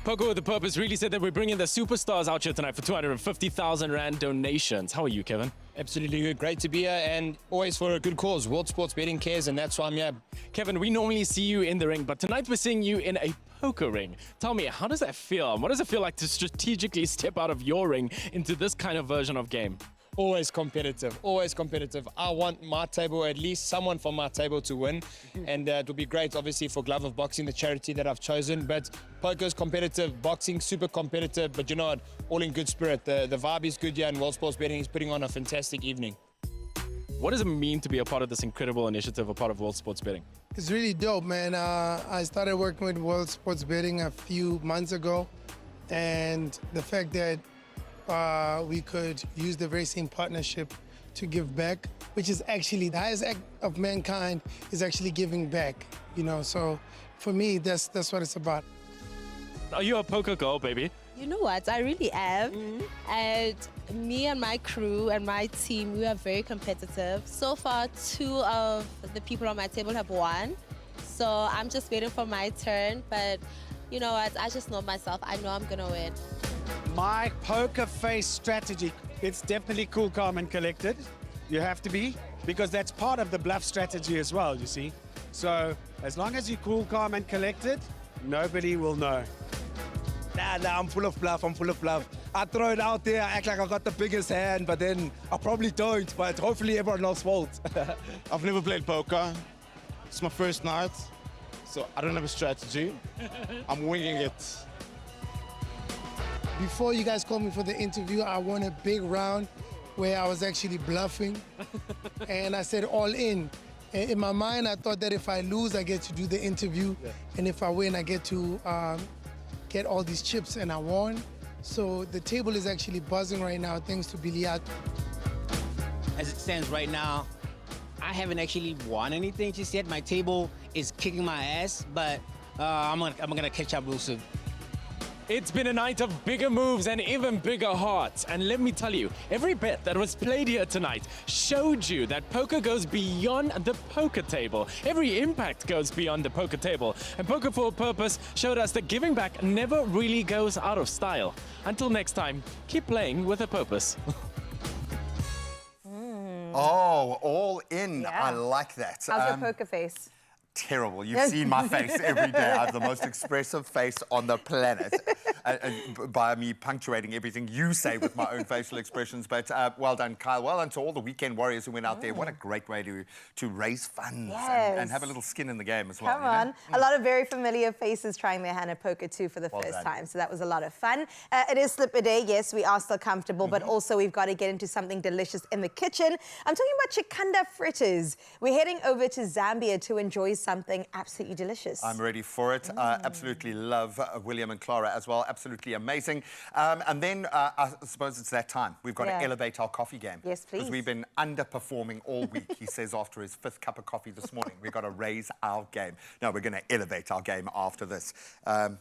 Poker with a Purpose really said that we're bringing the superstars out here tonight for 250,000 Rand donations. How are you, Kevin? Absolutely good. Great to be here and always for a good cause. World Sports Betting cares, and that's why I'm here. Kevin, we normally see you in the ring, but tonight we're seeing you in a poker ring. Tell me, how does that feel? What does it feel like to strategically step out of your ring into this kind of version of game? Always competitive, always competitive. I want my table, at least someone from my table to win. And it will be great, obviously, for Glove of Boxing, the charity that I've chosen. But poker's competitive, boxing super competitive, but you know what, all in good spirit. The vibe is good here, and World Sports Betting is putting on a fantastic evening. What does it mean to be a part of this incredible initiative, a part of World Sports Betting? It's really dope, man. I started working with World Sports Betting a few months ago, and the fact that we could use the very same partnership to give back, which is actually the highest act of mankind, is actually giving back, you know. So for me, that's what it's about. Are you a poker girl, baby? You know what? I really am. And me and my crew and my team, we are very competitive. So far, 2 of the people on my table have won. So I'm just waiting for my turn. But you know what? I just know myself. I know I'm going to win. My poker face strategy, it's definitely cool, calm, and collected. You have to be, because that's part of the bluff strategy as well, you see. So as long as you're cool, calm, and collected, nobody will know. Nah, I'm full of bluff, I throw it out there, I act like I got the biggest hand, but then I probably don't, but hopefully everyone else won't. I've never played poker. It's my first night, so I don't have a strategy. I'm winging it. Before you guys called me for the interview, I won a big round where I was actually bluffing, and I said all in. And in my mind, I thought that if I lose, I get to do the interview, and if I win, I get to get all these chips, and I won. So the table is actually buzzing right now, thanks to Biliat. As it stands right now, I haven't actually won anything just yet. My table is kicking my ass, but I'm gonna catch up real soon. It's been a night of bigger moves and even bigger hearts. And let me tell you, every bet that was played here tonight showed you that poker goes beyond the poker table. Every impact goes beyond the poker table. And Poker for a Purpose showed us that giving back never really goes out of style. Until next time, keep playing with a purpose. Oh, all in. I like that. How's your poker face? Terrible. You've seen my face every day. I have the most expressive face on the planet. By me punctuating everything you say with my own facial expressions. But well done, Kyle. Well done to all the weekend warriors who went out there. What a great way to raise funds and have a little skin in the game as well. Come on. A lot of very familiar faces trying their hand at poker too for the first time. So that was a lot of fun. It is Slipper Day. Yes, we are still comfortable, but also we've got to get into something delicious in the kitchen. I'm talking about chikanda fritters. We're heading over to Zambia to enjoy something absolutely delicious. I'm ready for it. Absolutely love William and Clara as well. Absolutely amazing. And then I suppose it's that time. We've got to elevate our coffee game. Yes, please. Because we've been underperforming all week. He says after his 5th cup of coffee this morning, we've got to raise our game. No, we're going to elevate our game after this. And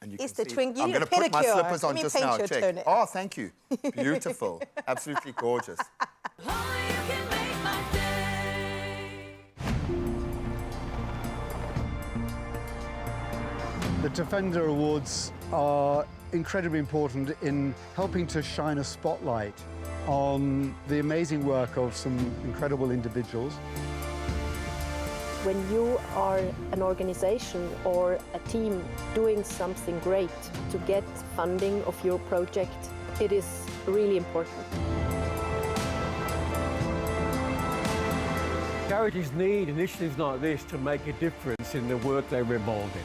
you can see, I'm going to put my slippers on just now. Check. Oh, thank you. Beautiful. Absolutely gorgeous. The Defender Awards are incredibly important in helping to shine a spotlight on the amazing work of some incredible individuals. When you are an organization or a team doing something great to get funding of your project, it is really important. Charities need initiatives like this to make a difference in the work they're involved in.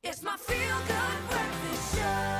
It's my feel-good breakfast show.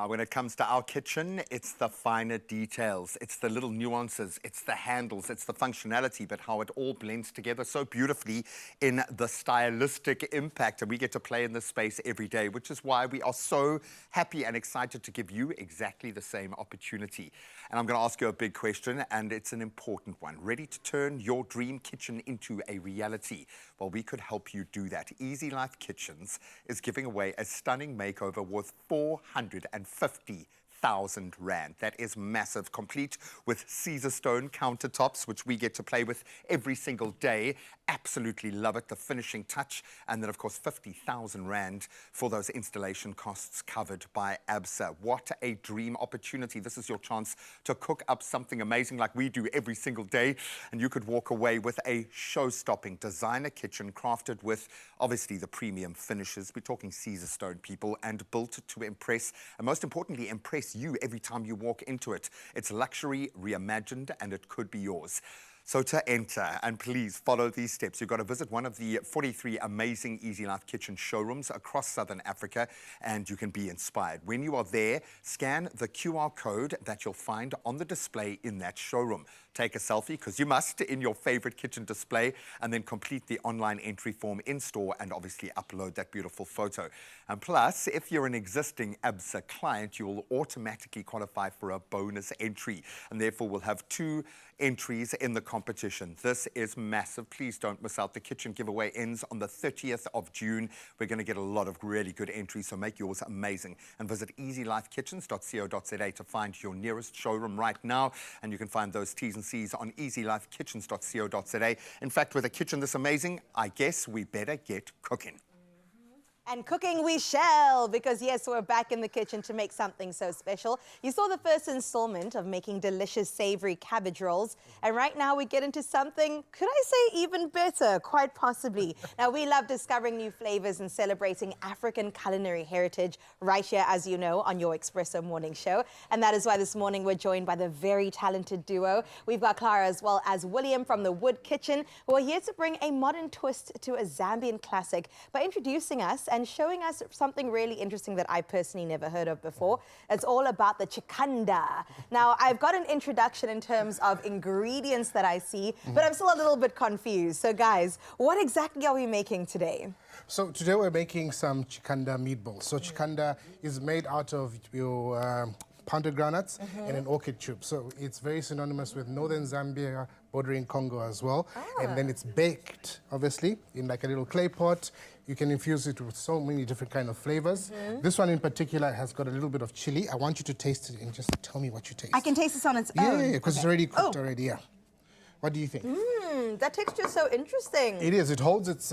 When it comes to our kitchen, it's the finer details. It's the little nuances. It's the handles. It's the functionality, but how it all blends together so beautifully in the stylistic impact. And we get to play in this space every day, which is why we are so happy and excited to give you exactly the same opportunity. And I'm going to ask you a big question, and it's an important one. Ready to turn your dream kitchen into a reality? Well, we could help you do that. Easy Life Kitchens is giving away a stunning makeover worth 450,000 rand. That is massive, complete with Caesar stone countertops, which we get to play with every single day. Absolutely love it, the finishing touch. And then, of course, 50,000 rand for those installation costs covered by ABSA. What a dream opportunity. This is your chance to cook up something amazing like we do every single day. And you could walk away with a show-stopping designer kitchen crafted with, obviously, the premium finishes. We're talking Caesar stone, people, and built to impress, and most importantly, impress you every time you walk into it. It's luxury reimagined, and it could be yours. So to enter, and please follow these steps, you've got to visit one of the 43 amazing Easy Life Kitchen showrooms across Southern Africa, and you can be inspired. When you are there, scan the QR code that you'll find on the display in that showroom. Take a selfie, because you must, in your favorite kitchen display, and then complete the online entry form in store and obviously upload that beautiful photo. And plus, if you're an existing ABSA client, you will automatically qualify for a bonus entry, and therefore will have 2 entries in the competition. This is massive. Please don't miss out. The kitchen giveaway ends on the 30th of June. We're going to get a lot of really good entries, so make yours amazing. And visit easylifekitchens.co.za to find your nearest showroom right now. And you can find those T's and C's on easylifekitchens.co.za. In fact, with a kitchen this amazing, I guess we better get cooking. And cooking we shall, because yes, we're back in the kitchen to make something so special. You saw the first installment of making delicious savory cabbage rolls, and right now we get into something, could I say even better, quite possibly. Now, we love discovering new flavors and celebrating African culinary heritage right here, as you know, on your Expresso morning show. And that is why this morning we're joined by the very talented duo. We've got Clara as well as William from the Wood Kitchen, who are here to bring a modern twist to a Zambian classic by introducing us and showing us something really interesting that I personally never heard of before. It's all about the chikanda. Now, I've got an introduction in terms of ingredients that I see, but I'm still a little bit confused. So guys, what exactly are we making today? So today we're making some chikanda meatballs. So chikanda is made out of your pounded groundnuts and an orchid tube. So it's very synonymous with northern Zambia, bordering Congo as well. And then it's baked, obviously, in like a little clay pot. You can infuse it with so many different kind of flavors. This one in particular has got a little bit of chili. I want you to taste it and just tell me what you taste. I can taste this on its own? Yeah, because it's already cooked already, yeah. What do you think? That texture is so interesting. It is. It holds its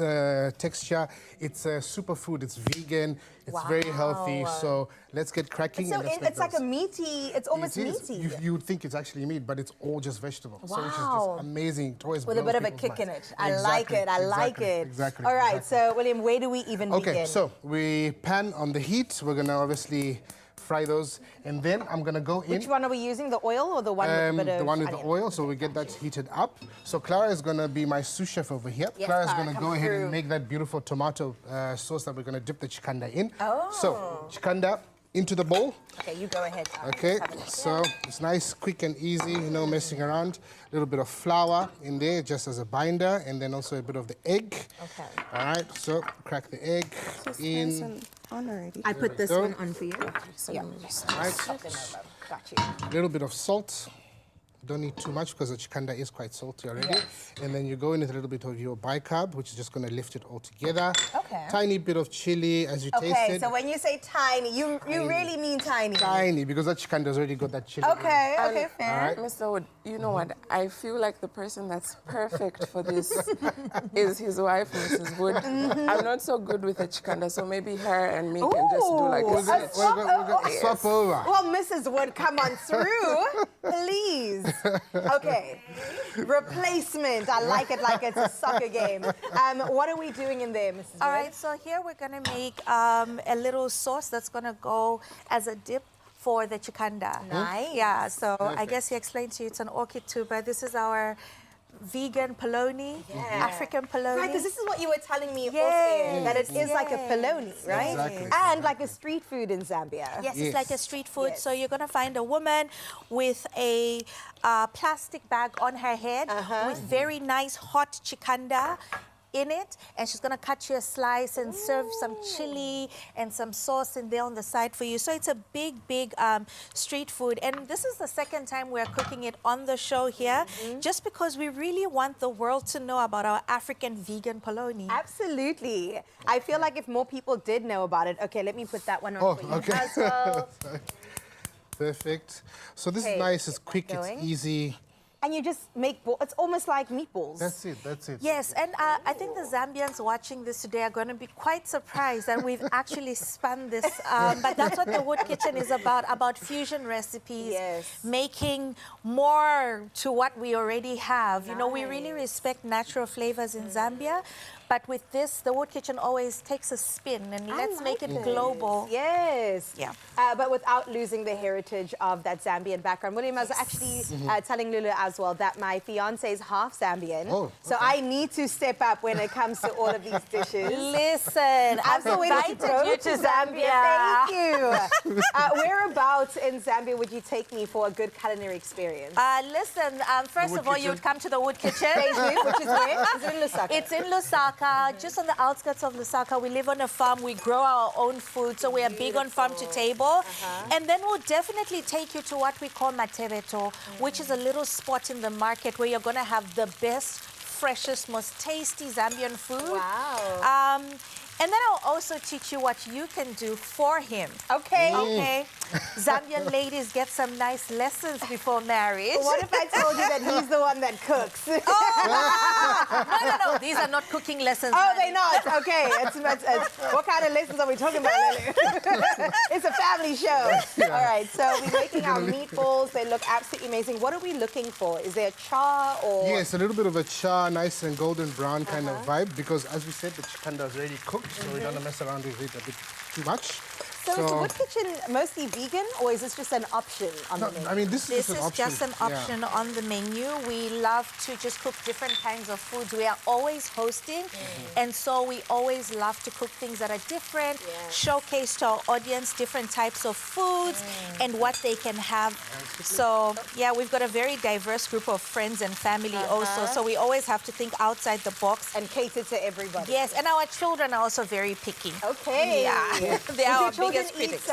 texture. It's a superfood. It's vegan. It's very healthy. So let's get cracking. It's like a meaty, it's almost meaty. You would think it's actually meat, but it's all just vegetable. So it's just amazing. It always with a bit of a kick in it. I like it. I like it. Exactly. All right. So, William, where do we even begin? Okay. So we pan on the heat. We're gonna obviously fry those, and then I'm gonna go in. Which one are we using, the oil or the one with a bit of the one with onion? the oil, so we get that heated up. So Clara is gonna be my sous chef over here. Yes, Clara's Clara, gonna go ahead and make that beautiful tomato sauce that we're gonna dip the chikanda in. So chikanda into the bowl. Okay, you go ahead. Okay, so it's nice, quick and easy, no messing around. A little bit of flour in there just as a binder, and then also a bit of the egg. Okay. All right, so crack the egg in. On already. I put this one on for you. Yeah. All right. Got you. A little bit of salt. Don't need too much because the chikanda is quite salty already. Yes. And then you go in with a little bit of your bicarb, which is just going to lift it all together. Okay. Tiny bit of chili as you taste Okay, it. so when you say tiny, you really mean tiny. Tiny, because that chikanda's already got that chili. Okay, okay, fair. All right. Mr. Wood, you know what? I feel like the person that's perfect for this is his wife, Mrs. Wood. I'm not so good with the chikanda, so maybe her and me can just do like We're this. gonna swap over. Well, Mrs. Wood, come on through, please. Okay, replacement. I like it like it's a soccer game. What are we doing in there, Mrs. All Wood? right, so here we're gonna make a little sauce that's gonna go as a dip for the chikanda. Nice. Yeah, so I Perfect. guess he explained to you it's an orchid tuber. This is our vegan polony, African polony. Right, because this is what you were telling me off Yes, air, that it is like a polony, right? Exactly. And like a street food in Zambia. Yes, it's like a street food. So you're going to find a woman with a plastic bag on her head with very nice hot chikanda in it, and she's going to cut you a slice and serve some chili and some sauce in there on the side for you. So it's a big street food, and this is the second time we're cooking it on the show here, just because we really want the world to know about our African vegan polony. Absolutely. I feel like if more people did know about it. Okay, let me put that one on for you as well. Perfect. So this Okay, is nice, it's quick, going. it's easy. And you just make, it's almost like meatballs. That's it, that's it. Yes, and I think the Zambians watching this today are going to be quite surprised that we've actually spun this. But that's what the Wood Kitchen is about fusion recipes, making more to what we already have. You know, we really respect natural flavors in Zambia. But with this, the Wood Kitchen always takes a spin, and let's make it global. Yes. Yeah. But without losing the heritage of that Zambian background. William, I was actually telling Lulu as well that my fiance is half Zambian. Oh, so I need to step up when it comes to all of these dishes. Listen, I've invited you to Zambia. Thank you. Whereabouts in Zambia would you take me for a good culinary experience? Listen, first of all, you would come to the Wood Kitchen. Thank you, which is where? Is it in Lusaka? It's in Lusaka. Just on the outskirts of Lusaka. We live on a farm. We grow our own food, so we are big on farm to table. And then we'll definitely take you to what we call Matebeto, which is a little spot in the market where you're going to have the best, freshest, most tasty Zambian food. Wow. And then I'll also teach you what you can do for him. Okay. Okay. Zambian ladies get some nice lessons before marriage. But what if I told you that he's the one that cooks? No. These are not cooking lessons. Oh, they're not? Okay. It's, what kind of lessons are we talking about, Lily? It's a family show. All right. So we're making our meatballs. They look absolutely amazing. What are we looking for? Is there char or...? Yes, a little bit of a char, nice and golden brown kind of vibe, because as we said, the chikanda is already cooked, so we don't want to mess around with it a bit too much. So is the Wood Kitchen mostly vegan, or is this just an option on the menu? I mean, this is just an option on the menu. We love to just cook different kinds of foods. We are always hosting, and so we always love to cook things that are different, showcase to our audience different types of foods and what they can have. So, yeah, we've got a very diverse group of friends and family also, so we always have to think outside the box. And cater to everybody. Yes, and our children are also very picky. Okay. Yeah, they are our biggest eat critics.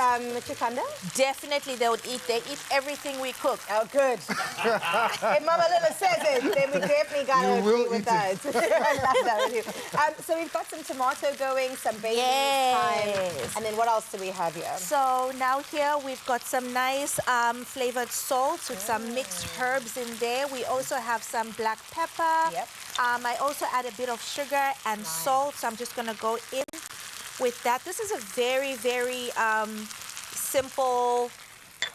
chikanda? Definitely, they would eat. They eat everything we cook. Oh, good. If Mama Lila says it, then we definitely got to agree with that. I love that with you. So we've got some tomato going, some basil thyme, and then what else do we have here? So now here we've got some nice flavored salts with some mixed herbs in there. We also have some black pepper. Yep. I also add a bit of sugar and salt, so I'm just going to go in with that. This is a very, very simple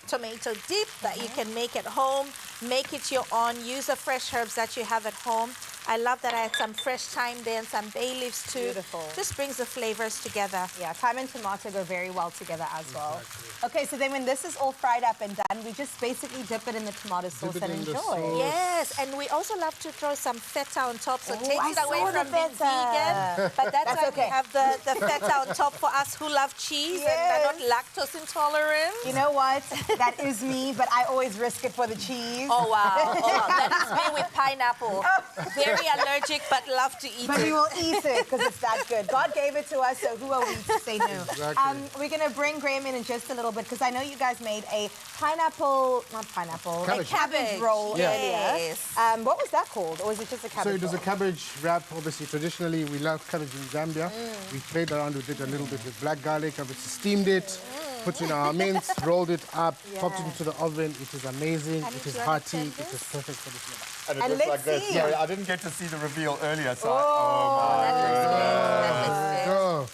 tomato dip that you can make at home. Make it your own. Use the fresh herbs that you have at home. I love that I had some fresh thyme there and some bay leaves too. Beautiful. Just brings the flavors together. Yeah, thyme and tomato go very well together as well. Okay, so then when this is all fried up and done, we just basically dip it in the tomato sauce and enjoy. Yes, and we also love to throw some feta on top, so takes I it away saw the from being vegan. But that's why we have the feta on top for us who love cheese and are not lactose intolerant. You know what? That is me, but I always risk it for the cheese. Oh, wow. That is me with pineapple. Very allergic, but love to eat it. But we will eat it because it's that good. God gave it to us, so who are we to say no? Exactly. We're going to bring Graham in just a little bit because I know you guys made a cabbage roll earlier. What was that called? Or was it just a cabbage So it was a roll? cabbage wrap. Obviously, traditionally, we love cabbage in Zambia. We played around with it a little bit with black garlic. Obviously, steamed it, put in our mince, rolled it up, popped it into the oven. It is amazing. It is hearty. It is perfect for this weather. And it looks like this. Sorry, I didn't get to see the reveal earlier, so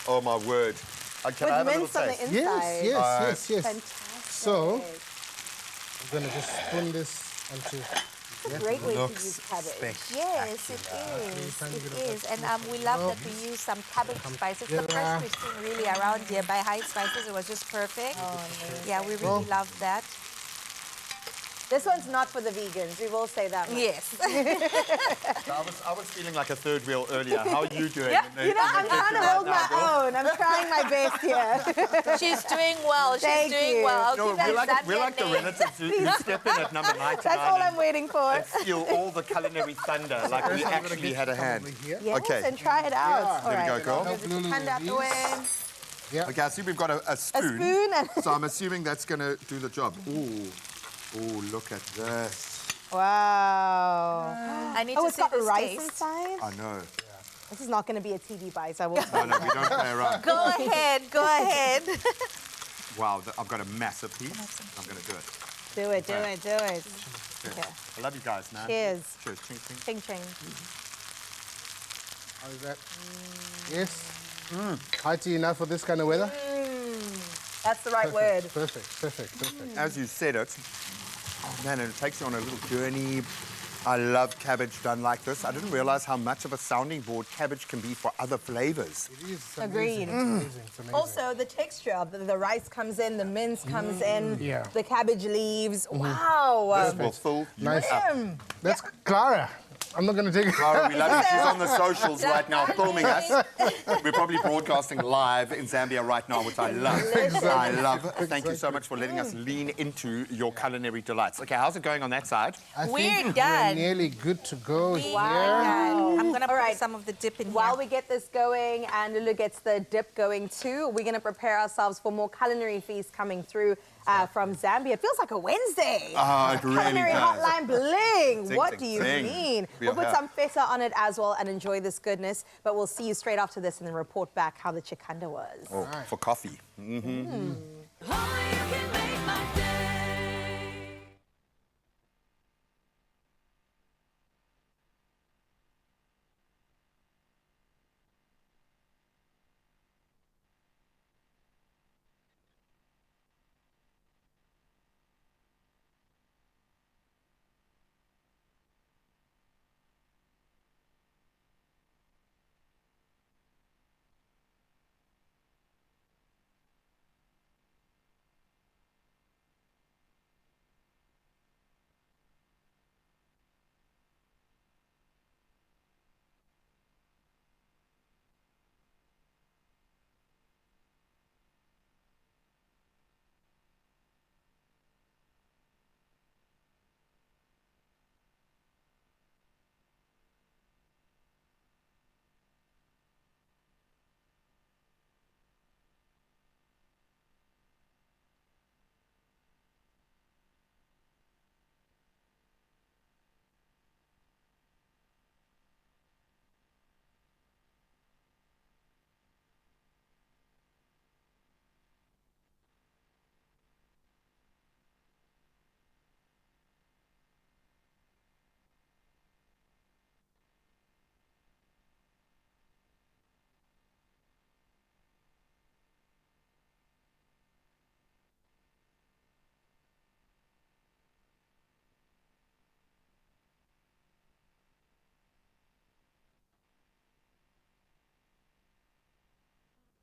oh my word. Can I have a little taste? Yes. Fantastic. So, I'm going to just spoon this onto... It's a great way to use cabbage. Yes, it is. It is. And we love that we use some cabbage spices. The first we've seen really around here by High Spices. It was just perfect. Yeah, we really love that. This one's not for the vegans, we will say that much. Yes. So I was feeling like a third wheel earlier. How are you doing? Yeah, you know, I'm trying to hold my own. I'm trying my best here. She's doing well. She's Thank doing you. well. No, Keep that we're Zambian like the name. relatives who step in at number 99 That's all I'm waiting for. and steal all the culinary thunder, like we actually had a hand. Yes, Okay. and try it out. There we go, girl. There's a hand out the way. Yeah. Okay, I see we've got a spoon. A spoon and So I'm assuming that's going to do the job. Ooh. Ooh, look at this. Wow. I need oh, to it's see got this rice taste. inside? I know. This is not going to be a TV bite, I will No, no, we don't play around. Go ahead, go ahead. Wow, I've got a massive piece. I'm going to do it. Do it, do it, do it. Okay. I love you guys, man. Cheers. Cheers. Ching, ching. Ching, ching. How is that? Yes. Hearty enough for this kind of weather? That's the right word. Perfect, perfect, perfect. As you said it, oh man, and it takes you on a little journey. I love cabbage done like this. I didn't realize how much of a sounding board cabbage can be for other flavors. It is Agreed. amazing. It's amazing. It's amazing. Also, the texture of the rice comes in, the mince comes in, Yeah. the cabbage leaves. Wow. This will fill you Nice. up. That's Clara. I'm not going to take it. Clara, we love you. She's on the socials right now filming us. We're probably broadcasting live in Zambia right now, which I love. I love. Thank you so much for letting us lean into your culinary delights. Okay, how's it going on that side? I We're think done. We're nearly good to go here. I'm going to put some of the dip in While here. we get this going and Lulu gets the dip going too, we're going to prepare ourselves for more culinary feasts coming through from Zambia. It feels like a Wednesday. Oh, it really Culinary does. Hotline bling. Zing, What zing, do you zing. mean? We We'll are put here. some feta on it as well and enjoy this goodness. But we'll see you straight after this and then report back how the chikanda was. Oh, for coffee. Mm-hmm.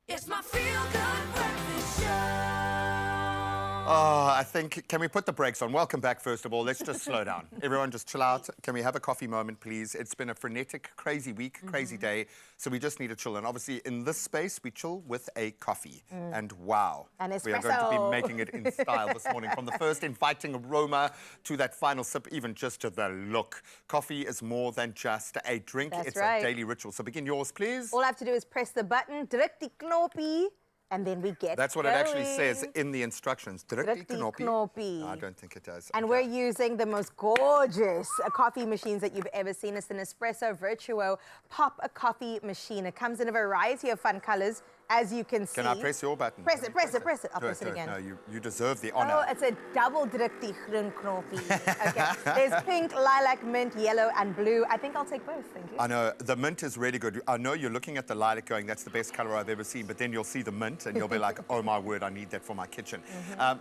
It's my feel-good breakfast show. Oh, I think, can we put the brakes on? Welcome back, first of all. Let's just slow down. Everyone just chill out. Can we have a coffee moment, please? It's been a frenetic, crazy week, crazy day, so we just need to chill. And obviously, in this space, we chill with a coffee. And wow, An we are going to be espresso. making it in style this morning. From the first inviting aroma to that final sip, even just to the look. Coffee is more than just a drink. That's it's right. a daily ritual. So begin yours, please. All I have to do is press the button, druk die knoppie, and then we get That's what going. it actually says in the instructions. Druk die knoppie. No, I don't think it does. And we're using the most gorgeous coffee machines that you've ever seen. It's an Expresso Virtuo Pop a Coffee machine. It comes in a variety of fun colors, as you can see. Can I press your button? Press it, press it, press it. I'll Do press it do again. No, you deserve the Oh, honor. it's a double druk die groen knoppie. Okay. There's pink, lilac, mint, yellow, and blue. I think I'll take both, thank you. I know, the mint is really good. I know you're looking at the lilac going, that's the best color I've ever seen, but then you'll see the mint and you'll be like, oh my word, I need that for my kitchen.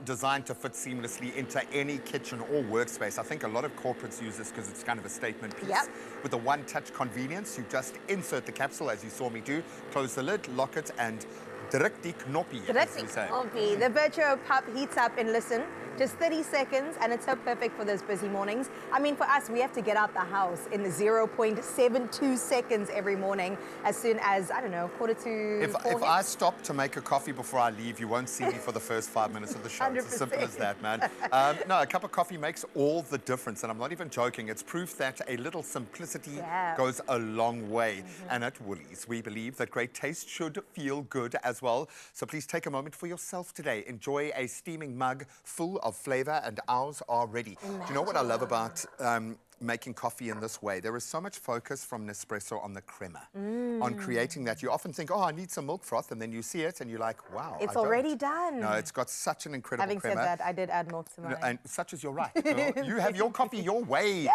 Designed to fit seamlessly into any kitchen or workspace. I think a lot of corporates use this because it's kind of a statement piece. Yep. With a one-touch convenience, you just insert the capsule, as you saw me do, close the lid, lock it, and druk die knoppie, as we say. Knoppie. The Virtuo Pop heats up in, listen, Just 30 seconds, and it's so perfect for those busy mornings. I mean, for us, we have to get out the house in 0.72 seconds every morning as soon as, I don't know, quarter to If 4 I stop to make a coffee before I leave, you won't see me for the first 5 minutes of the show. It's as simple as that, man. No, a cup of coffee makes all the difference, and I'm not even joking. It's proof that a little simplicity goes a long way. And at Woolies, we believe that great taste should feel good as well. So please take a moment for yourself today. Enjoy a steaming mug full of flavor, and ours are ready. Do you know what I love about making coffee in this way? There is so much focus from Nespresso on the crema, on creating that. You often think, oh, I need some milk froth, and then you see it and you're like, wow, It's I already don't. done. No, it's got such an incredible Having crema. said that, I did add milk to mine. And such as your right. Girl. You have your coffee your way.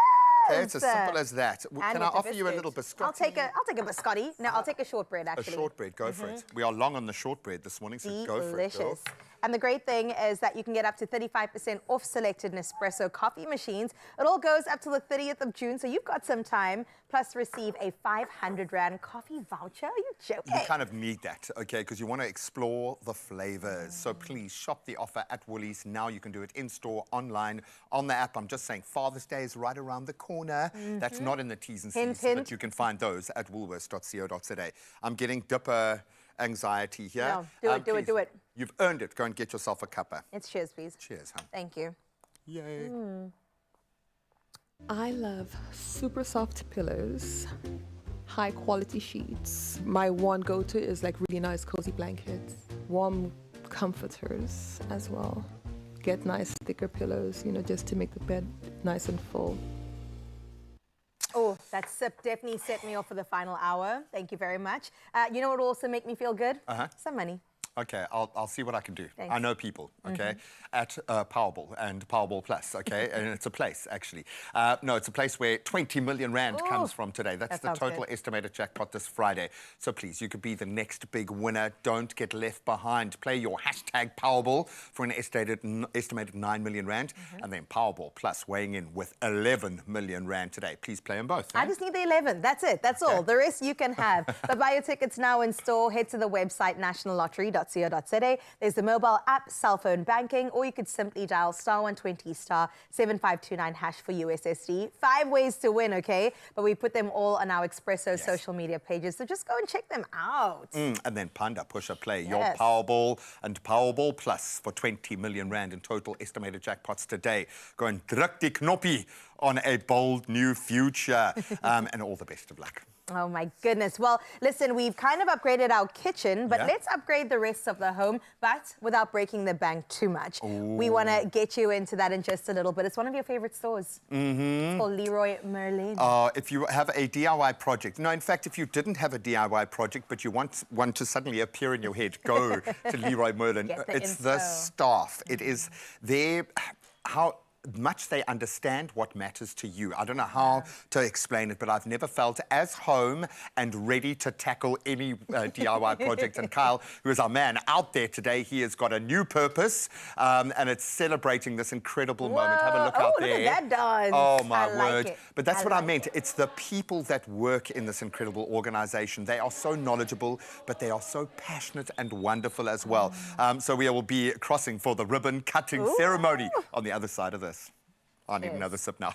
Okay, it's as simple as that. Can I offer you a little biscotti? I'll take a biscotti. No, I'll take a shortbread, actually. A shortbread, go for it. We are long on the shortbread this morning, so go for it, girl. Delicious. And the great thing is that you can get up to 35% off selected Nespresso coffee machines. It all goes up till the 30th of June, so you've got some time. Plus, receive a 500 Rand coffee voucher. Are you joking? You kind of need that, okay, because you want to explore the flavors. So please shop the offer at Woolies. Now you can do it in-store, online, on the app. I'm just saying Father's Day is right around the corner. That's not in the T's and C's, but you can find those at woolworths.co.za. I'm getting dipper anxiety here. No, do it. You've earned it. Go and get yourself a cuppa. It's cheers, please. Cheers, hun. Thank you. Yay. I love super soft pillows, high quality sheets. My one go-to is like really nice cozy blankets, warm comforters as well. Get nice thicker pillows, you know, just to make the bed nice and full. Oh, that sip definitely set me off for the final hour. Thank you very much. You know what will also make me feel good? Some money. Okay, I'll see what I can do. Thanks. I know people, okay, at Powerball and Powerball Plus, okay, and it's a place, actually. No, it's a place where 20 million Rand comes from today. That's the total estimated jackpot this Friday. So please, you could be the next big winner. Don't get left behind. Play your hashtag Powerball for an estimated 9 million Rand, and then Powerball Plus weighing in with 11 million Rand today. Please play them both. I just need the 11. That's it. That's all. The rest you can have. But buy your tickets now in store. Head to the website nationallottery.co.za. There's the mobile app, cell phone banking, or you could simply dial *120 *7529# for USSD. 5 ways to win, okay? But we put them all on our Expresso social media pages, so just go and check them out. And then Panda, push a play. Your Powerball and Powerball Plus for 20 million Rand in total estimated jackpots today. Go and druk die knoppie on a bold new future. And all the best of luck. Oh my goodness. Well, listen, we've kind of upgraded our kitchen, but let's upgrade the rest of the home, but without breaking the bank too much. We want to get you into that in just a little bit. It's one of your favorite stores. It's called Leroy Merlin. If you have a DIY project, no, in fact, if you didn't have a DIY project, but you want one to suddenly appear in your head, go to Leroy Merlin. It's the staff. It is how much they understand what matters to you. I don't know how to explain it, but I've never felt as home and ready to tackle any DIY project. And Kyle, who is our man out there today, he has got a new purpose, and it's celebrating this incredible moment. Have a look out there. Look at that dance. Oh, my I word. like it. But that's what I meant. It's the people that work in this incredible organization. They are so knowledgeable, but they are so passionate and wonderful as well. So we will be crossing for the ribbon cutting ceremony on the other side of this. I need another sip now.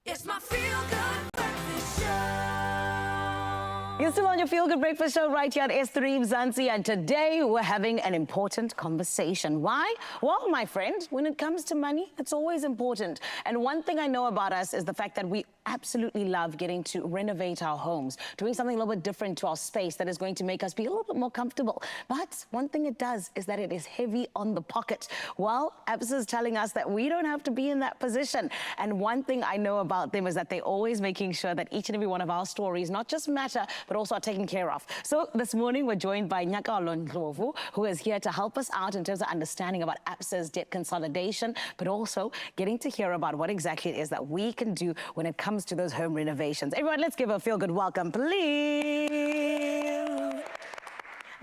It's my feel-good breakfast show. You're still on your Feel Good Breakfast Show right here at S3 Mzansi, and today we're having an important conversation. Why? Well, my friend, when it comes to money, it's always important. And one thing I know about us is the fact that we absolutely love getting to renovate our homes, doing something a little bit different to our space that is going to make us be a little bit more comfortable. But one thing it does is that it is heavy on the pocket. Well, Absa is telling us that we don't have to be in that position. And one thing I know about them is that they're always making sure that each and every one of our stories not just matter, but also are taken care of. So this morning we're joined by Nyakalo Ndlovu, who is here to help us out in terms of understanding about Absa's debt consolidation, but also getting to hear about what exactly it is that we can do when it comes to those home renovations. Everyone, let's give a feel-good welcome, please.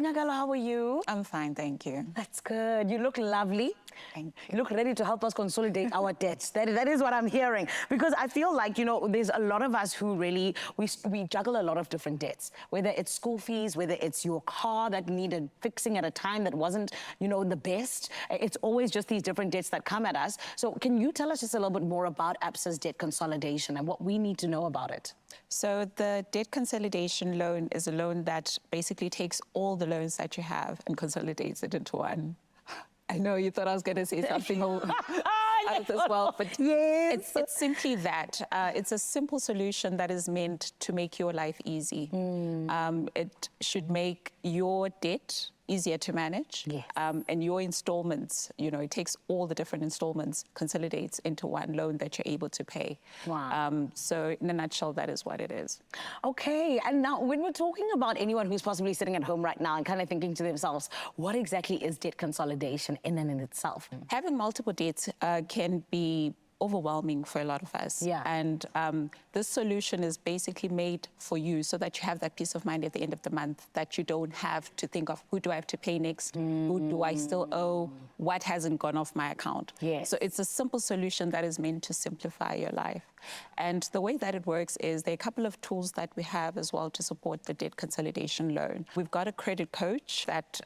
Nyakalo, how are you? I'm fine, thank you. That's good. You look lovely. You look ready to help us consolidate our debts. That is what I'm hearing. Because I feel like, you know, there's a lot of us who really, we juggle a lot of different debts. Whether it's school fees, whether it's your car that needed fixing at a time that wasn't, you know, the best. It's always just these different debts that come at us. So can you tell us just a little bit more about Absa's debt consolidation and what we need to know about it? So the debt consolidation loan is a loan that basically takes all the loans that you have and consolidates it into one. I know you thought I was going to say something out of this world, but yes, it's simply that. It's a simple solution that is meant to make your life easy. It should make your debt easier to manage, and your installments, you know, it takes all the different installments, consolidates into one loan that you're able to pay. Wow. So in a nutshell, that is what it is. Okay, and now when we're talking about anyone who's possibly sitting at home right now and kind of thinking to themselves, what exactly is debt consolidation in and in itself? Having multiple debts can be overwhelming for a lot of us. Yeah. And this solution is basically made for you so that you have that peace of mind at the end of the month, that you don't have to think of who do I have to pay next, who do I still owe, what hasn't gone off my account. Yes. So it's a simple solution that is meant to simplify your life. And the way that it works is there are a couple of tools that we have as well to support the debt consolidation loan. We've got a credit coach that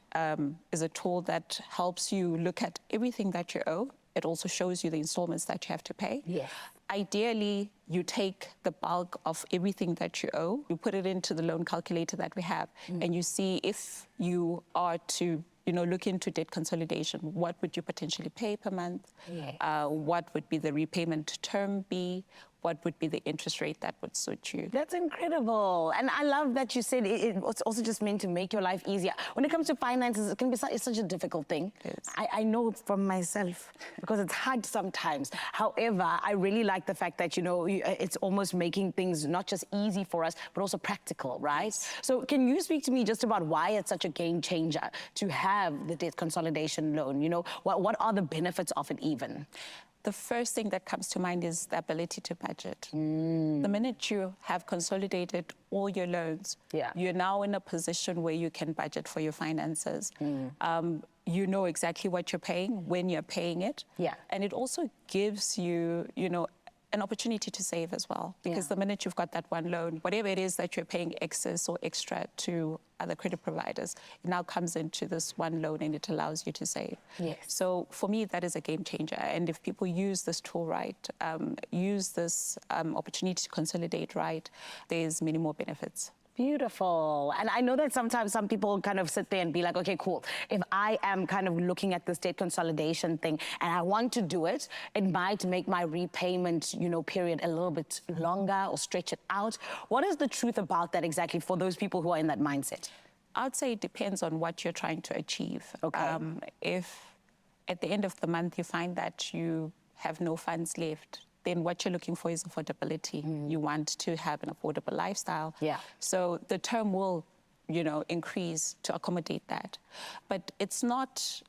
is a tool that helps you look at everything that you owe. It also shows you the installments that you have to pay. Yes. Ideally, you take the bulk of everything that you owe, you put it into the loan calculator that we have, and you see if you are to, you know, look into debt consolidation. What would you potentially pay per month? Yeah. What would be the repayment term be? What would be the interest rate that would suit you? That's incredible. And I love that you said it's also just meant to make your life easier. When it comes to finances, it can be it's such a difficult thing. I know from myself, because it's hard sometimes. However, I really like the fact that, you know, it's almost making things not just easy for us, but also practical, right? So can you speak to me just about why it's such a game changer to have the debt consolidation loan? You know, what are the benefits of it even? The first thing that comes to mind is the ability to budget. The minute you have consolidated all your loans, you're now in a position where you can budget for your finances. You know exactly what you're paying, when you're paying it. And it also gives you, you know, an opportunity to save as well. Because the minute you've got that one loan, whatever it is that you're paying excess or extra to other credit providers, it now comes into this one loan and it allows you to save. Yes. So for me, that is a game changer. And if people use this tool right, use this opportunity to consolidate right, there's many more benefits. Beautiful. And I know that sometimes some people kind of sit there and be like, okay, cool. If I am kind of looking at this debt consolidation thing and I want to do it, it might make my repayment, you know, period a little bit longer or stretch it out. What is the truth about that exactly for those people who are in that mindset? I'd say it depends on what you're trying to achieve. Okay. If at the end of the month you find that you have no funds left, then what you're looking for is affordability. You want to have an affordable lifestyle. Yeah. So the term will, you know, increase to accommodate that. But it's not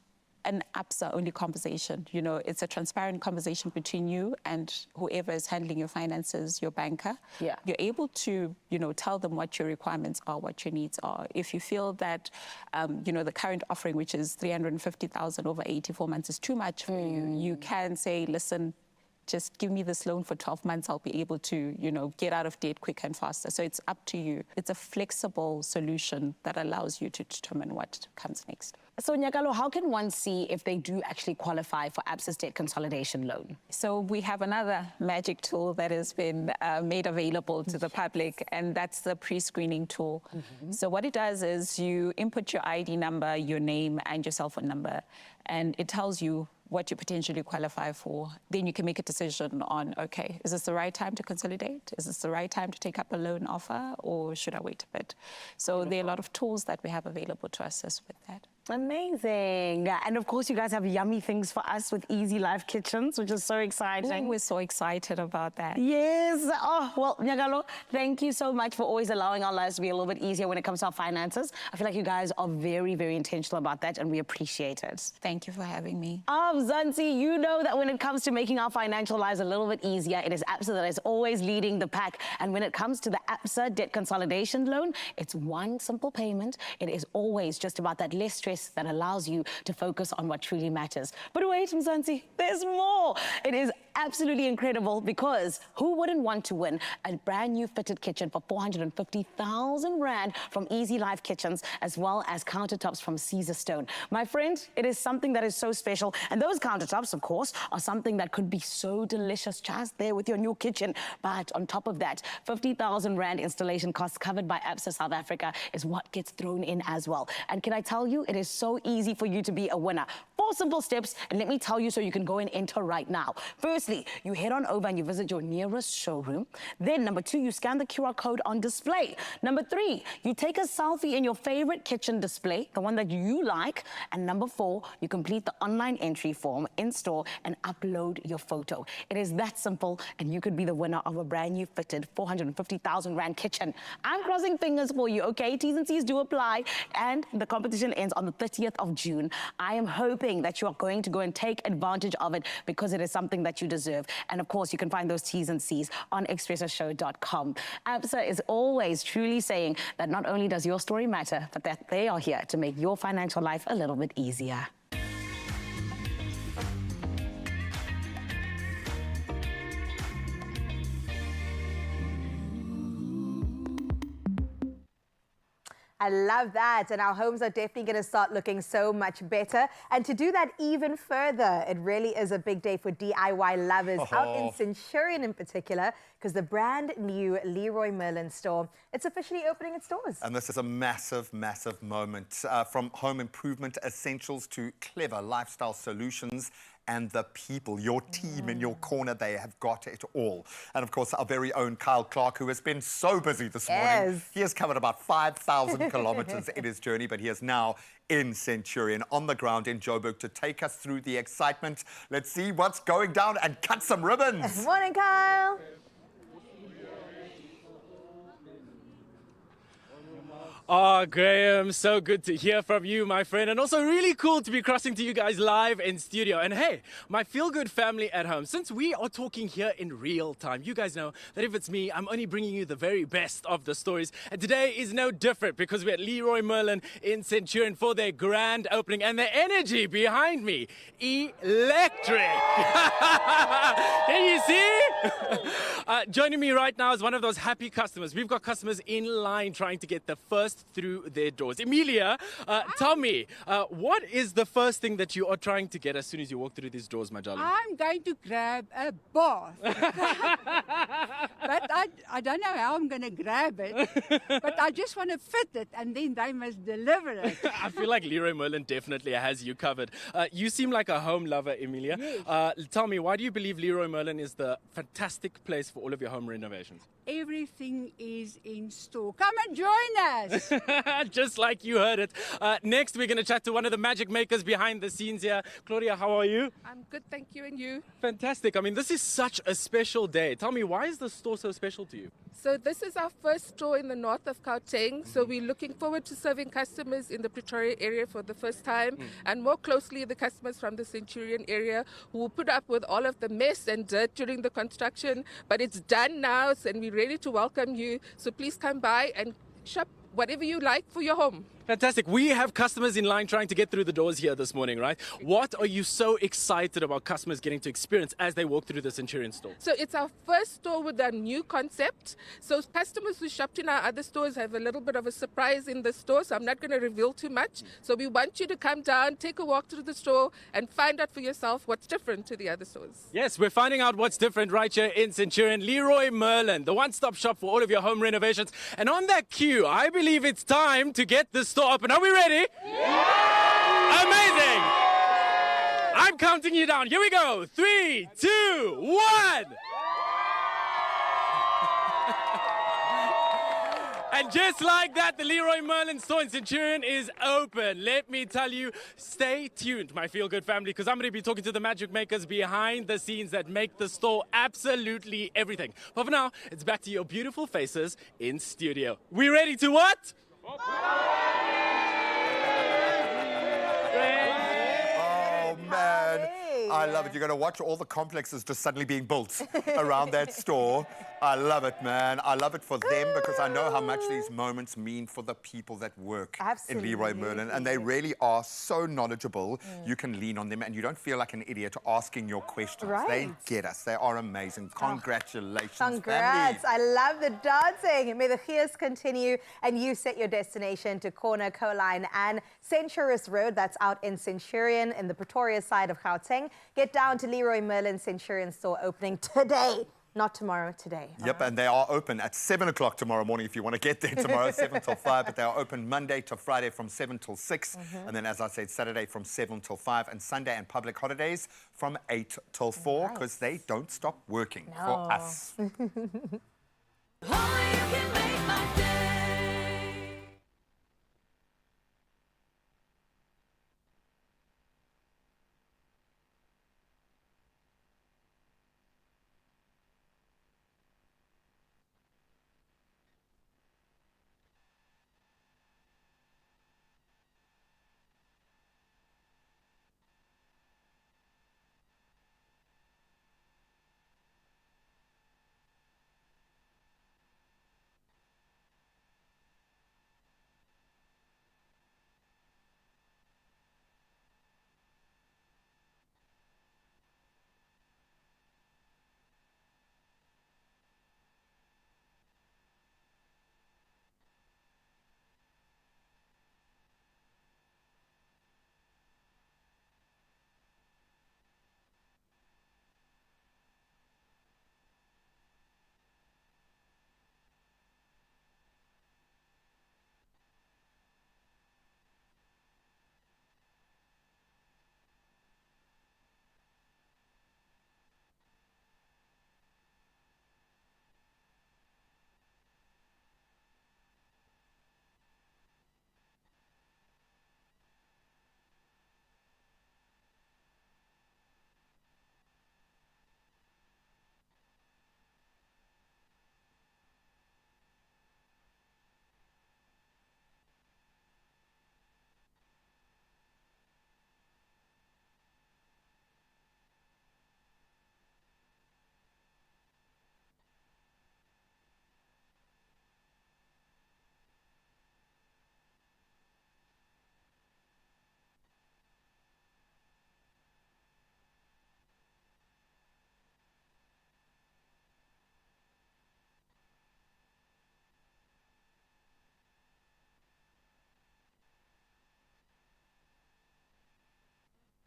an Absa-only conversation. You know, it's a transparent conversation between you and whoever is handling your finances, your banker. Yeah. You're able to, you know, tell them what your requirements are, what your needs are. If you feel that, you know, the current offering, which is 350,000 over 84 months, is too much for you, you can say, listen, just give me this loan for 12 months, I'll be able to, get out of debt quicker and faster. So it's up to you. It's a flexible solution that allows you to determine what comes next. So, Nyakalo, how can one see if they do actually qualify for ABSA's debt consolidation loan? So we have another magic tool that has been made available to the public, and that's the pre-screening tool. So what it does is you input your ID number, your name, and your cell phone number, and it tells you what you potentially qualify for. Then you can make a decision on, okay, is this the right time to consolidate? Is this the right time to take up a loan offer, or should I wait a bit? So there are a lot of tools that we have available to assist with that. Amazing. And of course, you guys have yummy things for us with Easy Life Kitchens, which is so exciting. We're so excited about that. Yes. Oh, well, Nyakalo, thank you so much for always allowing our lives to be a little bit easier when it comes to our finances. I feel like you guys are very, very intentional about that, and we appreciate it. Thank you for having me. Zanzi, you know that when it comes to making our financial lives a little bit easier, it is ABSA that is always leading the pack. And when it comes to the ABSA debt consolidation loan, it's one simple payment. It is always just about that less stress that allows you to focus on what truly matters. But wait, Mzansi, there's more. It is absolutely incredible because who wouldn't want to win a brand new fitted kitchen for 450,000 Rand from Easy Life Kitchens, as well as countertops from Caesar Stone? My friend, it is something that is so special. And those countertops, of course, are something that could be so delicious just there with your new kitchen. But on top of that, 50,000 Rand installation costs covered by ABSA South Africa is what gets thrown in as well. And can I tell you, it is so easy for you to be a winner. 4 simple steps, and let me tell you so you can go and enter right now. Firstly, you head on over and you visit your nearest showroom. Then, number 2, you scan the QR code on display. Number 3, you take a selfie in your favorite kitchen display, the one that you like. And number 4, you complete the online entry form in store and upload your photo. It is that simple, and you could be the winner of a brand new fitted 450,000 Rand kitchen. I'm crossing fingers for you, okay? T's and C's do apply, and the competition ends on the 30th of June. I am hoping that you are going to go and take advantage of it because it is something that you deserve. And of course, you can find those T's and C's on expressoshow.com. ABSA is always truly saying that not only does your story matter, but that they are here to make your financial life a little bit easier. I love that, and our homes are definitely going to start looking so much better. And to do that even further, it really is a big day for DIY lovers out in Centurion in particular, because the brand new Leroy Merlin store, it's officially opening its doors. And this is a massive, massive moment. From home improvement essentials to clever lifestyle solutions and the people, your team in your corner, they have got it all. And of course, our very own Kyle Clark, who has been so busy this morning. He has covered about 5,000 kilometers in his journey, but he is now in Centurion, on the ground in Joburg, to take us through the excitement. Let's see what's going down and cut some ribbons. Morning, Kyle. Oh, Graham, so good to hear from you, my friend. And also really cool to be crossing to you guys live in studio. And hey, my feel-good family at home, since we are talking here in real time, you guys know that if it's me, I'm only bringing you the very best of the stories. And today is no different because we're at Leroy Merlin in Centurion for their grand opening. And the energy behind me, electric. Can you see? Joining me right now is one of those happy customers. We've got customers in line trying to get the first through their doors. Emilia, tell me, what is the first thing that you are trying to get as soon as you walk through these doors, my darling? I'm going to grab a bath. But I don't know how I'm going to grab it. But I just want to fit it, and then they must deliver it. I feel like Leroy Merlin definitely has you covered. You seem like a home lover, Emilia. Yes. Tell me, why do you believe Leroy Merlin is the fantastic place for all of your home renovations? Everything is in store. Come and join us. Just like you heard it. Next, we're going to chat to one of the magic makers behind the scenes here. Claudia, how are you? I'm good, thank you. And you? Fantastic. I mean, this is such a special day. Tell me, why is the store so special to you? So this is our first store in the north of Gauteng. So we're looking forward to serving customers in the Pretoria area for the first time, and more closely the customers from the Centurion area who will put up with all of the mess and dirt during the construction. But it's done now, and we're ready to welcome you. So please come by and shop whatever you like for your home. Fantastic. We have customers in line trying to get through the doors here this morning, right? What are you so excited about customers getting to experience as they walk through the Centurion store? So it's our first store with a new concept. So customers who shopped in our other stores have a little bit of a surprise in the store. So I'm not going to reveal too much. So we want you to come down, take a walk through the store and find out for yourself what's different to the other stores. Yes, we're finding out what's different right here in Centurion. Leroy Merlin, the one-stop shop for all of your home renovations. And on that cue, I believe it's time to get the store open. Are we ready? Yeah! Amazing! I'm counting you down. Here we go. 3, 2, 1. And just like that, the Leroy Merlin store in Centurion is open. Let me tell you, stay tuned, my feel-good family, because I'm going to be talking to the magic makers behind the scenes that make the store absolutely everything. But for now, it's back to your beautiful faces in studio. We ready to what? Oh, man. I love it. You're going to watch all the complexes just suddenly being built around that store. I love it, man. I love it for them because I know how much these moments mean for the people that work in Leroy Merlin. And they really are so knowledgeable. You can lean on them and you don't feel like an idiot asking your questions. Right. They get us. They are amazing. Congratulations, Congrats. family. I love the dancing. May the cheers continue and you set your destination to Corner, Coline and Centuris Road. That's out in Centurion in the Pretoria side of Gauteng. Get down to Leroy Merlin Centurion store opening today. Not tomorrow, today. Yep, and they are open at 7 o'clock tomorrow morning if you want to get there tomorrow, 7 till 5. But they are open Monday to Friday from 7 till 6. And then, as I said, Saturday from 7 till 5. And Sunday and public holidays from 8 till 4 because they don't stop working for us.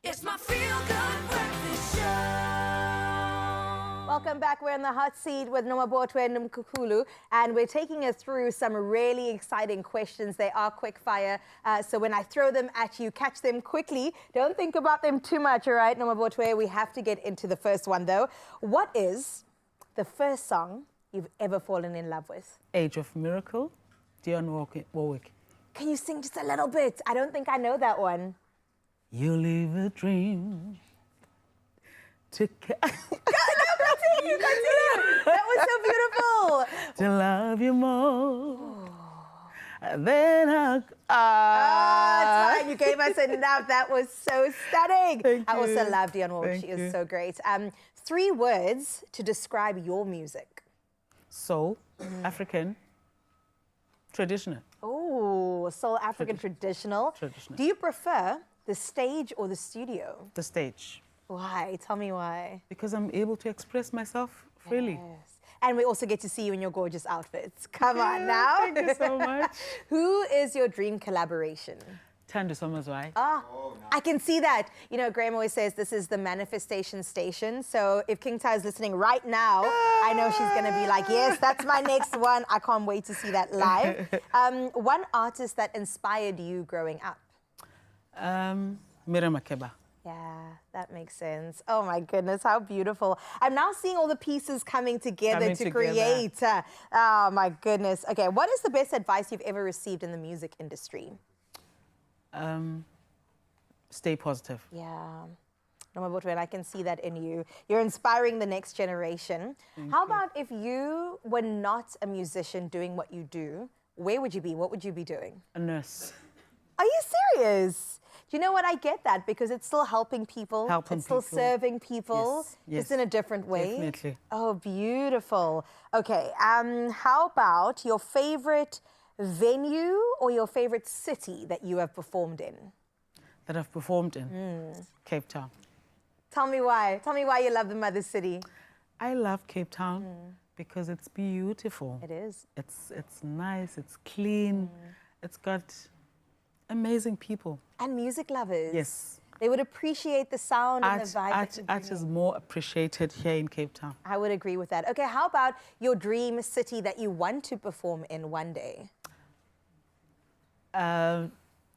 It's my feel-good breakfast show. Welcome back. We're in the hot seat with Nomabotwe and Mkukulu, and we're taking us through some really exciting questions. They are quick fire, so when I throw them at you, catch them quickly. Don't think about them too much, all right, Nomabotwe? We have to get into the first one, though. What is the first song you've ever fallen in love with? Age of Miracle, Dionne Warwick. Can you sing just a little bit? I don't think I know that one. You live a dream to Continue. That was so beautiful. to love you more. Then it's fine. You gave us enough. That was so stunning. I also love Dionne Warwick. She is so great. 3 words to describe your music. Soul, African, traditional. Oh, course. Soul African traditional. Do you prefer the stage or the studio? The stage. Why? Tell me why. Because I'm able to express myself freely. Yes. And we also get to see you in your gorgeous outfits. Come on now. Thank you so much. Who is your dream collaboration? Tando Somazwai. Ah, I can see that. You know, Graham always says this is the manifestation station. So if King Tai is listening right now, I know she's going to be like, yes, that's my next one. I can't wait to see that live. One artist that inspired you growing up? Miriam Makeba. Yeah, that makes sense. Oh my goodness, how beautiful. I'm now seeing all the pieces coming together to create. Oh my goodness. Okay, what is the best advice you've ever received in the music industry? Stay positive. Yeah. I can see that in you. You're inspiring the next generation. How about if you were not a musician doing what you do, where would you be? What would you be doing? A nurse. Are you serious? Do you know what? I get that because it's still helping people. It's still serving people. Yes. Just in a different way. Definitely. Oh, beautiful. Okay. How about your favorite venue or your favorite city that you have performed in? That I've performed in? Cape Town. Tell me why. Tell me why you love the mother city. I love Cape Town because it's beautiful. It is. It's nice, it's clean, it's got amazing people. And music lovers. Yes. They would appreciate the sound and the vibe. Art is more appreciated here in Cape Town. I would agree with that. Okay, how about your dream city that you want to perform in one day?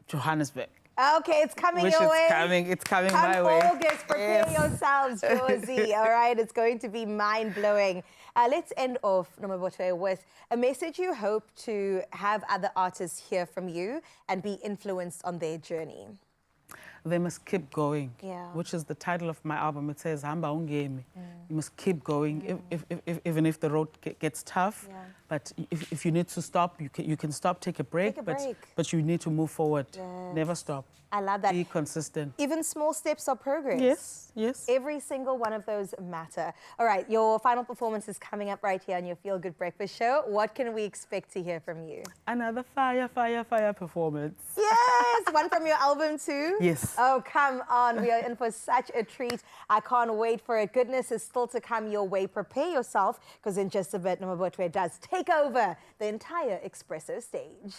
Johannesburg. Okay, it's coming your way. It's coming my way. August, prepare yourselves, Josie. All right, it's going to be mind-blowing. Let's end off, Nomabotwe, with a message you hope to have other artists hear from you and be influenced on their journey. They must keep going, Yeah. which is the title of my album. It says, Hamba ungemi. You must keep going, even if the road gets tough. Yeah. But if you need to stop, you can stop, take a break. Take a break. But you need to move forward. Yes. Never stop. I love that. Be consistent. Even small steps are progress. Yes, yes. Every single one of those matter. All right, your final performance is coming up right here on your Feel Good Breakfast Show. What can we expect to hear from you? Another fire performance. Yes, one from your album too? Yes. Oh, come on. We are in for such a treat. I can't wait for it. Goodness is still to come your way. Prepare yourself, because in just a bit, Nomabotwe does take over the entire Expresso stage.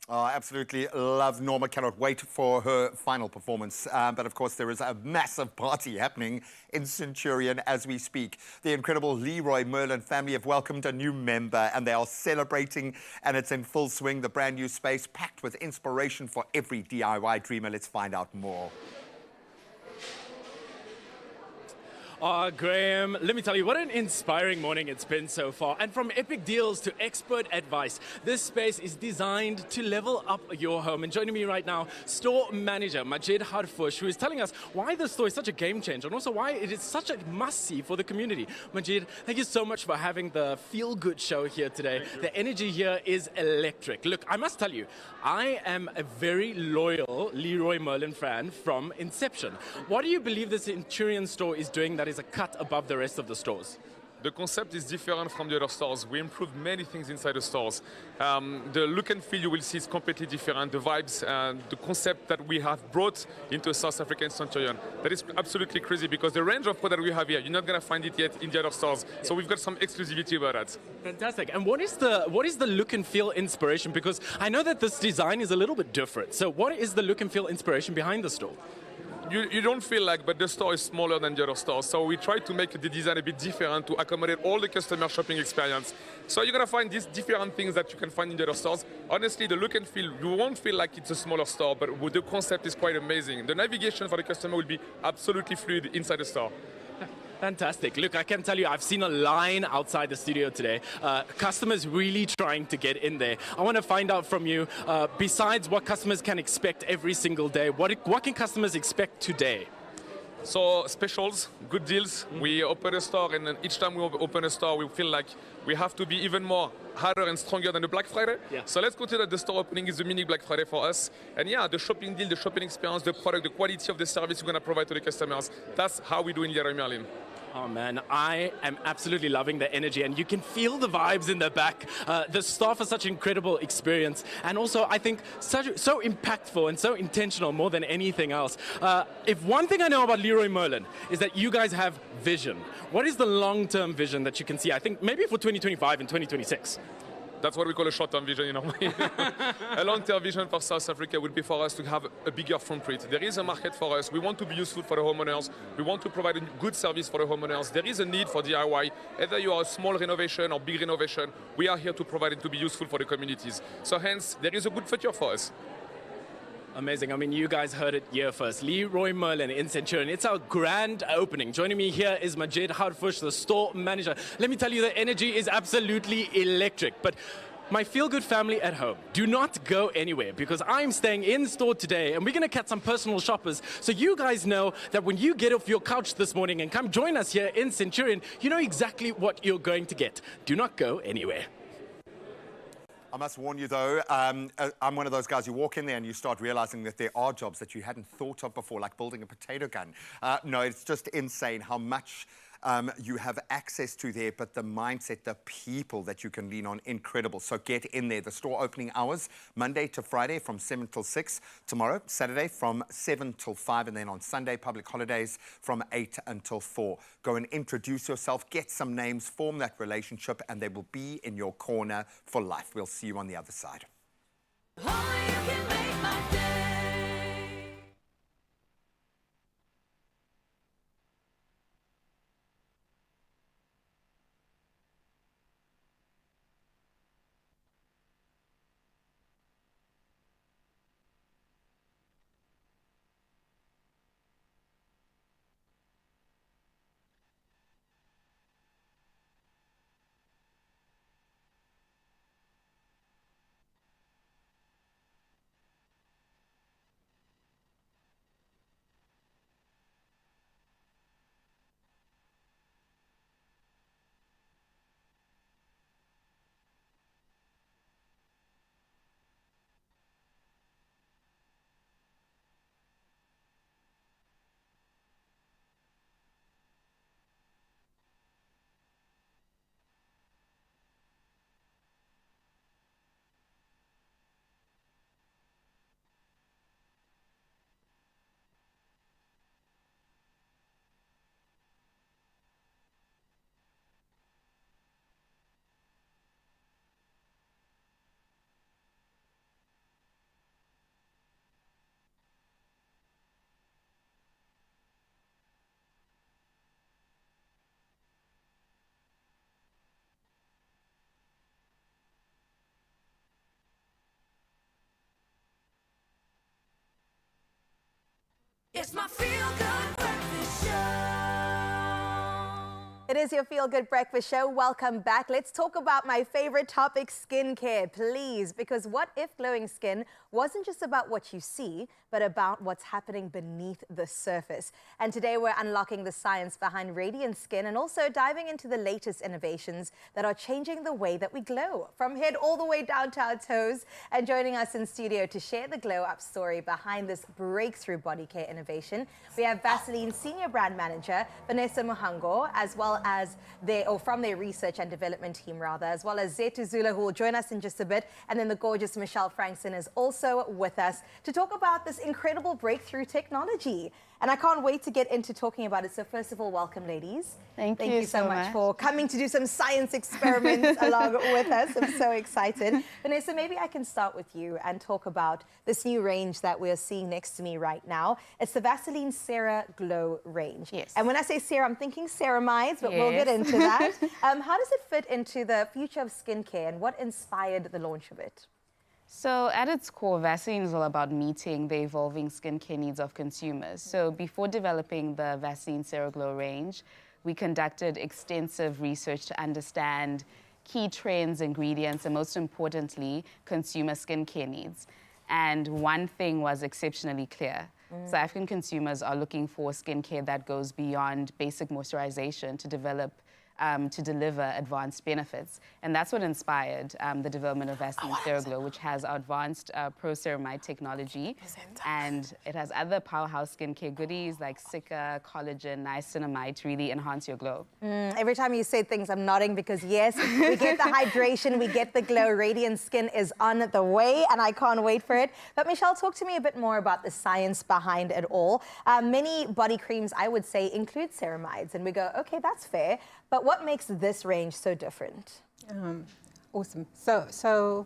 Oh, absolutely love Norma. Cannot wait for her final performance. But of course, there is a massive party happening in Centurion as we speak. The incredible Leroy Merlin family have welcomed a new member and they are celebrating, and it's in full swing. The brand new space packed with inspiration for every DIY dreamer. Let's find out more. Graham, let me tell you, what an inspiring morning it's been so far. And from epic deals to expert advice, this space is designed to level up your home. And joining me right now, store manager Majid Harfush, who is telling us why this store is such a game changer and also why it is such a must-see for the community. Majid, thank you so much for having the Feel Good show here today. The energy here is electric. Look, I must tell you, I am a very loyal Leroy Merlin fan from inception. What do you believe the Centurion store is doing that is a cut above the rest of the stores? The concept is different from the other stores. We improved many things inside the stores. The look and feel you will see is completely different. The vibes and the concept that we have brought into a South African Centurion. That is absolutely crazy because the range of product we have here, you're not going to find it yet in the other stores. So we've got some exclusivity about that. Fantastic. And what is the look and feel inspiration? Because I know that this design is a little bit different. So what is the look and feel inspiration behind the store? You don't feel like, but the store is smaller than the other stores. So we try to make the design a bit different to accommodate all the customer shopping experience. So you're going to find these different things that you can find in the other stores. Honestly, the look and feel, you won't feel like it's a smaller store, but the concept is quite amazing. The navigation for the customer will be absolutely fluid inside the store. Fantastic. Look, I can tell you, I've seen a line outside the studio today. Customers really trying to get in there. I want to find out from you, besides what customers can expect every single day, what can customers expect today? So specials, good deals. We open a store, and then each time we open a store, we feel like we have to be even more harder and stronger than the Black Friday. Yeah. So let's consider the store opening is the mini Black Friday for us. And yeah, the shopping deal, the shopping experience, the product, the quality of the service we're going to provide to the customers. That's how we do in Leroy Merlin. Oh man, I am absolutely loving the energy, and you can feel the vibes in the back. The staff are such an incredible experience, and also I think so impactful and so intentional more than anything else. If one thing I know about Leroy Merlin is that you guys have vision. What is the long-term vision that you can see? I think maybe for 2025 and 2026. That's what we call a short-term vision, you know. A long-term vision for South Africa would be for us to have a bigger footprint. There is a market for us. We want to be useful for the homeowners. We want to provide a good service for the homeowners. There is a need for DIY. Either you are a small renovation or big renovation, we are here to provide it to be useful for the communities. So hence, there is a good future for us. Amazing. I mean, you guys heard it here first. Leroy Merlin in Centurion. It's our grand opening. Joining me here is Majid Harfush, the store manager. Let me tell you, the energy is absolutely electric. But my feel-good family at home, do not go anywhere, because I'm staying in store today and we're going to catch some personal shoppers. So you guys know that when you get off your couch this morning and come join us here in Centurion, you know exactly what you're going to get. Do not go anywhere. I must warn you, though, I'm one of those guys, you walk in there and you start realizing that there are jobs that you hadn't thought of before, like building a potato gun. No, it's just insane how much you have access to there, but the mindset, the people that you can lean on, incredible. So get in there. The store opening hours, Monday to Friday from 7 till 6. Tomorrow, Saturday from 7 till 5. And then on Sunday, public holidays from 8 until 4. Go and introduce yourself, get some names, form that relationship, and they will be in your corner for life. We'll see you on the other side. It's my feel-good breakfast show. It is your Feel Good Breakfast Show. Welcome back. Let's talk about my favorite topic, skincare, please. Because what if glowing skin wasn't just about what you see, but about what's happening beneath the surface? And today we're unlocking the science behind radiant skin and also diving into the latest innovations that are changing the way that we glow, from head all the way down to our toes. And joining us in studio to share the glow up story behind this breakthrough body care innovation, we have Vaseline Senior Brand Manager Vanessa Muhango, as well as from their research and development team, as well as Zethu Zula, who will join us in just a bit, and then the gorgeous Michelle Frankson is also with us to talk about this incredible breakthrough technology. And I can't wait to get into talking about it. So first of all, welcome, ladies. Thank you so much for coming to do some science experiments along with us. I'm so excited. Vanessa, maybe I can start with you and talk about this new range that we're seeing next to me right now. It's the Vaseline Cera Glow range. Yes. And when I say Cera, I'm thinking ceramides, but we'll get into that. How does it fit into the future of skincare, and what inspired the launch of it? So at its core, Vaseline is all about meeting the evolving skincare needs of consumers. So before developing the Vaseline Cera Glow range, we conducted extensive research to understand key trends, ingredients, and most importantly, consumer skincare needs. And one thing was exceptionally clear. So African consumers are looking for skincare that goes beyond basic moisturization to develop to deliver advanced benefits. And that's what inspired the development of Vaseline Seroglow, which has our advanced pro-ceramide technology. And it has other powerhouse skincare goodies like Sika, collagen, niacinamide to really enhance your glow. Every time you say things, I'm nodding because yes, we get the hydration, we get the glow. Radiant skin is on the way and I can't wait for it. But Michelle, talk to me a bit more about the science behind it all. Many body creams, I would say, include ceramides and we go, okay, that's fair. But what makes this range so different? Awesome. So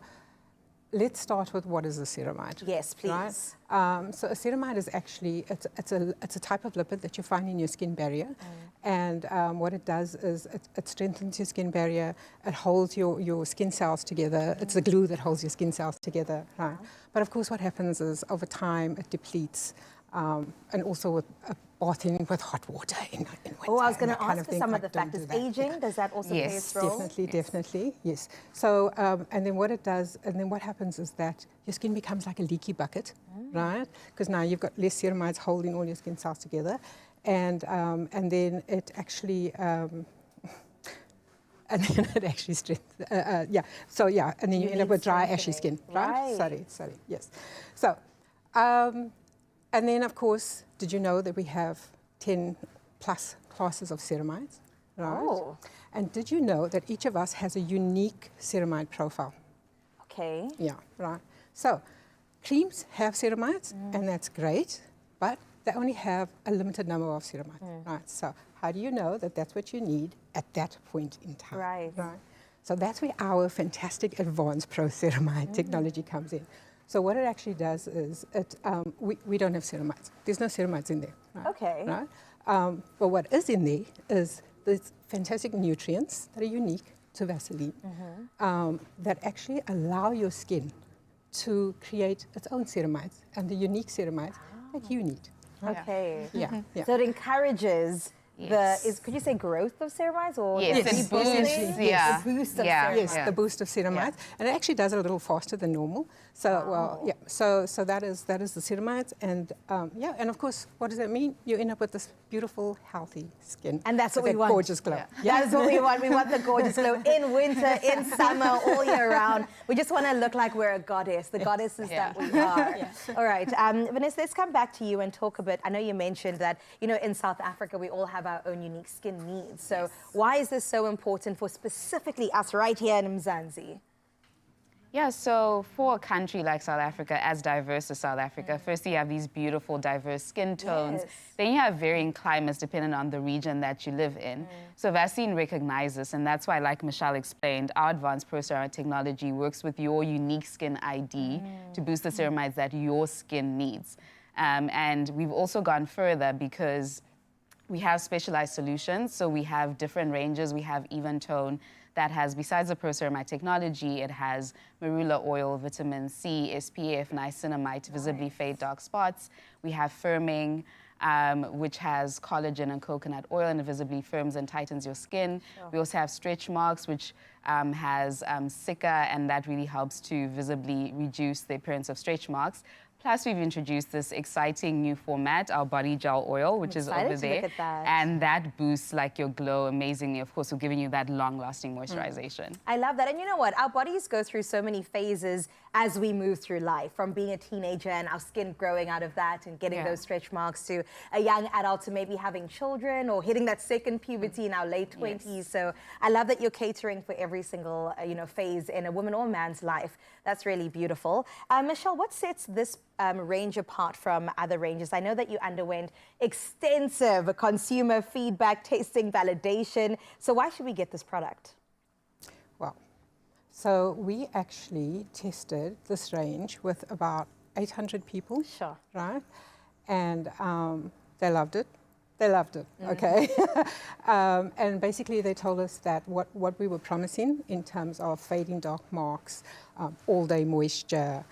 let's start with what is a ceramide. Yes, please. Right? So a ceramide is actually, it's a type of lipid that you find in your skin barrier. And what it does is it strengthens your skin barrier, it holds your skin cells together. It's the glue that holds your skin cells together. Right? But of course what happens is over time it depletes. And also with bathing with hot water in winter. Oh, I was going to ask for some of the factors. Aging, does that also play its role? Definitely, yes. So, and then what it does, and then what happens is that your skin becomes like a leaky bucket, right? Because now you've got less ceramides holding all your skin cells together. And then it actually, and then it actually strengthens, So yeah, and then you end up with dry, ashy skin, right? Sorry, yes. So, and then, of course, did you know that we have 10 plus classes of ceramides? Right? Oh. And did you know that each of us has a unique ceramide profile? Okay. Yeah, right. So creams have ceramides, and that's great, but they only have a limited number of ceramides. Right? So how do you know that that's what you need at that point in time? Right. So that's where our fantastic advanced pro-ceramide technology comes in. So what it actually does is, we don't have ceramides. There's no ceramides in there. Right? Okay. Right? But what is in there is these fantastic nutrients that are unique to Vaseline that actually allow your skin to create its own ceramides and the unique ceramides that you need. Right? Okay. Yeah. So it encourages could you say growth of ceramides or Yes, it boosts, the boost of ceramides? Yes, the boost of ceramides, and it actually does it a little faster than normal. So so that is the ceramides, and and of course, what does that mean? You end up with this beautiful, healthy skin, and that's what we want. Gorgeous glow. That is what we want. We want the gorgeous glow in winter, in summer, all year round. We just want to look like we're a goddess, the goddesses that we are. All right, Vanessa, let's come back to you and talk a bit. I know you mentioned that in South Africa we all have our own unique skin needs. So why is this so important for specifically us right here in Mzansi? Yeah, so for a country like South Africa, as diverse as South Africa, firstly you have these beautiful, diverse skin tones. Then you have varying climates depending on the region that you live in. So Vaseline recognizes this, and that's why, like Michelle explained, our advanced pro-ceramide technology works with your unique skin ID to boost the ceramides that your skin needs. And we've also gone further because we have specialized solutions. So we have different ranges. We have Even Tone that has, besides the pro-ceramide technology, it has marula oil, vitamin C, SPF, niacinamide to visibly fade dark spots. We have Firming, which has collagen and coconut oil and it visibly firms and tightens your skin. We also have Stretch Marks, which has Sika, and that really helps to visibly reduce the appearance of stretch marks. Plus, we've introduced this exciting new format, our body gel oil, which is over there. Look at that. And that boosts your glow amazingly. Of course, we're giving you that long-lasting moisturization. I love that. And you know what? Our bodies go through so many phases as we move through life, from being a teenager and our skin growing out of that and getting those stretch marks, to a young adult, to maybe having children or hitting that second puberty in our late 20s. So I love that you're catering for every single phase in a woman or man's life. That's really beautiful. Michelle, what sets this range apart from other ranges? I know that you underwent extensive consumer feedback, testing, validation. So why should we get this product? Well, so we actually tested this range with about 800 people. Sure. Right? And they loved it. They loved it, okay? And basically they told us that what we were promising in terms of fading dark marks, all-day moisture,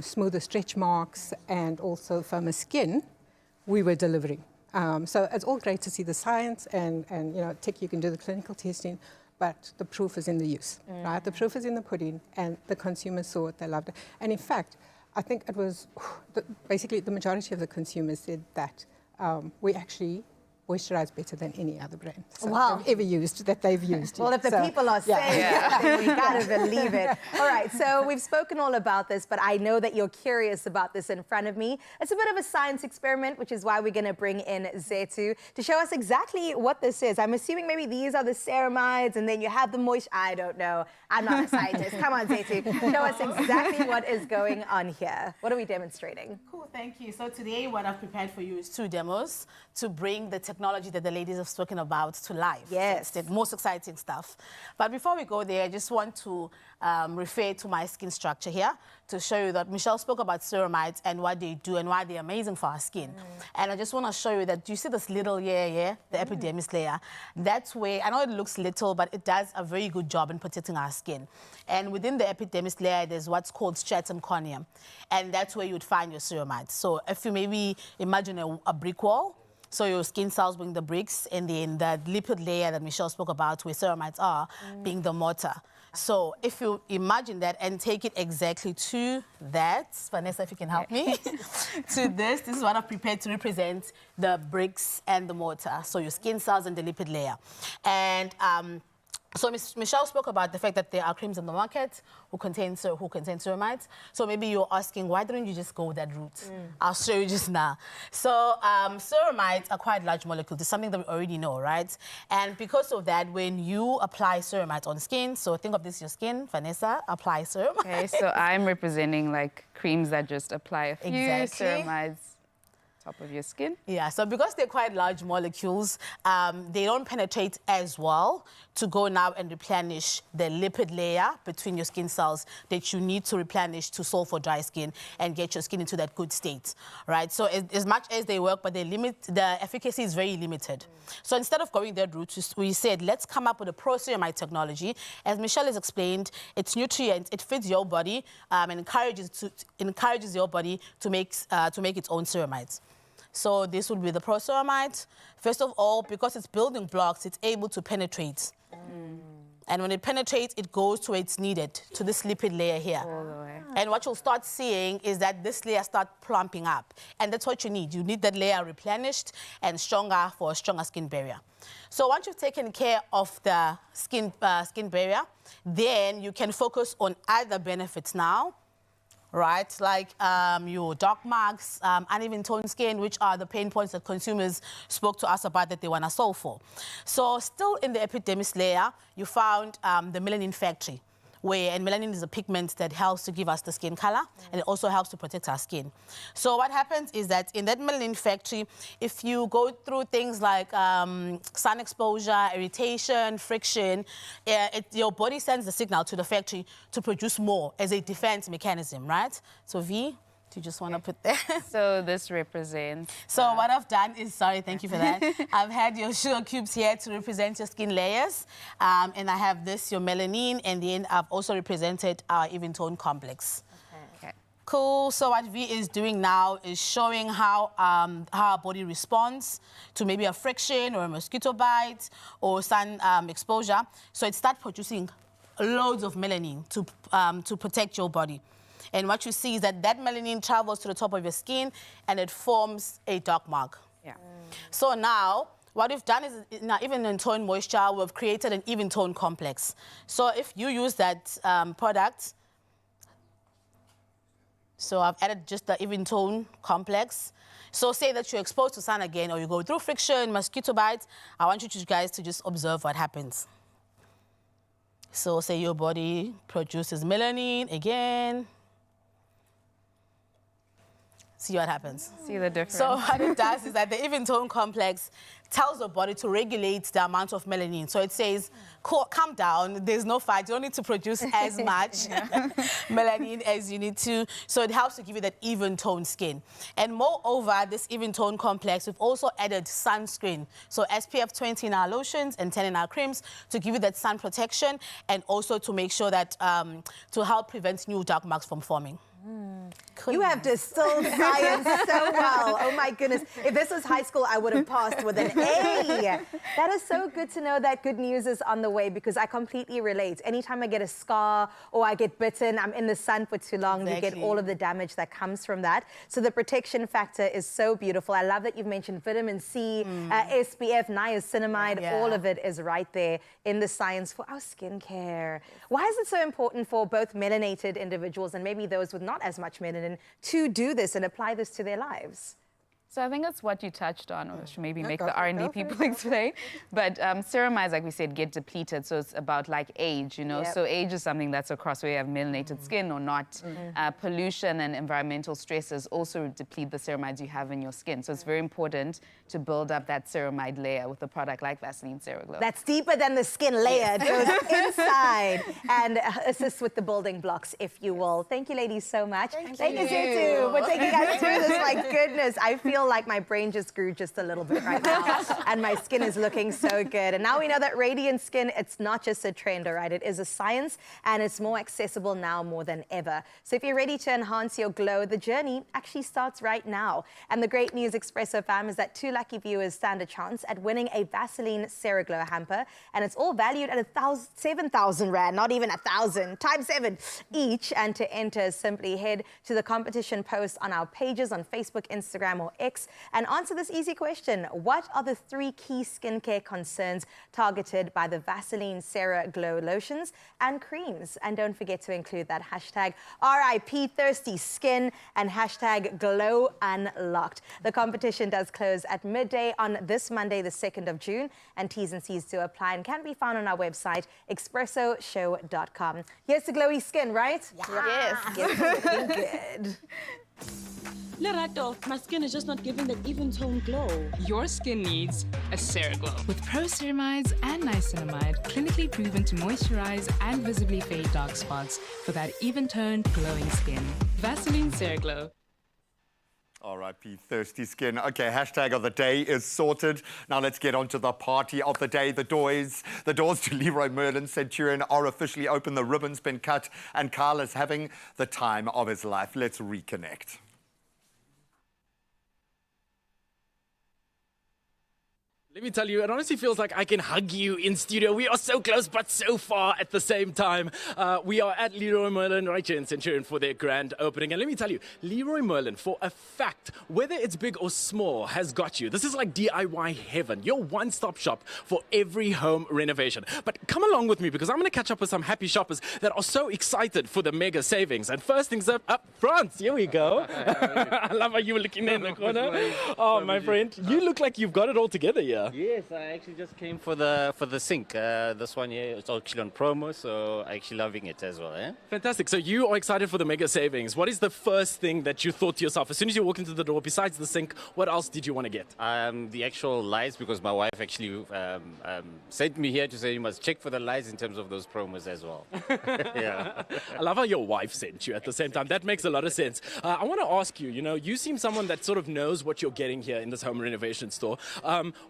smoother stretch marks, and also firmer skin, we were delivering. So it's all great to see the science and you can do the clinical testing, but the proof is in the use, right? The proof is in the pudding, and the consumers saw it, they loved it. And in fact, I think it was basically the majority of the consumers said that we actually moisturize better than any other brand Wow. I've ever used, that they've used. Well, if the people are saying it, then we gotta believe it. All right, so we've spoken all about this, but I know that you're curious about this in front of me. It's a bit of a science experiment, which is why we're gonna bring in Zethu to show us exactly what this is. I'm assuming maybe these are the ceramides, and then you have the moist. I don't know. I'm not a scientist. Come on, Zethu. Show us exactly what is going on here. What are we demonstrating? Cool, thank you. So today what I've prepared for you is 2 demos to bring the technology that the ladies have spoken about to life. Yes. It's the most exciting stuff. But before we go there, I just want to refer to my skin structure here to show you that Michelle spoke about ceramides and what they do and why they're amazing for our skin. And I just want to show you that, do you see this little layer here, the epidermis layer? That's where, I know it looks little, but it does a very good job in protecting our skin. And within the epidermis layer, there's what's called stratum corneum. And that's where you would find your ceramides. So if you maybe imagine a brick wall, so your skin cells being the bricks, and then the lipid layer that Michelle spoke about, where ceramides are, being the mortar. So if you imagine that and take it exactly to that, Vanessa, if you can help me, to this is what I've prepared to represent the bricks and the mortar. So your skin cells and the lipid layer. And so Michelle spoke about the fact that there are creams on the market who contain ceramides. So maybe you're asking, why don't you just go that route? I'll show you just now. So ceramides are quite large molecules. It's something that we already know, right? And because of that, when you apply ceramides on skin, so think of this as your skin, Vanessa, apply ceramides. Okay, so I'm representing like creams that just apply a few ceramides top of your skin. Yeah, so because they're quite large molecules, they don't penetrate as well to go now and replenish the lipid layer between your skin cells that you need to replenish to solve for dry skin and get your skin into that good state, right? So as much as they work, but the efficacy is very limited. So instead of going that route, we said, let's come up with a pro-ceramide technology. As Michelle has explained, it's nutrients, it feeds your body and encourages your body to make its own ceramides. So this would be the pro-ceramide. First of all, because it's building blocks, it's able to penetrate. And when it penetrates, it goes to where it's needed, to this lipid layer here. All the way. And what you'll start seeing is that this layer starts plumping up. And that's what you need. You need that layer replenished and stronger for a stronger skin barrier. So once you've taken care of the skin barrier, then you can focus on other benefits now, right? Like your dark marks, uneven tone skin, which are the pain points that consumers spoke to us about that they want to solve for. So still in the epidermis layer, you found the melanin factory, and melanin is a pigment that helps to give us the skin color, and it also helps to protect our skin. So what happens is that in that melanin factory, if you go through things like sun exposure, irritation, friction, your body sends the signal to the factory to produce more as a defense mechanism, right? So V, do you just want to put that? So this represents... So what I've done is, sorry, thank you for that. I've had your sugar cubes here to represent your skin layers. And I have this, your melanin, and then I've also represented our even tone complex. Okay. Cool. So what V is doing now is showing how our body responds to maybe a friction or a mosquito bite or sun exposure. So it starts producing loads of melanin to protect your body. And what you see is that melanin travels to the top of your skin and it forms a dark mark. Yeah. So now, what we've done is, now even in tone moisture, we've created an even tone complex. So if you use that product, so I've added just the even tone complex. So say that you're exposed to sun again, or you go through friction, mosquito bites, I want you guys to just observe what happens. So say your body produces melanin again. See what happens. See the difference. So what it does is that the even tone complex tells the body to regulate the amount of melanin. So it says, cool, calm down, there's no fight, you don't need to produce as much melanin as you need to. So it helps to give you that even tone skin. And moreover, this even tone complex, we've also added sunscreen. So SPF 20 in our lotions and 10 in our creams to give you that sun protection and also to make sure that, to help prevent new dark marks from forming. You have distilled science so well. Oh my goodness. If this was high school, I would have passed with an A. That is so good to know that good news is on the way, because I completely relate. Anytime I get a scar or I get bitten, I'm in the sun for too long, you get all of the damage that comes from that. So the protection factor is so beautiful. I love that you've mentioned vitamin C, SPF, niacinamide, all of it is right there in the science for our skincare. Why is it so important for both melanated individuals and maybe those with not as much melanin to do this and apply this to their lives? So I think that's what you touched on, or should maybe make the R&D people explain. But ceramides, like we said, get depleted. So it's about like age, you know. So age is something that's across where you have melanated skin or not. Pollution and environmental stresses also deplete the ceramides you have in your skin. So it's very important to build up that ceramide layer with a product like Vaseline CeraGlow. That's deeper than the skin layer. It goes inside and assists with the building blocks, if you will. Thank you, ladies, so much. Thank you, Zitu, for taking us through this. My goodness, I feel like my brain just grew just a little bit right now and my skin is looking so good. And now we know that radiant skin, it's not just a trend, all right? It is a science and it's more accessible now more than ever. So if you're ready to enhance your glow, the journey actually starts right now. And the great news, Expresso fam, is that 2 lucky viewers stand a chance at winning a Vaseline CeraGlow hamper, and it's all valued at 7,000 Rand, not even 1,000, times 7 each. And to enter, simply head to the competition post on our pages on Facebook, Instagram or X and answer this easy question. What are the 3 key skincare concerns targeted by the Vaseline CeraGlow lotions and creams? And don't forget to include that hashtag RIP Thirsty Skin and hashtag Glow Unlocked. The competition does close at midday on this Monday, the 2nd of June, and T's and C's to apply and can be found on our website, expressoshow.com. Here's to glowy skin, right? Yes. Yes, looking good. Lerato, my skin is just not giving that even tone glow. Your skin needs a CeraGlow. With pro ceramides and niacinamide, clinically proven to moisturize and visibly fade dark spots for that even-toned, glowing skin. Vaseline CeraGlow. R.I.P. Thirsty Skin. Okay, hashtag of the day is sorted. Now let's get on to the party of the day. The doors to Leroy Merlin Centurion are officially open. The ribbon's been cut and Carl is having the time of his life. Let's reconnect. Let me tell you, it honestly feels like I can hug you in studio. We are so close, but so far at the same time. We are at Leroy Merlin right here in Centurion for their grand opening. And let me tell you, Leroy Merlin, for a fact, whether it's big or small, has got you. This is like DIY heaven, your one-stop shop for every home renovation. But come along with me, because I'm going to catch up with some happy shoppers that are so excited for the mega savings. And first things up front, here we go. I love how you were looking there in the corner. Oh, my friend, you look like you've got it all together here. Yes, I actually just came for the sink. This one here, it's actually on promo, so I'm actually loving it as well. Fantastic. So you are excited for the mega savings. What is the first thing that you thought to yourself as soon as you walk into the door, besides the sink, what else did you want to get? The actual lights, because my wife actually sent me here to say you must check for the lights in terms of those promos as well. Yeah. I love how your wife sent you at the same time. That makes a lot of sense. I want to ask you, you seem someone that sort of knows what you're getting here in this home renovation store.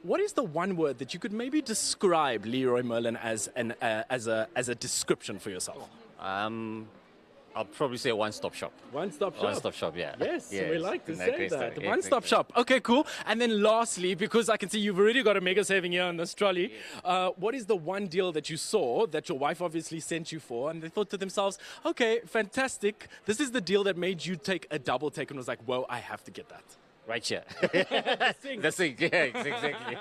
What is the one word that you could maybe describe Leroy Merlin as a description for yourself? I'll probably say one-stop shop. One-stop shop? One-stop shop, yeah. Yes, we like to say that. Yeah, One-stop shop. Okay, cool. And then lastly, because I can see you've already got a mega saving here on this trolley, what is the one deal that you saw that your wife obviously sent you for, and they thought to themselves, okay, fantastic, this is the deal that made you take a double take and was like, whoa, I have to get that. Right here. The sink, yeah, exactly.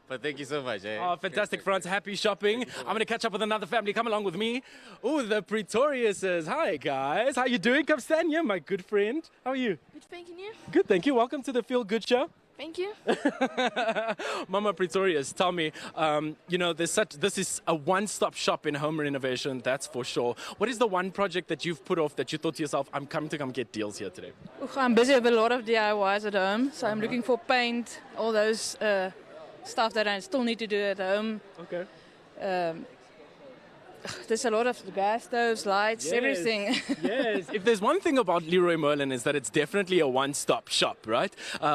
But thank you so much. Oh, fantastic, Franz. Happy shopping. I'm going to catch up with another family. Come along with me. Oh, the Pretoriuses. Hi, guys. How you doing? Come stand here, my good friend. How are you? Good, thank you. Good, thank you. Welcome to the Feel Good Show. Thank you. Mama Pretorius, tell me, this is a one-stop shop in home renovation, that's for sure. What is the one project that you've put off that you thought to yourself, I'm coming to come get deals here today? I'm busy with a lot of DIYs at home, so I'm looking for paint, all those stuff that I still need to do at home. Okay. There's a lot of gas stoves, lights, everything. Yes. If there's one thing about Leroy Merlin is that it's definitely a one-stop shop, right?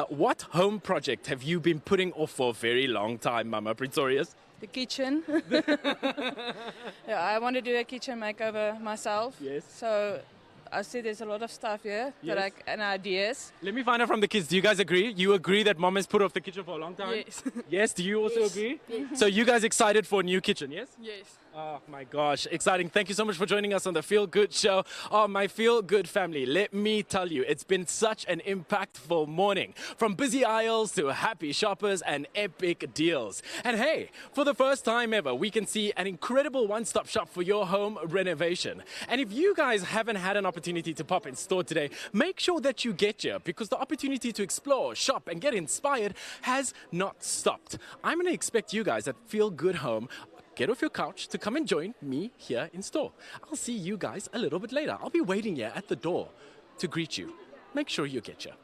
What home project have you been putting off for a very long time, Mama Pretorius? The kitchen. Yeah, I want to do a kitchen makeover myself. Yes. So I see there's a lot of stuff here Yes. and ideas. Let me find out from the kids. Do you guys agree? You agree that mom has put off the kitchen for a long time? Yes. Yes, do you also Yes. agree? Yes. So you guys excited for a new kitchen, yes? Yes. Oh my gosh, exciting. Thank you so much for joining us on the Feel Good Show. Oh, my Feel Good family, let me tell you, it's been such an impactful morning. From busy aisles to happy shoppers and epic deals. And hey, for the first time ever, we can see an incredible one-stop shop for your home renovation. And if you guys haven't had an opportunity to pop in store today, make sure that you get here because the opportunity to explore, shop and get inspired has not stopped. I'm going to expect you guys at Feel Good Home get off your couch to come and join me here in store. I'll see you guys a little bit later. I'll be waiting here at the door to greet you. Make sure you get here.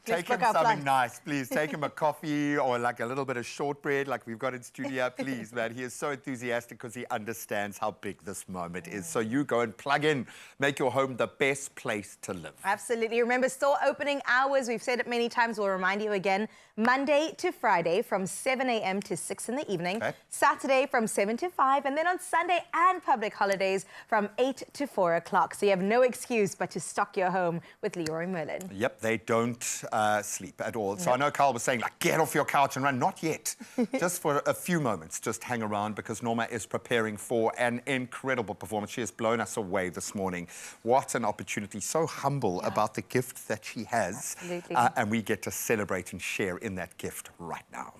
Take him something nice, please. Take him a coffee or like a little bit of shortbread like we've got in studio, please, man. He is so enthusiastic because he understands how big this moment is. So you go and plug in. Make your home the best place to live. Absolutely. Remember, store opening hours, we've said it many times, we'll remind you again, Monday to Friday from 7 a.m. to 6 in the evening, Saturday from 7 to 5, and then on Sunday and public holidays from 8 to 4 o'clock. So you have no excuse but to stock your home with Leroy Merlin. Yep, they don't sleep at all. So I know Carl was saying, like, get off your couch and run. Not yet. Just for a few moments, just hang around because Norma is preparing for an incredible performance. She has blown us away this morning. What an opportunity. So humble about the gift that she has. Absolutely. And we get to celebrate and share in that gift right now.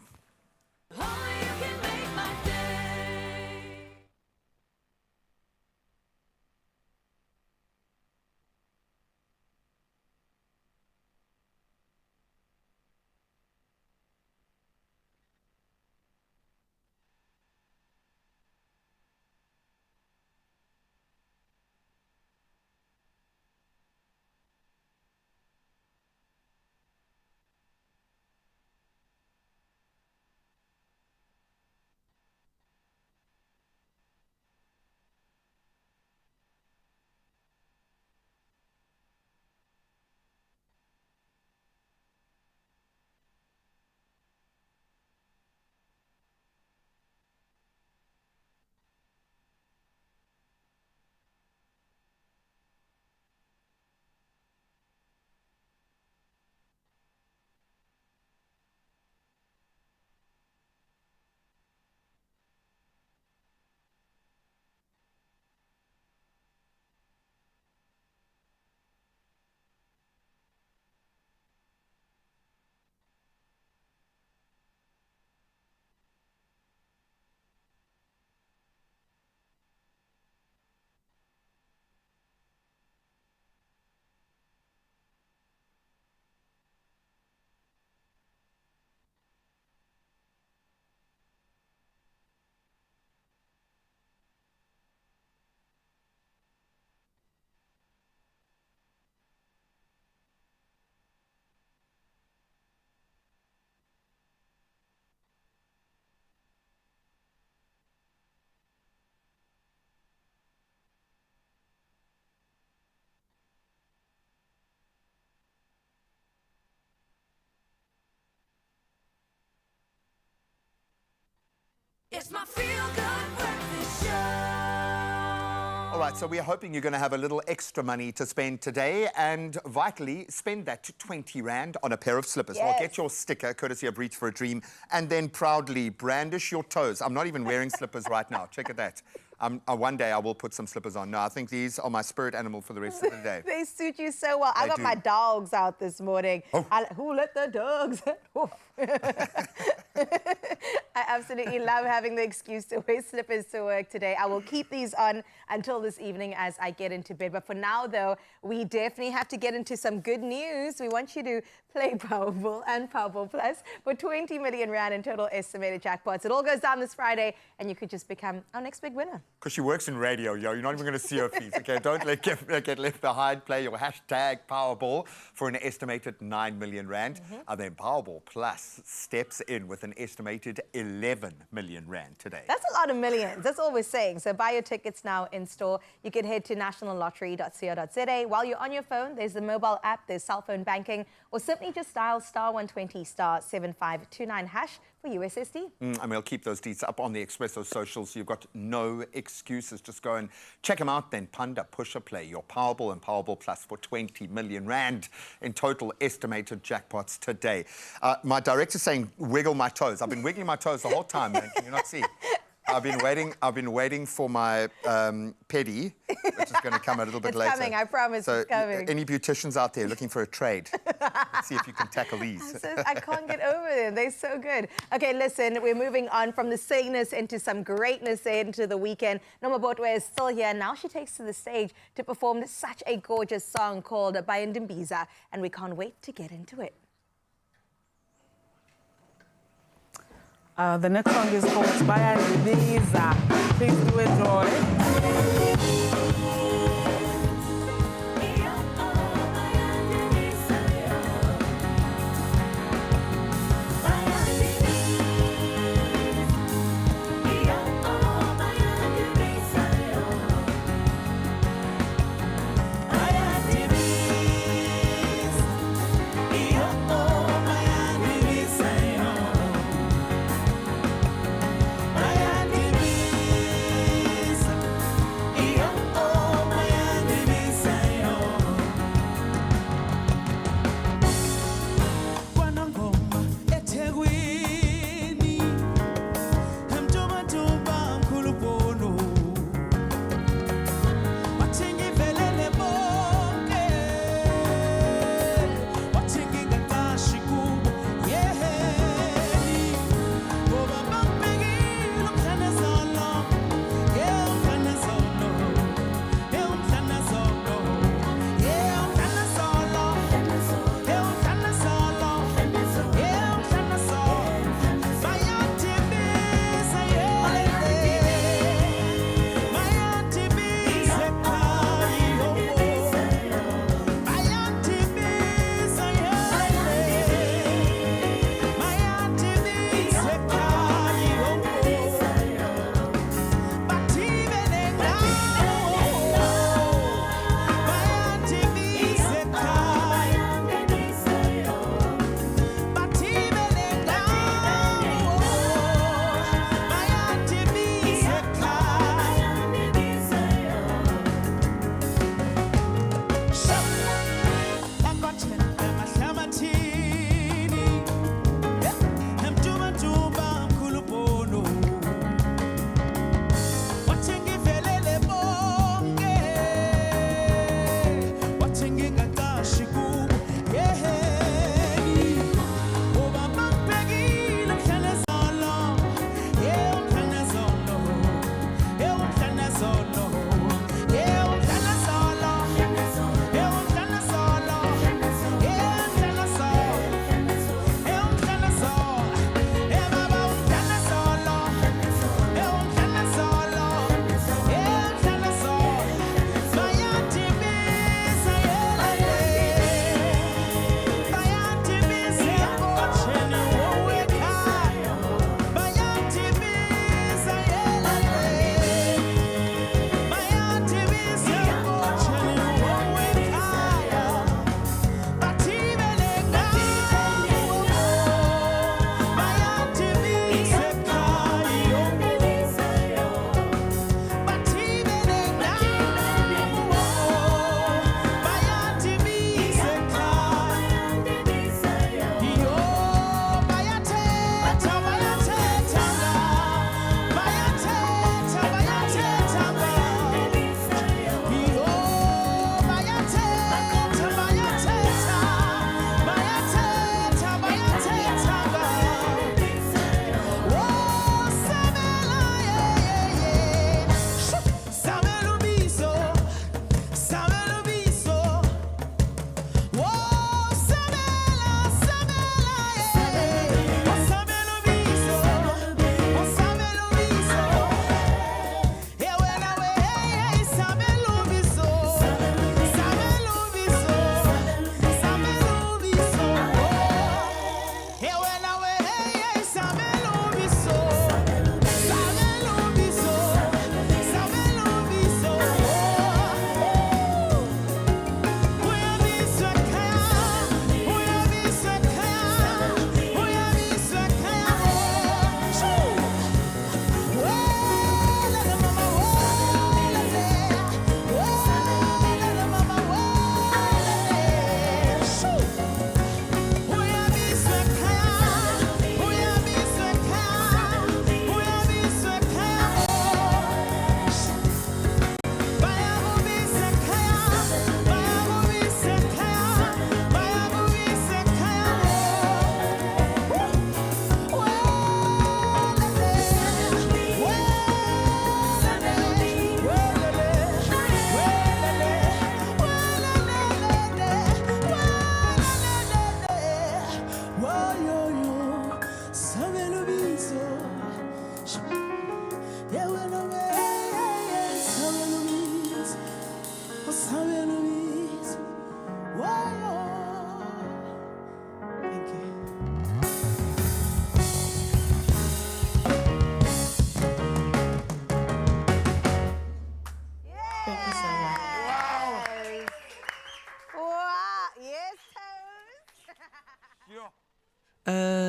It's my feel-good breakfast show. All right, so we're hoping you're going to have a little extra money to spend today and vitally spend that 20 Rand on a pair of slippers. Well, get your sticker, courtesy of Reach for a Dream, and then proudly brandish your toes. I'm not even wearing slippers right now. Check at that. One day I will put some slippers on. No, I think these are my spirit animal for the rest of the day. They suit you so well. I got my dogs out this morning. Who let the dogs out? I absolutely love having the excuse to wear slippers to work today. I will keep these on until this evening as I get into bed. But for now, though, we definitely have to get into some good news. We want you to play Powerball and Powerball Plus for 20 million Rand in total estimated jackpots. It all goes down this Friday, and you could just become our next big winner. Because she works in radio, yo. You're not even going to see her feet, okay? Don't get left behind. Play your hashtag Powerball for an estimated 9 million Rand. And then Powerball Plus steps in with an estimated 11 million Rand today. That's a lot of millions. That's all we're saying. So buy your tickets now in store. You can head to nationallottery.co.za. While you're on your phone, there's the mobile app, there's cell phone banking, or simply just dial *120 *7529# for USSD. And we'll keep those deets up on the Expresso socials. You've got no excuses. Just go and check them out then. Panda Pusher Play, your Powerball and Powerball Plus for 20 million rand in total estimated jackpots today. My director's saying, wiggle my toes. I've been wiggling my toes the whole time, man. Can you not see? I've been waiting for my pedi, which is going to come a little bit It's later. coming, I promise it's coming. Any beauticians out there looking for a trade? Let's see if you can tackle these. I can't get over them. They're so good. Okay, listen, we're moving on from the silliness into some greatness into the weekend. Noma Botwe is still here. Now she takes to the stage to perform such a gorgeous song called Bayandimbiza, and we can't wait to get into it. The next song is called Bayandimbiza. Please do enjoy. Yeah.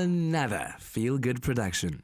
Another feel-good production.